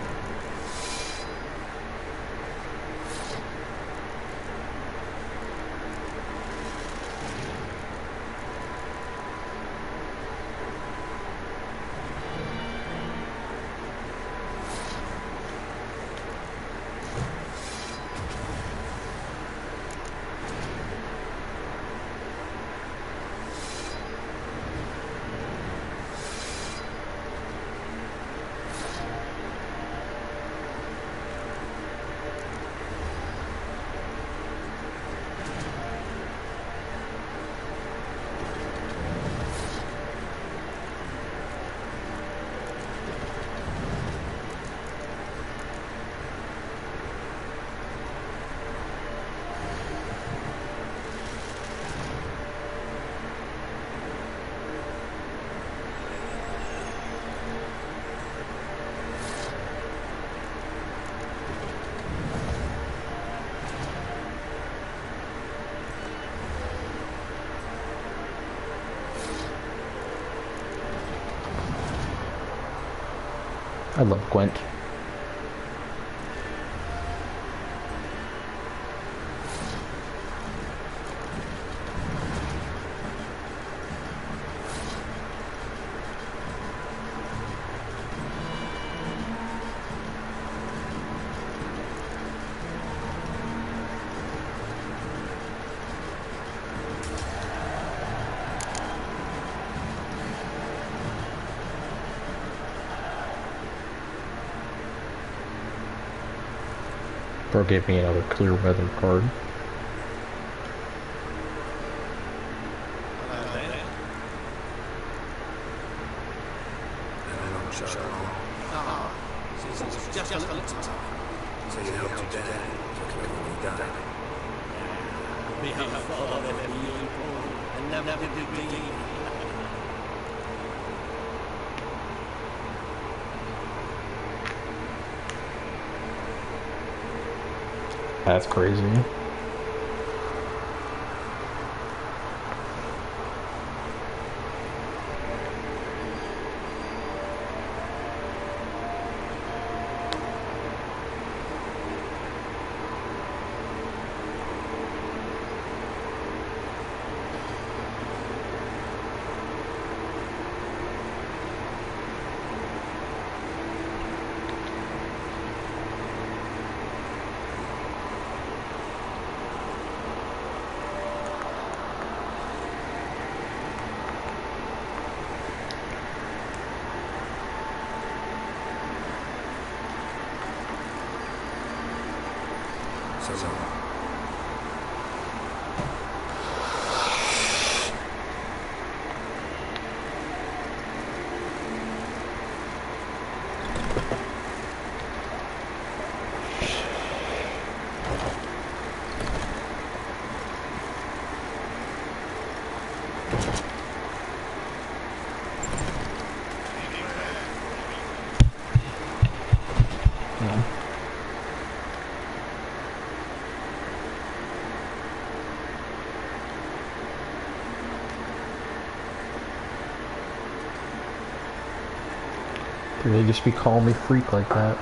I love Gwent. Bro gave me another clear weather card. That's crazy. They just be calling me freak like that.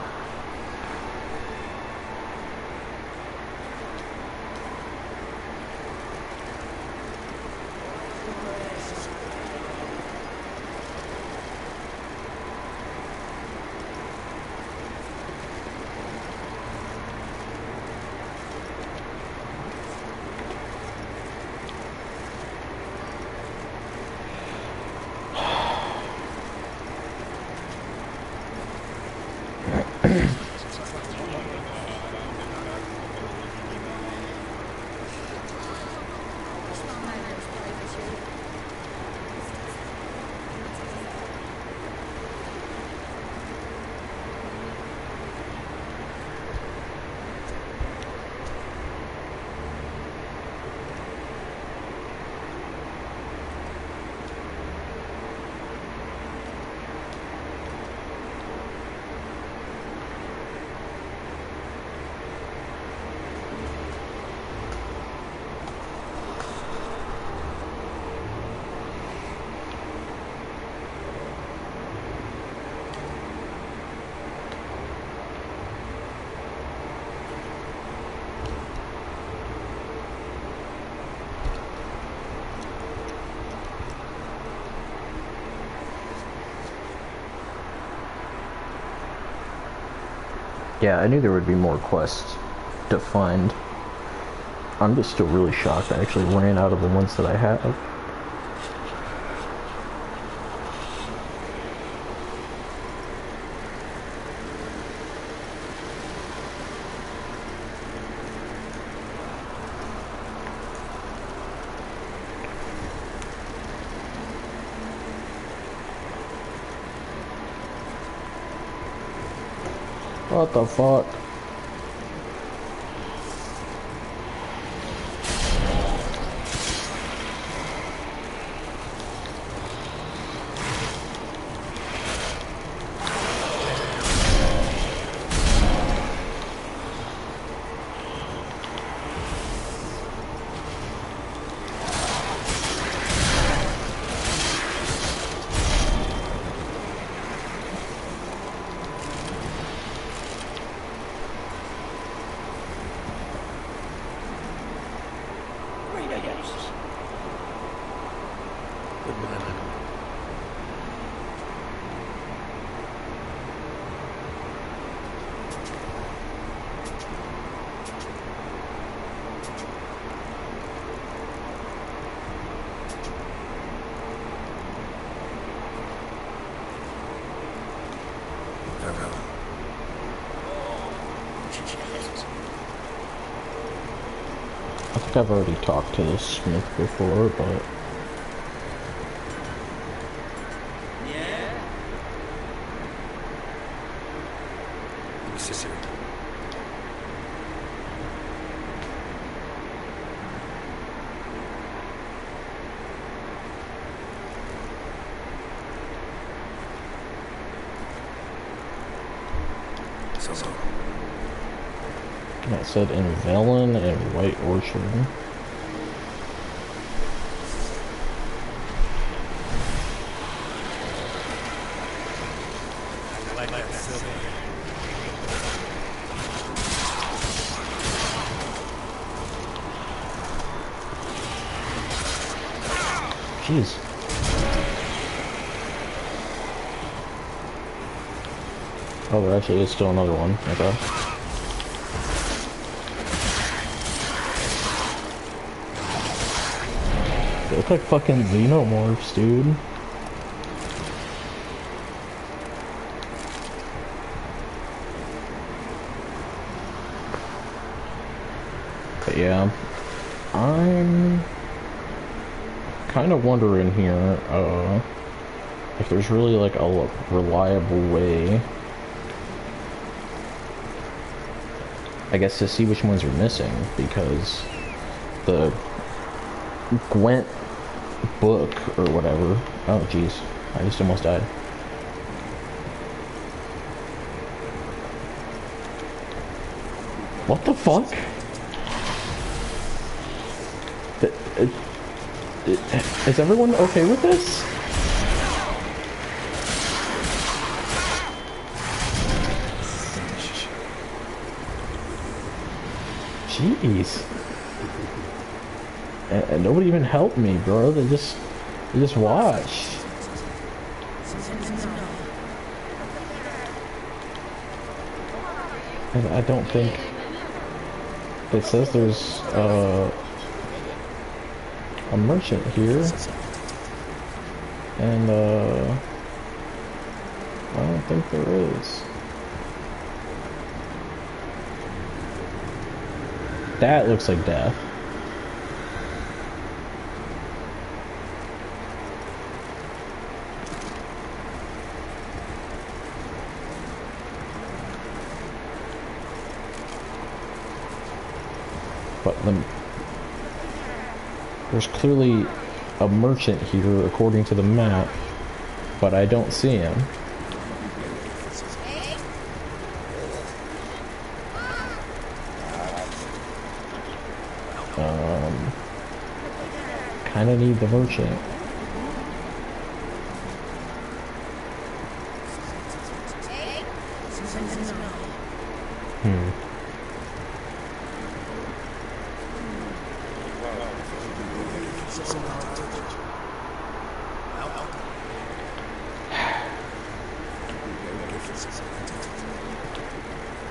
Yeah, I knew there would be more quests to find. I'm just still really shocked I actually ran out of the ones that I have. What the fuck? I think I've already talked to this Smith before, but... That said in Velen and White Orchard. Jeez. Oh, there actually is still another one. Okay. They look like fucking xenomorphs, dude. But yeah, I'm kind of wondering here, if there's really like a reliable way, I guess, to see which ones are missing, because the Gwent book or whatever. Oh jeez, I just almost died. What the fuck? Is everyone okay with this? Jeez. And nobody even helped me, bro. They just watched. And I don't think it says there's a merchant here, and I don't think there is. That looks like death. But there's clearly a merchant here according to the map, but I don't see him. Kinda need the merchant.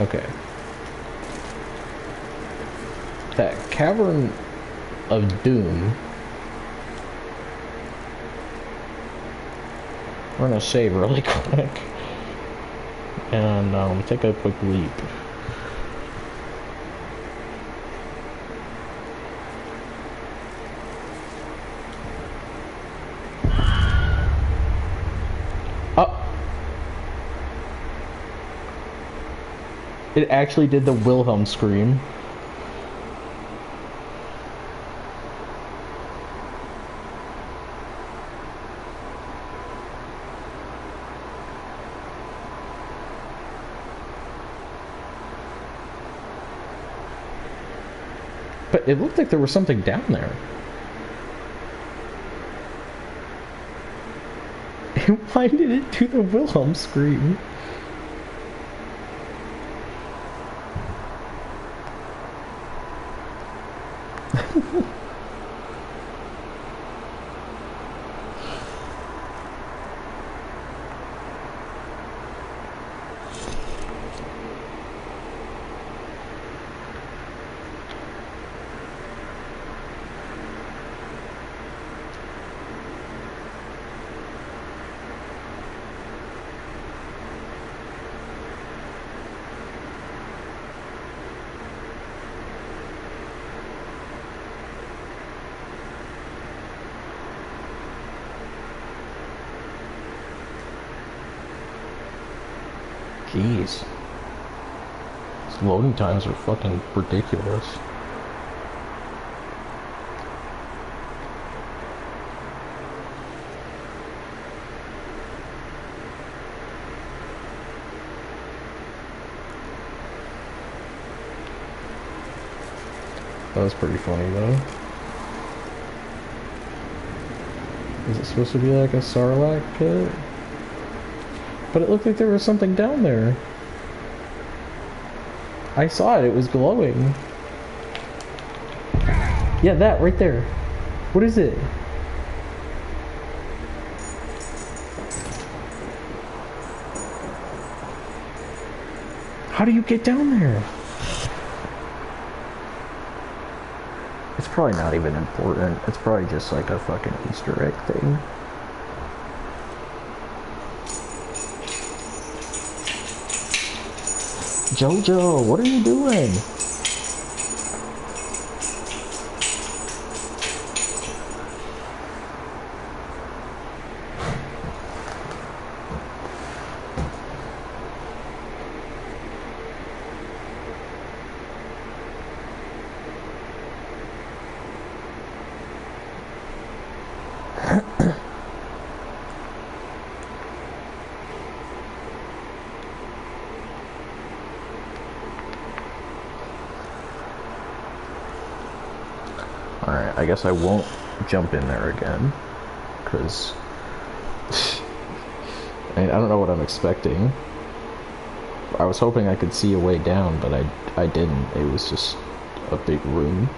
Okay. That Cavern of Doom. We're gonna save really quick and take a quick leap. It actually did the Wilhelm scream. But it looked like there was something down there. Why did it do the Wilhelm scream? Jeez. These loading times are fucking ridiculous. That was pretty funny though. Is it supposed to be like a Sarlacc pit? But it looked like there was something down there. I saw it, it was glowing. Yeah, that right there. What is it? How do you get down there? It's probably not even important. It's probably just like a fucking Easter egg thing. Jojo, what are you doing? Alright, I guess I won't jump in there again, because I don't know what I'm expecting. I was hoping I could see a way down, but I didn't. It was just a big room.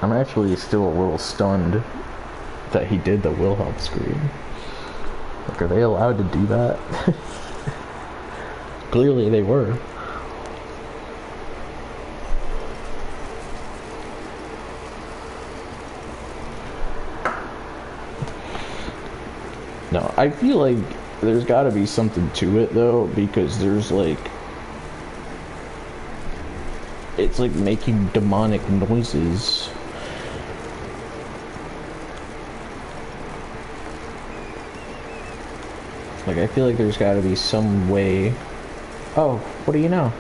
I'm actually still a little stunned that he did the Wilhelm scream. Like, are they allowed to do that? Clearly they were. No, I feel like there's gotta be something to it though, because there's like, it's like making demonic noises. Like, I feel like there's gotta be some way. Oh, what do you know?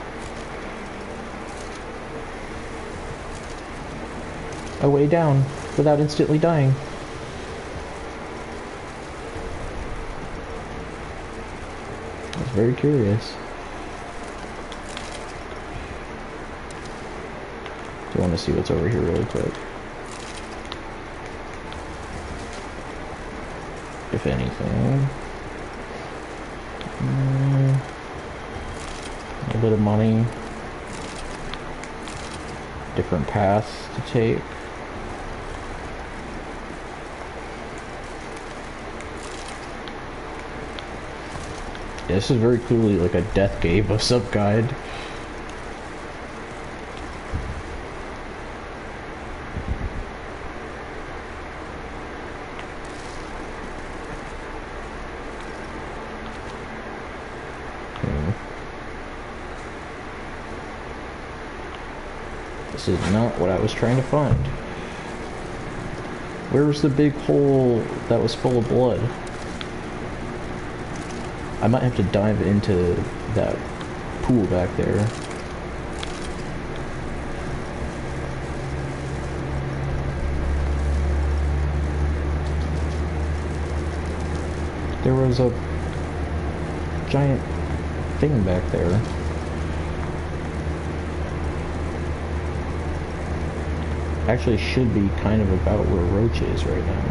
A way down without instantly dying. I was very curious. Do you want to see what's over here really quick? If anything. A little bit of money. Different paths to take. Yeah, this is very clearly like a death game of some kind. This is not what I was trying to find. Where was the big hole that was full of blood? I might have to dive into that pool back there. There was a giant thing back there. Actually should be kind of about where Roach is right now.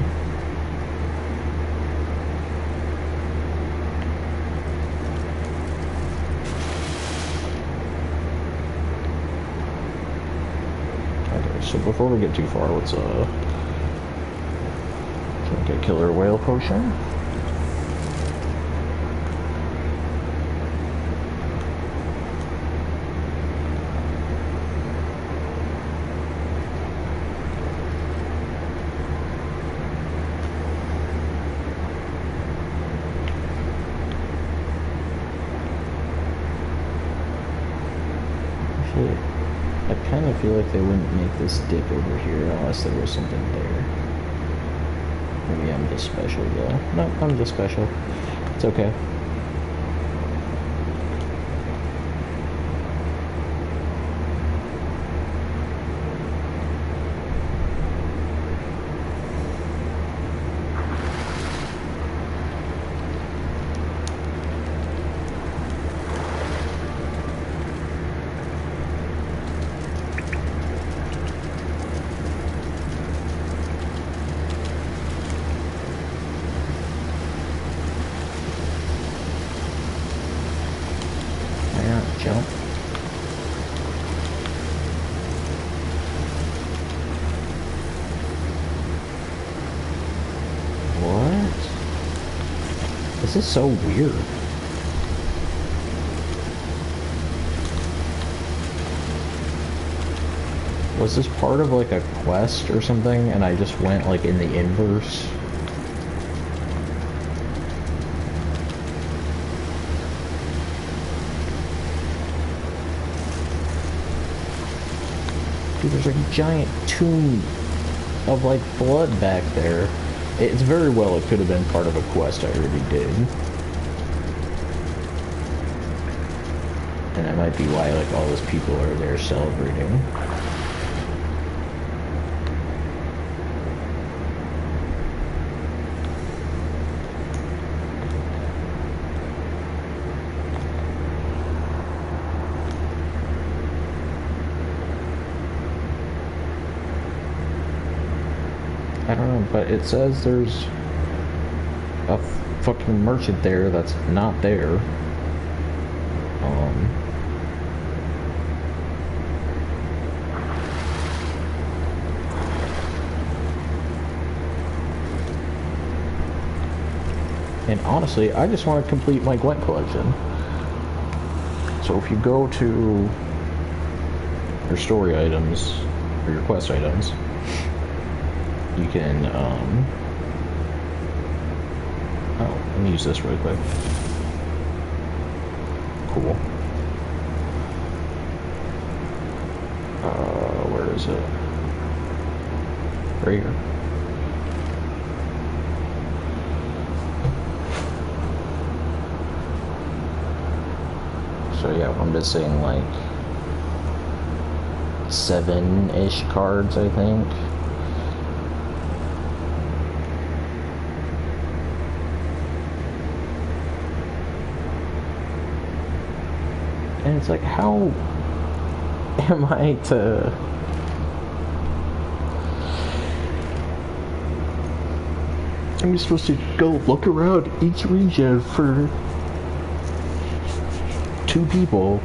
Okay, so before we get too far, let's drink a killer whale potion. I kind of feel like they wouldn't make this dip over here unless there was something there. Maybe I'm just special though. No, I'm just special. It's okay. Jump. What? This is so weird. Was this part of like a quest or something and I just went like in the inverse? Dude, there's a giant tomb of like blood back there. It's very well it could have been part of a quest I already did. And that might be why like all those people are there celebrating. I don't know, but it says there's a fucking merchant there that's not there. And honestly, I just want to complete my Gwent collection. So if you go to your story items, or your quest items, you can, oh, let me use this really quick. Cool. Where is it? Right here. So yeah, I'm missing like 7-ish cards, I think. And it's like, how am I to... I'm just supposed to go look around each region for 2 people.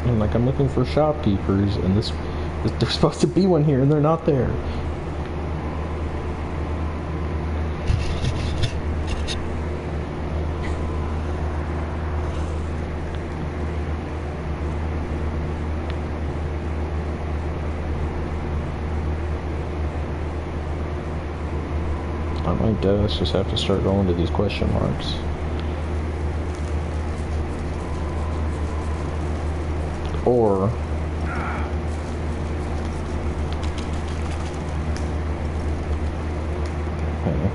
And like, I'm looking for shopkeepers, and there's supposed to be one here, and they're not there. I might just have to start going to these question marks. Or okay.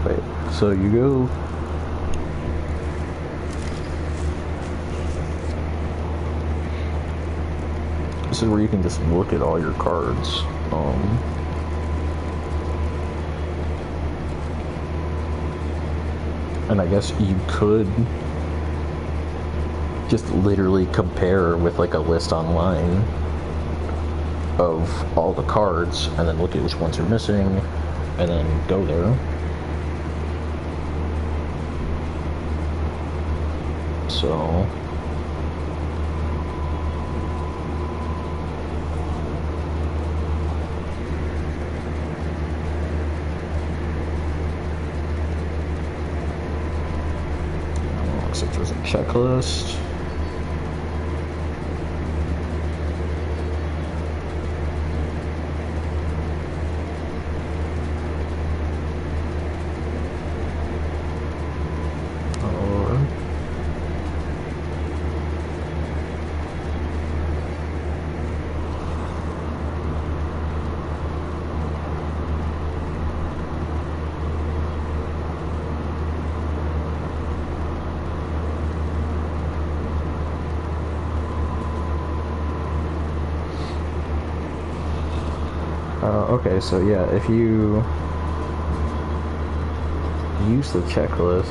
Wait, so you go this is where you can just look at all your cards. And I guess you could just literally compare with like a list online of all the cards and then look at which ones are missing and then go there. So looks like there's a checklist. Okay, so yeah, if you use the checklist,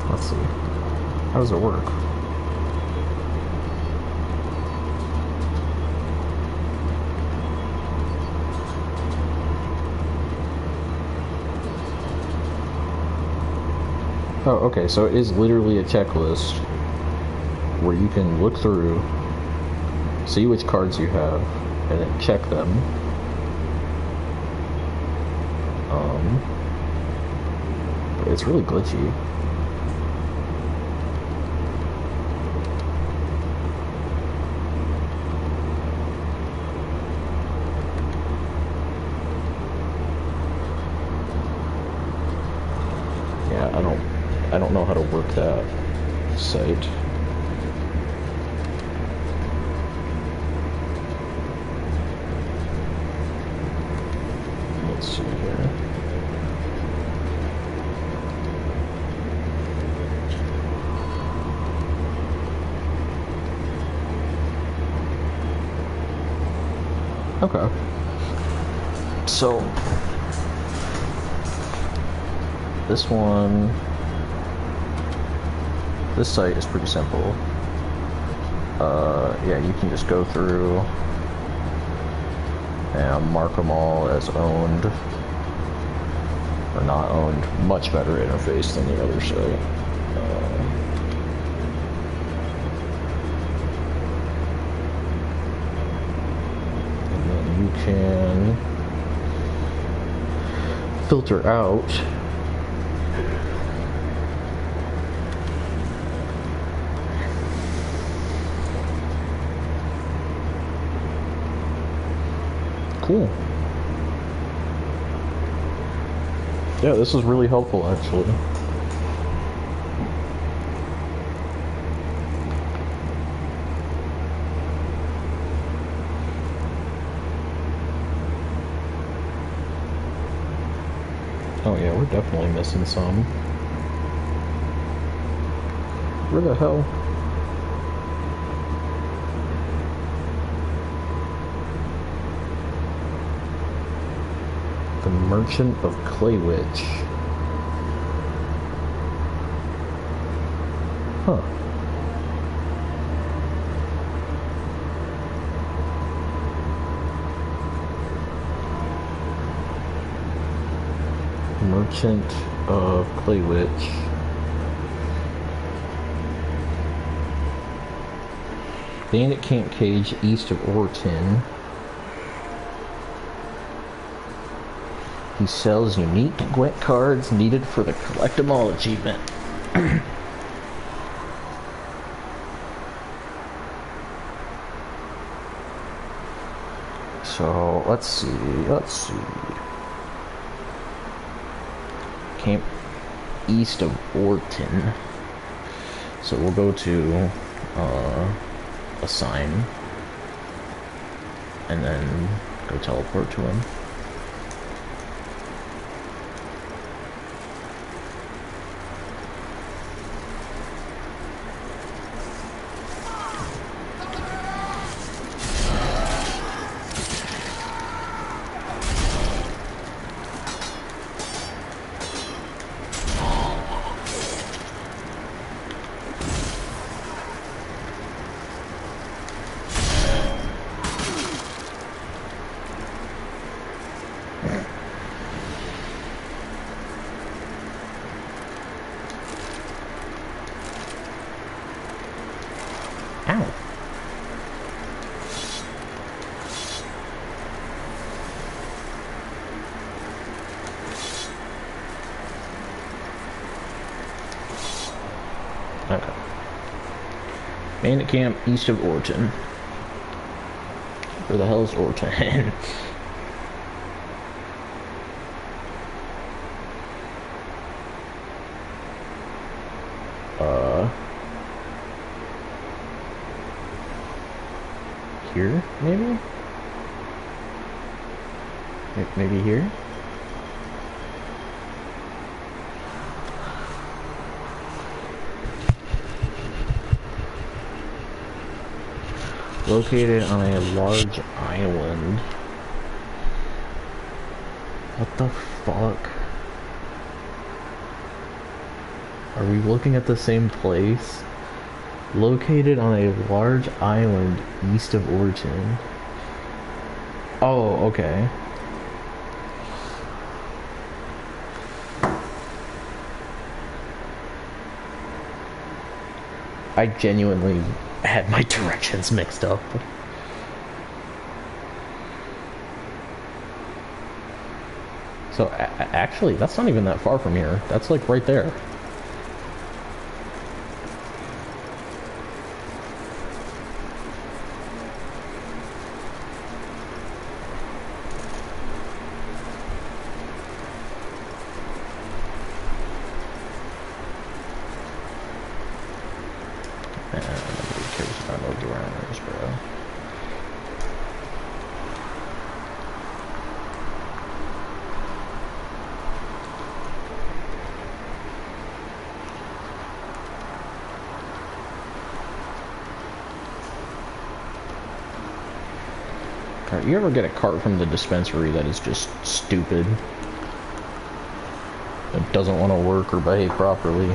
let's see, how does it work? Oh, okay, so it is literally a checklist where you can look through, see which cards you have, and then check them. But it's really glitchy. Yeah, I don't know how to work that site. Let's see here. Okay. So this site is pretty simple. Yeah, you can just go through and mark them all as owned or not owned. Much better interface than the other site. And then you can filter out cool. Yeah, this is really helpful actually. Oh yeah, we're definitely missing some. Where the hell? The Merchant of Claywitch. Huh. Merchant of Claywitch. Bandit Camp Cage east of Orton. He sells unique Gwent cards needed for the Collect 'em All achievement. So, let's see. Camp east of Orton. So we'll go to assign and then go teleport to him. Ow. Okay. Bandit Camp east of Orton. Where the hell is Orton? Here, maybe? Maybe here? Located on a large island. What the fuck? Are we looking at the same place? Located on a large island east of Orton. Oh, okay. I genuinely had my directions mixed up. So, actually, that's not even that far from here. That's like right there. Nobody cares about no drowners, bro. Alright, you ever get a cart from the dispensary that is just stupid? That doesn't want to work or behave properly?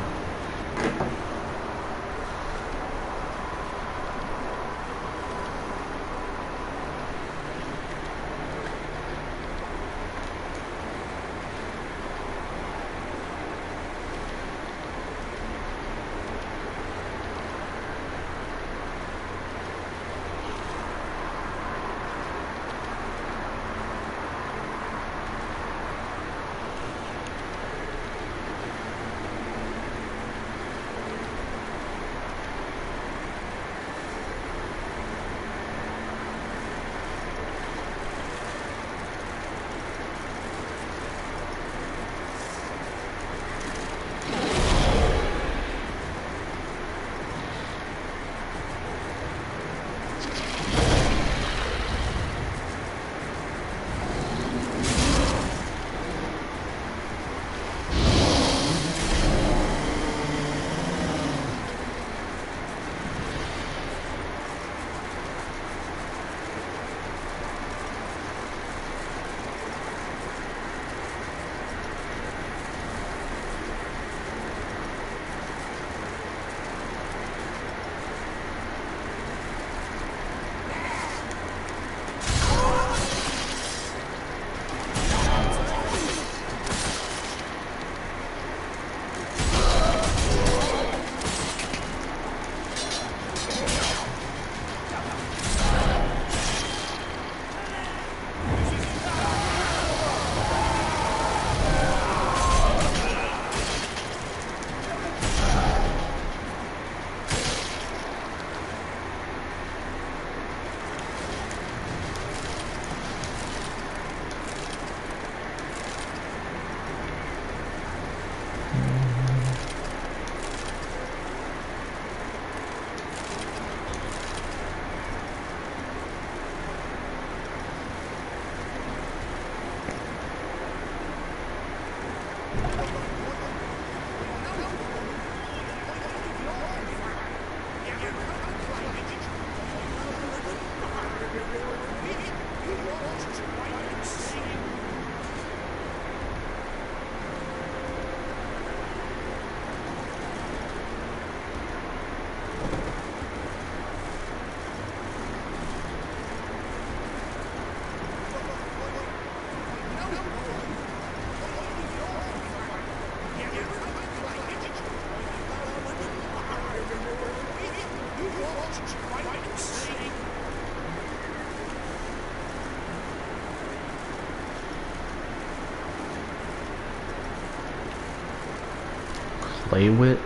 Play Witch?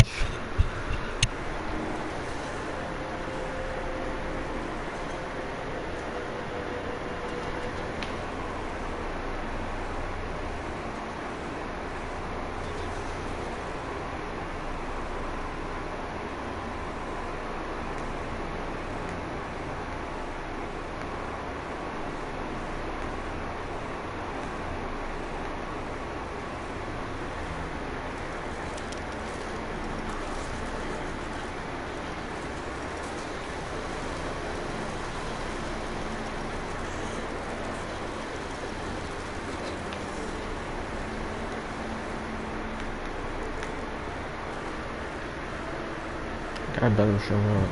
I better show up.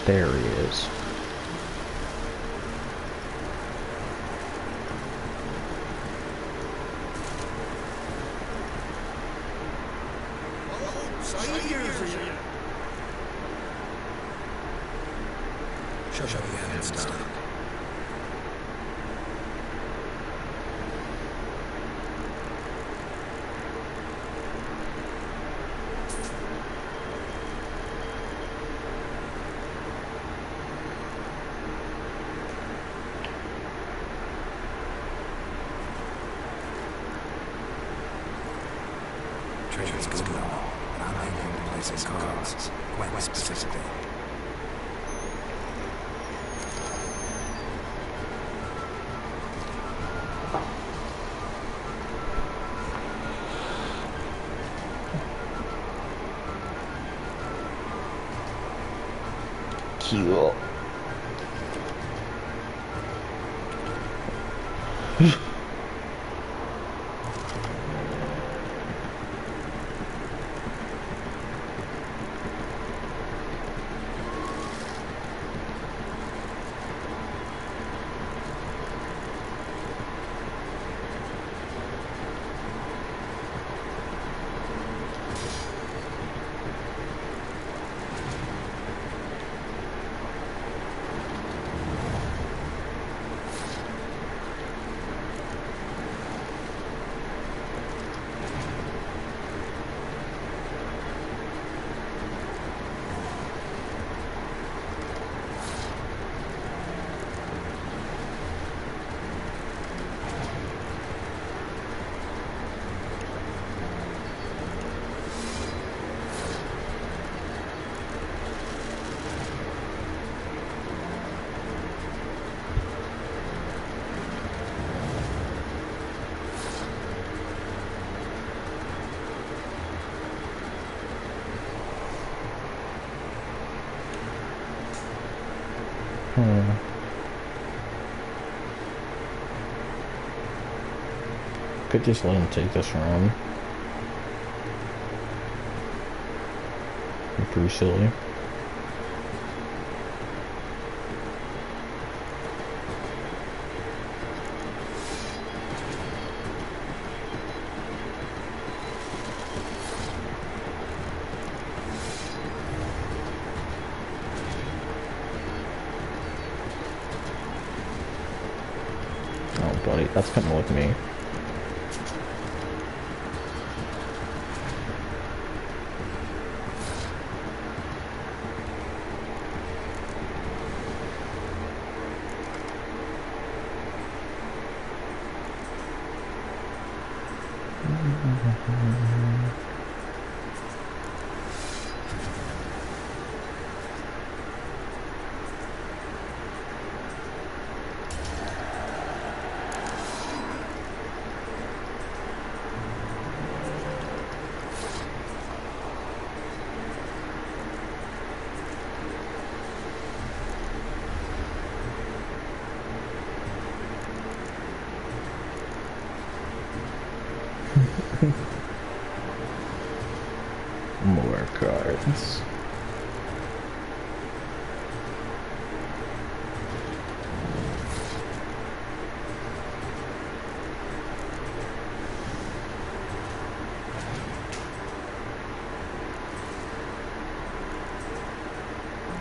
There he is. Shut your hands down. Treasure's good and all, but I'm aiming to place his cards, quite specifically. Cool. Could just let him take this run. You're pretty silly. Oh, buddy, that's coming with me. More cards.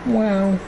Wow.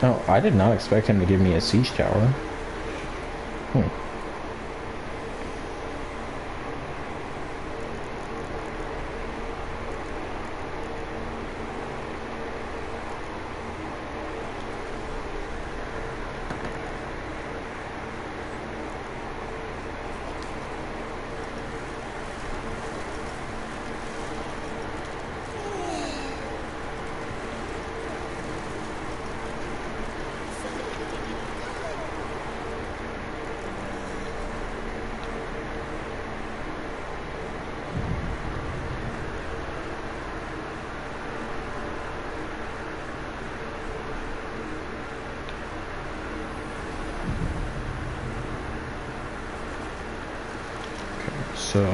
Oh, I did not expect him to give me a siege tower. So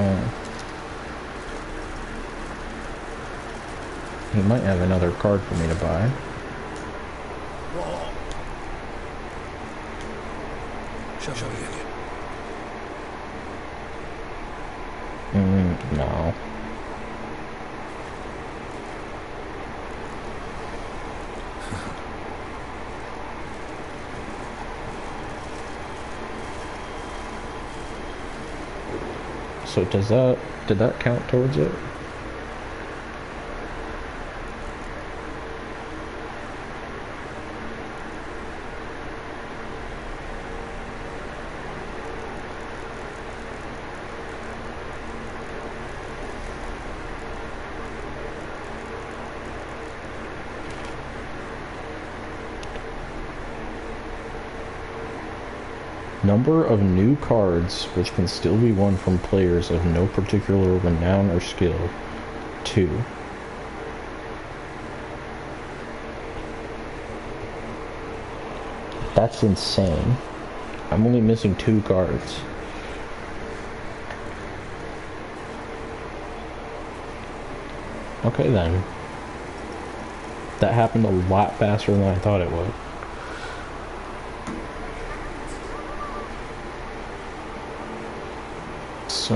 he might have another card for me to buy. Shall we? No. So did that count towards it? Number of new cards which can still be won from players of no particular renown or skill. 2. That's insane. I'm only missing 2 cards. Okay then. That happened a lot faster than I thought it would. So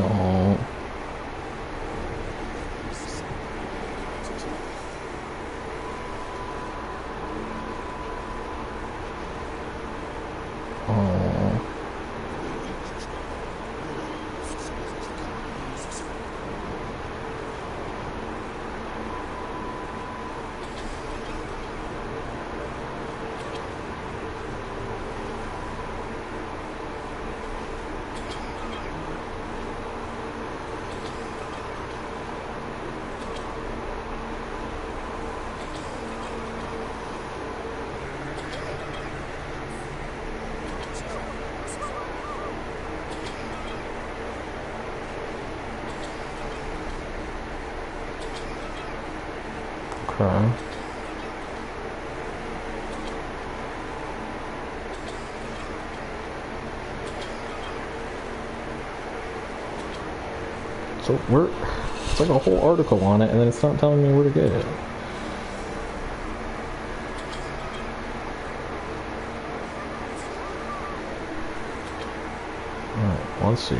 okay. So it's like a whole article on it, and then it's not telling me where to get it. Alright, let's see.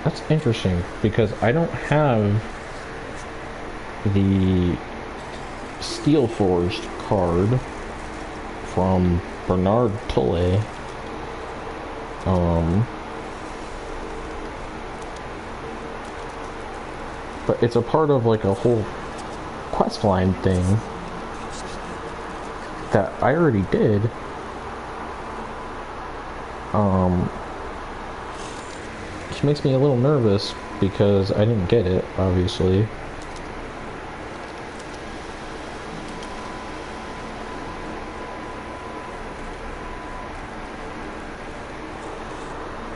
That's interesting, because I don't have the Steel Forged card from Bernard Tolle. But it's a part of like a whole questline thing that I already did. Which makes me a little nervous because I didn't get it, obviously.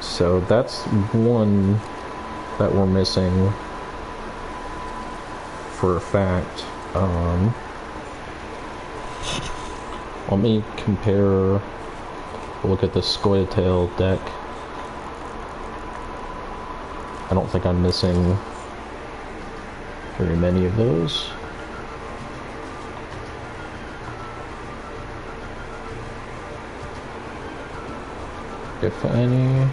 So that's one that we're missing for a fact. Let me compare, look at the Scoia'tael deck. I don't think I'm missing very many of those. If any.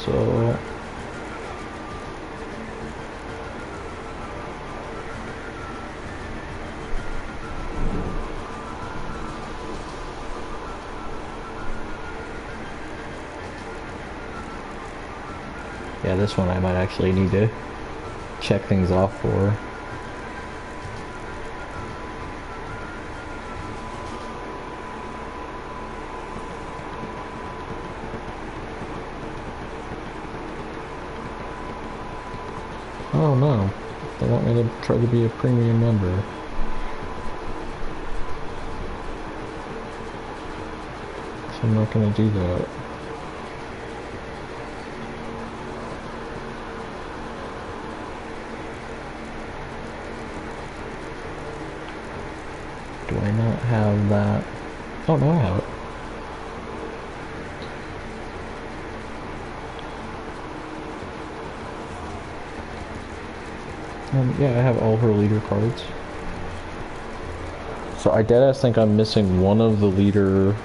So yeah, this one I might actually need to check things off for. Oh no, they want me to try to be a premium member. So I'm not gonna do that. Do I not have that? Oh no, I have it. Yeah, I have all her leader cards. So I deadass think I'm missing one of the leader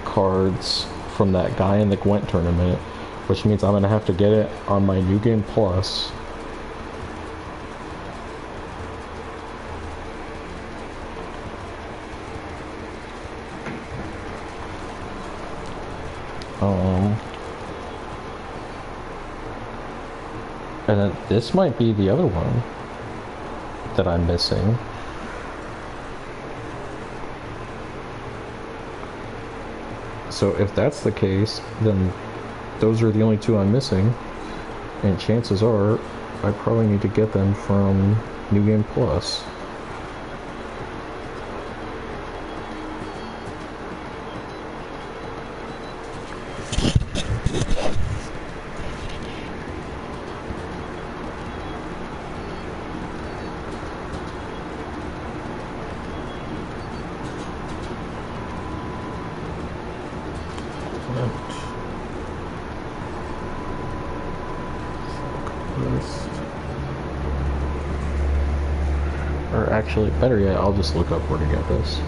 cards from that guy in the Gwent tournament, which means I'm gonna have to get it on my New Game Plus. And then this might be the other one that I'm missing. So if that's the case, then those are the only two I'm missing, and chances are I probably need to get them from New Game Plus. Or actually, better yet, I'll just look up where to get this.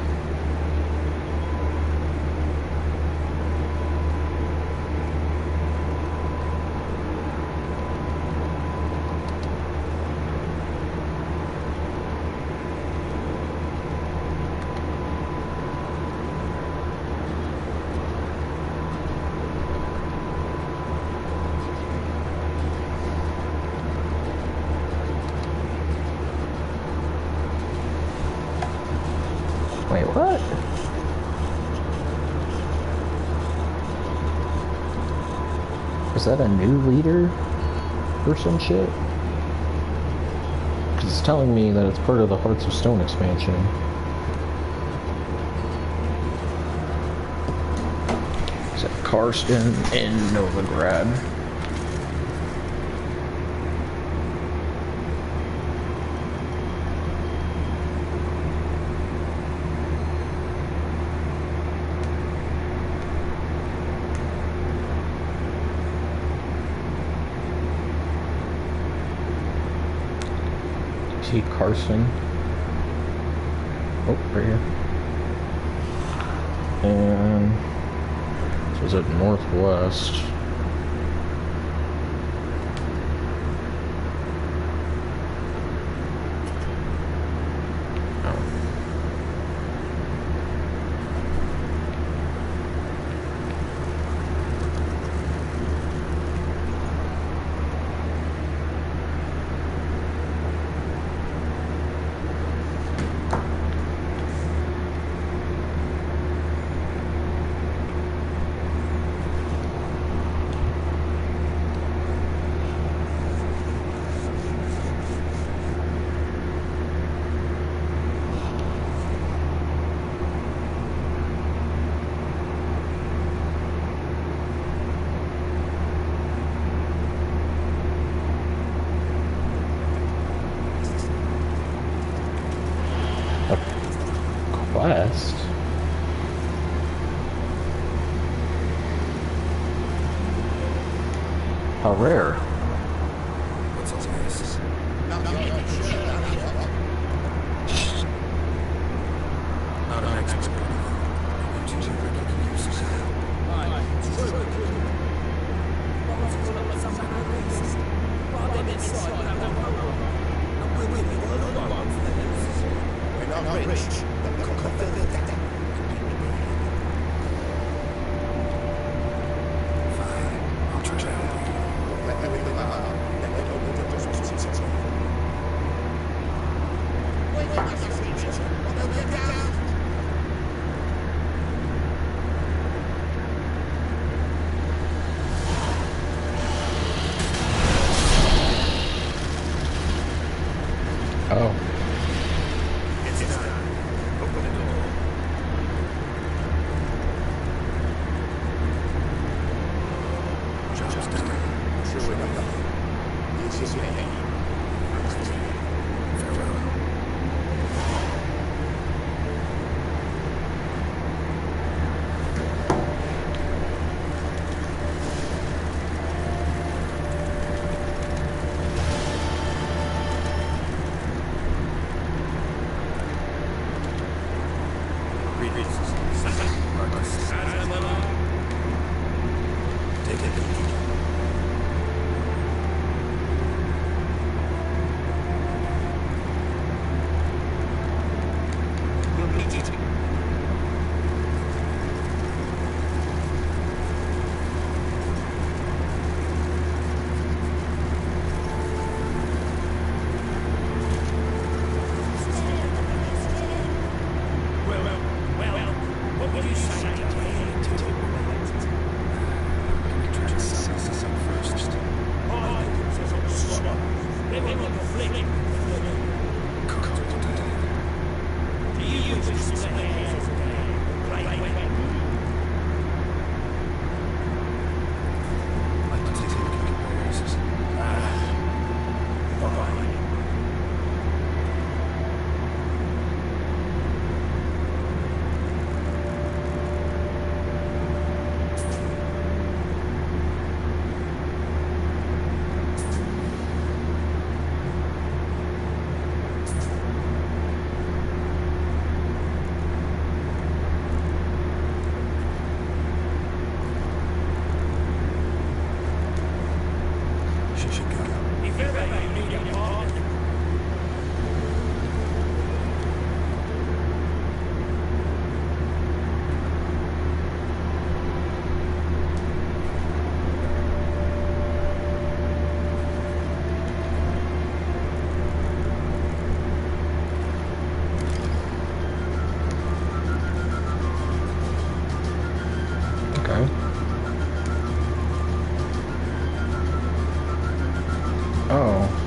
Wait, what? Is that a new leader or some shit? Because it's telling me that it's part of the Hearts of Stone expansion. Is that Karsten in Novigrad? Carson. Oh, right here. And so is it northwest? Quest? How rare. What's all this? Not an expert. Okay. Oh.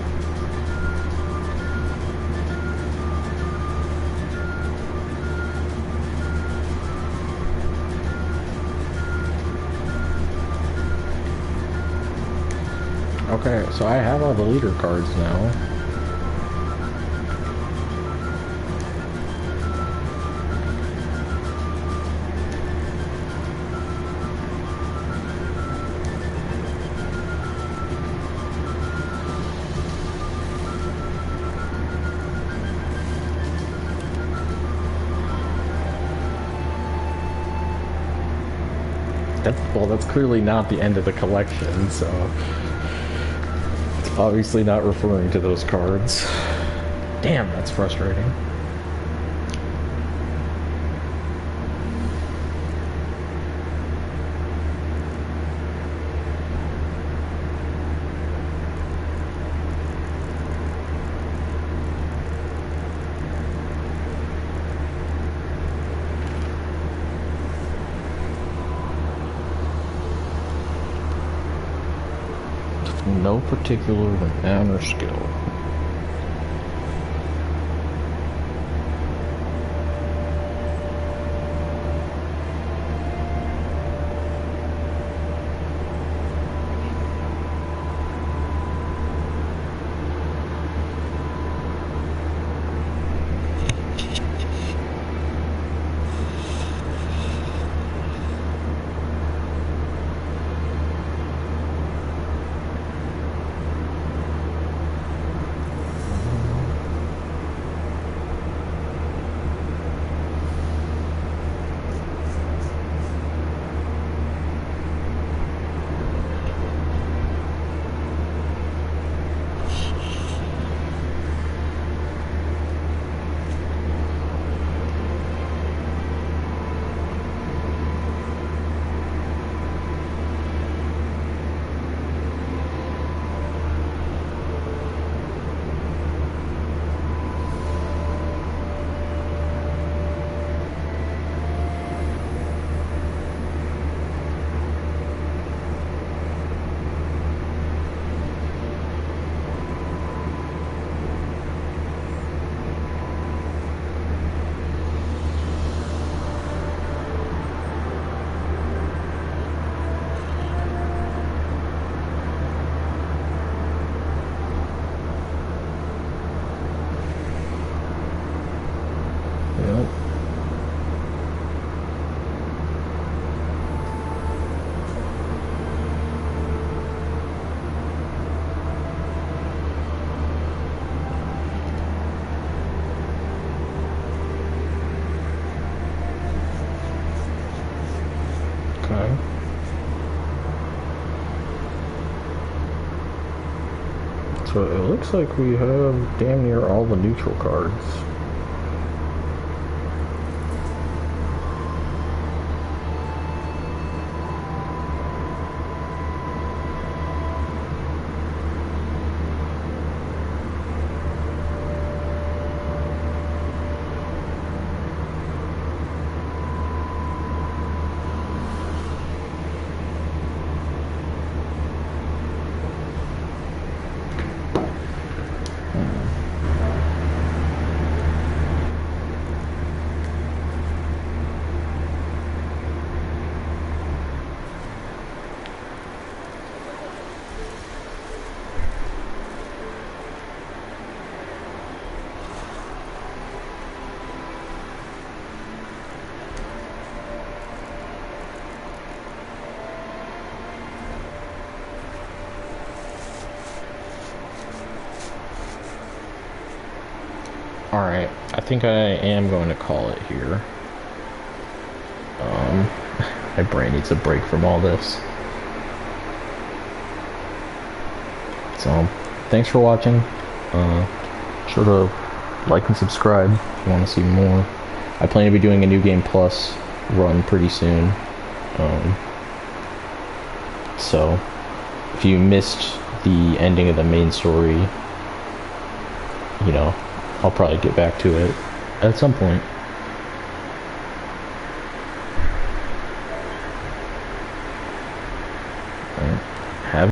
Okay, so I have all the leader cards now. Well, that's clearly not the end of the collection, so it's obviously not referring to those cards. Damn, that's frustrating. No particular renown or skill. Yep. Okay. So it looks like we have damn near all the neutral cards. Alright, I think I am going to call it here. My brain needs a break from all this. So, thanks for watching. Sure to like and subscribe if you want to see more. I plan to be doing a New Game Plus run pretty soon. So, if you missed the ending of the main story, you know, I'll probably get back to it at some point.